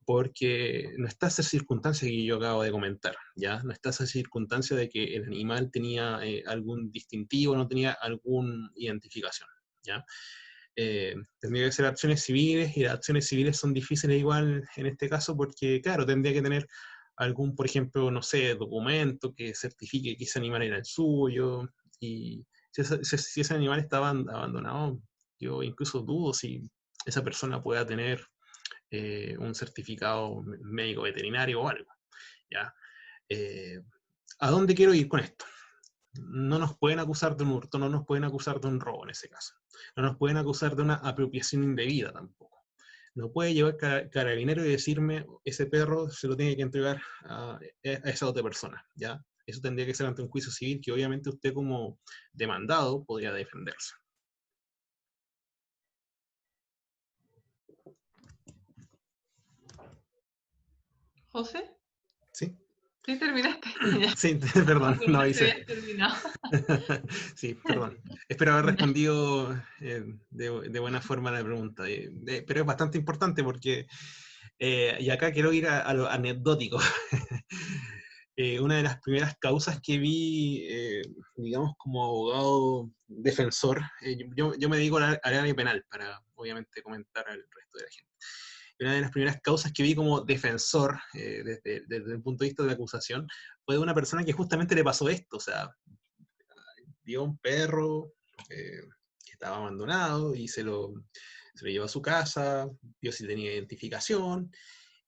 porque no está esa circunstancia que yo acabo de comentar, ¿ya? No está esa circunstancia de que el animal tenía algún distintivo, no tenía alguna identificación, ¿ya? Tendría que ser acciones civiles, y las acciones civiles son difíciles igual en este caso porque, claro, tendría que tener algún, por ejemplo, no sé, documento que certifique que ese animal era el suyo, y si ese animal estaba abandonado, yo incluso dudo si esa persona pueda tener un certificado médico veterinario o algo, ¿ya? ¿A dónde quiero ir con esto? No nos pueden acusar de un hurto, no nos pueden acusar de un robo en ese caso. No nos pueden acusar de una apropiación indebida tampoco. No puede llevar carabinero y decirme, ese perro se lo tiene que entregar a esa otra persona, ¿ya? Eso tendría que ser ante un juicio civil que obviamente usted como demandado podría defenderse. ¿José? ¿Sí? ¿Sí terminaste? Ya. Sí, perdón, no hice. Habías terminado. Sí, perdón. Espero haber respondido de buena forma a la pregunta, pero es bastante importante porque, y acá quiero ir a lo anecdótico. Una de las primeras causas que vi, digamos, como abogado defensor, yo me dedico al área penal para, obviamente, comentar al resto de la gente. Una de las primeras causas que vi como defensor, desde el punto de vista de la acusación, fue de una persona que justamente le pasó esto, o sea, vio un perro que estaba abandonado y se lo llevó a su casa, vio si tenía identificación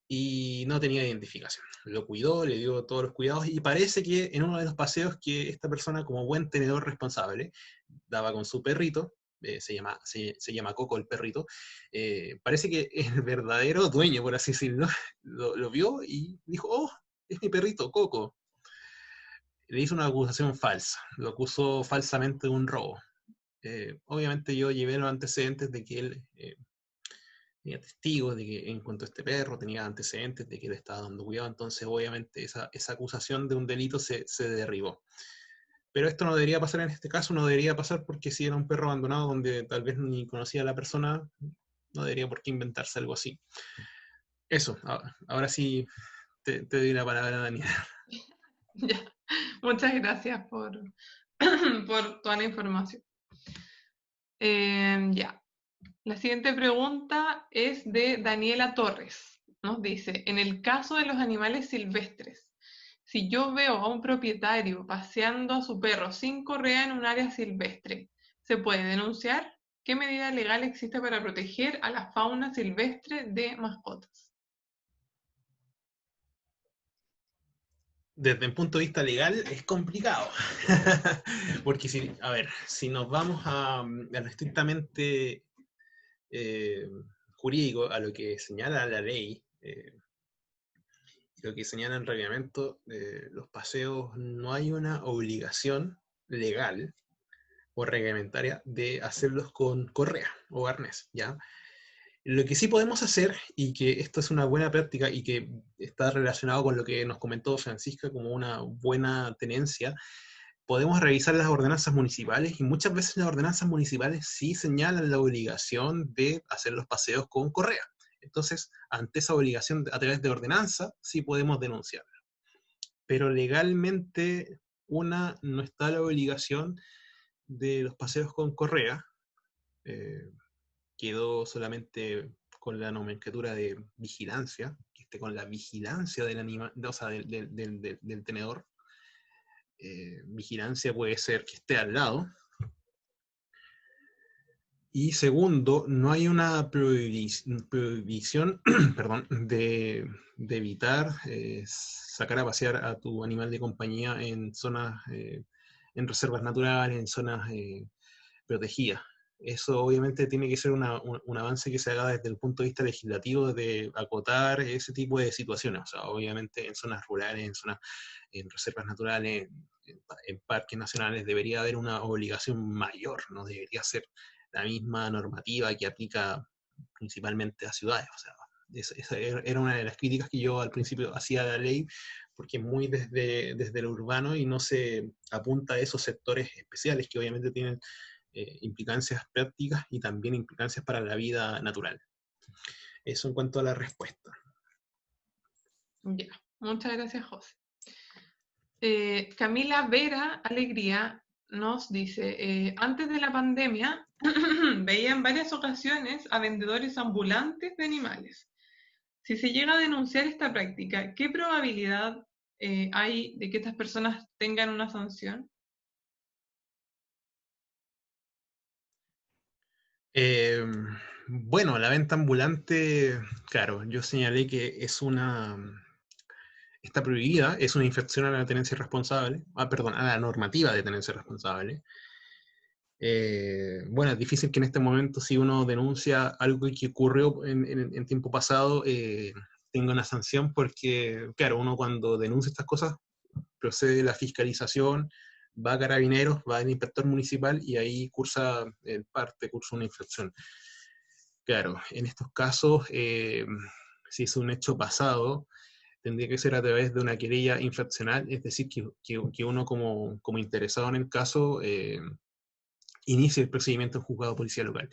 y no tenía identificación. Lo cuidó, le dio todos los cuidados y parece que en uno de los paseos que esta persona, como buen tenedor responsable, daba con su perrito, se llama Coco el perrito, parece que el verdadero dueño, por así decirlo, lo vio y dijo, oh, es mi perrito, Coco. Le hizo una acusación falsa, lo acusó falsamente de un robo. Obviamente yo llevé los antecedentes de que él tenía testigos de que encontró este perro, tenía antecedentes de que le estaba dando cuidado, entonces obviamente esa acusación de un delito se derribó. Pero esto no debería pasar en este caso, no debería pasar porque si era un perro abandonado donde tal vez ni conocía a la persona, no debería por qué inventarse algo así. Eso, ahora sí te doy la palabra, Daniela. Ya. Muchas gracias por, por toda la información. Ya. La siguiente pregunta es de Daniela Torres. Nos dice, en el caso de los animales silvestres, si yo veo a un propietario paseando a su perro sin correa en un área silvestre, ¿se puede denunciar? ¿Qué medida legal existe para proteger a la fauna silvestre de mascotas? Desde el punto de vista legal es complicado. Porque si, a ver, si nos vamos a lo estrictamente jurídico, a lo que señala la ley, lo que señala el reglamento, los paseos, no hay una obligación legal o reglamentaria de hacerlos con correa o arnés, ¿ya? Lo que sí podemos hacer, y que esto es una buena práctica y que está relacionado con lo que nos comentó Francisca como una buena tenencia, podemos revisar las ordenanzas municipales y muchas veces las ordenanzas municipales sí señalan la obligación de hacer los paseos con correa. Entonces, ante esa obligación a través de ordenanza, sí podemos denunciarlo. Pero legalmente, no está la obligación de los paseos con correa. Quedó solamente con la nomenclatura de vigilancia, que esté con la vigilancia del animal, o sea, del tenedor. Vigilancia puede ser que esté al lado. Y segundo, no hay una prohibición perdón, de evitar sacar a pasear a tu animal de compañía en zonas, en reservas naturales, en zonas protegidas. Eso obviamente tiene que ser un avance que se haga desde el punto de vista legislativo de acotar ese tipo de situaciones. O sea, obviamente en zonas rurales, en reservas naturales, en parques nacionales debería haber una obligación mayor, no debería ser la misma normativa que aplica principalmente a ciudades. O sea, esa era una de las críticas que yo al principio hacía a la ley, porque es muy desde lo urbano y no se apunta a esos sectores especiales que obviamente tienen implicancias prácticas y también implicancias para la vida natural. Eso en cuanto a la respuesta. Ya, muchas gracias, José. Camila Vera Alegría nos dice, antes de la pandemia veía en varias ocasiones a vendedores ambulantes de animales. Si se llega a denunciar esta práctica, ¿qué probabilidad hay de que estas personas tengan una sanción? Bueno, la venta ambulante, claro, yo señalé que está prohibida, es una infracción a la tenencia responsable, perdón, a la normativa de tenencia responsable. Bueno, es difícil que en este momento, si uno denuncia algo que ocurrió en tiempo pasado, tenga una sanción, porque, claro, uno cuando denuncia estas cosas, procede la fiscalización, va a Carabineros, va al inspector municipal y ahí cursa una infracción. Claro, en estos casos, si es un hecho pasado, tendría que ser a través de una querella infraccional, es decir, que uno como interesado en el caso inicie el procedimiento en juzgado de policía local.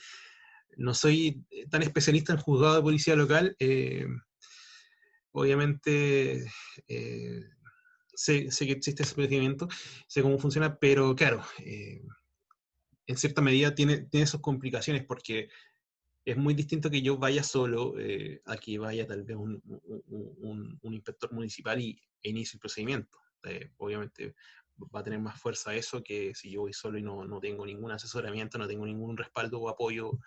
No soy tan especialista en juzgado de policía local, obviamente sé que existe ese procedimiento, sé cómo funciona, pero claro, en cierta medida tiene sus complicaciones porque es muy distinto que yo vaya solo a que vaya tal vez un inspector municipal e inicie el procedimiento. Obviamente va a tener más fuerza eso que si yo voy solo y no tengo ningún asesoramiento, no tengo ningún respaldo o apoyo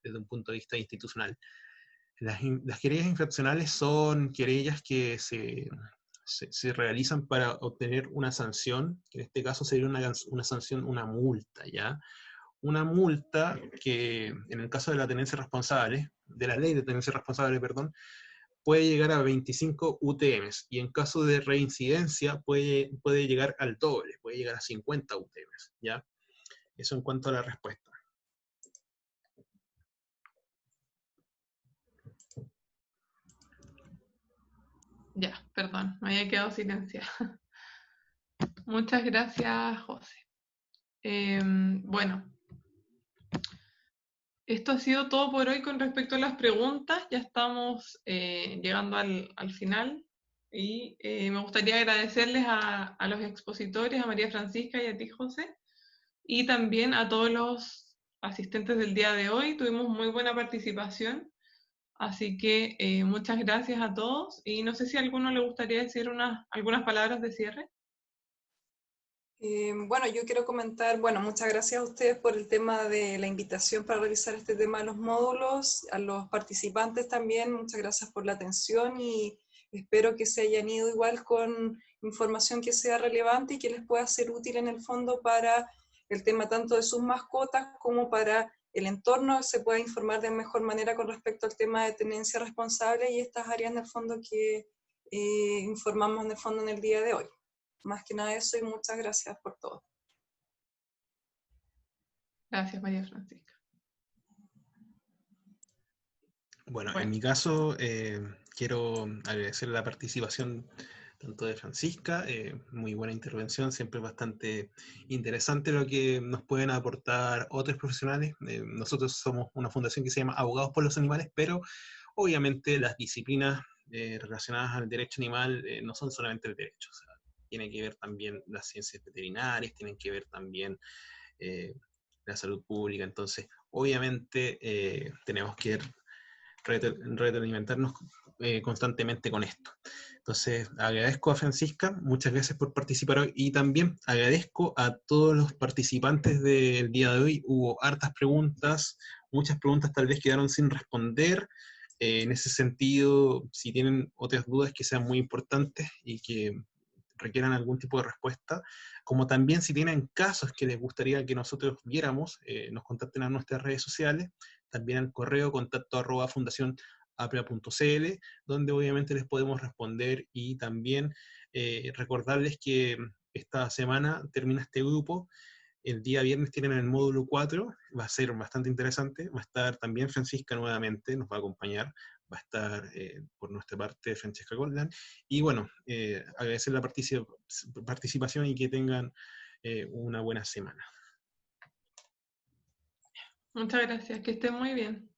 desde un punto de vista institucional. Las querellas infraccionales son querellas que se realizan para obtener una sanción, que en este caso sería una sanción, una multa, ¿ya? Una multa que, en el caso de la tenencia responsable, de la ley de tenencia responsable, perdón, puede llegar a 25 UTMs, y en caso de reincidencia puede llegar al doble, puede llegar a 50 UTMs, ¿ya? Eso en cuanto a la respuesta. Ya, perdón, me había quedado silenciada. Muchas gracias, José. Bueno, esto ha sido todo por hoy con respecto a las preguntas. Ya estamos llegando al final Y me gustaría agradecerles a los expositores, a María Francisca y a ti, José, y también a todos los asistentes del día de hoy. Tuvimos muy buena participación, así que muchas gracias a todos, y no sé si a alguno le gustaría decir algunas palabras de cierre. Bueno, yo quiero comentar, bueno, muchas gracias a ustedes por el tema de la invitación para realizar este tema de los módulos, a los participantes también, muchas gracias por la atención y espero que se hayan ido igual con información que sea relevante y que les pueda ser útil en el fondo para el tema tanto de sus mascotas como para el entorno, se pueda informar de mejor manera con respecto al tema de tenencia responsable y estas áreas en el fondo que informamos en el fondo en el día de hoy. Más que nada eso y muchas gracias por todo. Gracias, María Francisca. Bueno, en mi caso, quiero agradecer la participación tanto de Francisca, muy buena intervención, siempre bastante interesante lo que nos pueden aportar otros profesionales. Nosotros somos una fundación que se llama Abogados por los Animales, pero obviamente las disciplinas relacionadas al derecho animal no son solamente el derecho, o sea, tiene que ver también las ciencias veterinarias, tienen que ver también la salud pública, entonces obviamente tenemos que retroalimentarnos constantemente con esto. Entonces, agradezco a Francisca, muchas gracias por participar hoy y también agradezco a todos los participantes del día de hoy. Hubo hartas preguntas, muchas preguntas tal vez quedaron sin responder. En ese sentido, si tienen otras dudas que sean muy importantes y que requieran algún tipo de respuesta, como también si tienen casos que les gustaría que nosotros viéramos, nos contacten a nuestras redes sociales, también al correo contacto@fundacionaprea.cl, donde obviamente les podemos responder y también recordarles que esta semana termina este grupo. El día viernes tienen el módulo 4, va a ser bastante interesante, va a estar también Francisca nuevamente, nos va a acompañar, va a estar por nuestra parte Francesca Goldman, y bueno, agradecer la participación y que tengan una buena semana. Muchas gracias, que estén muy bien.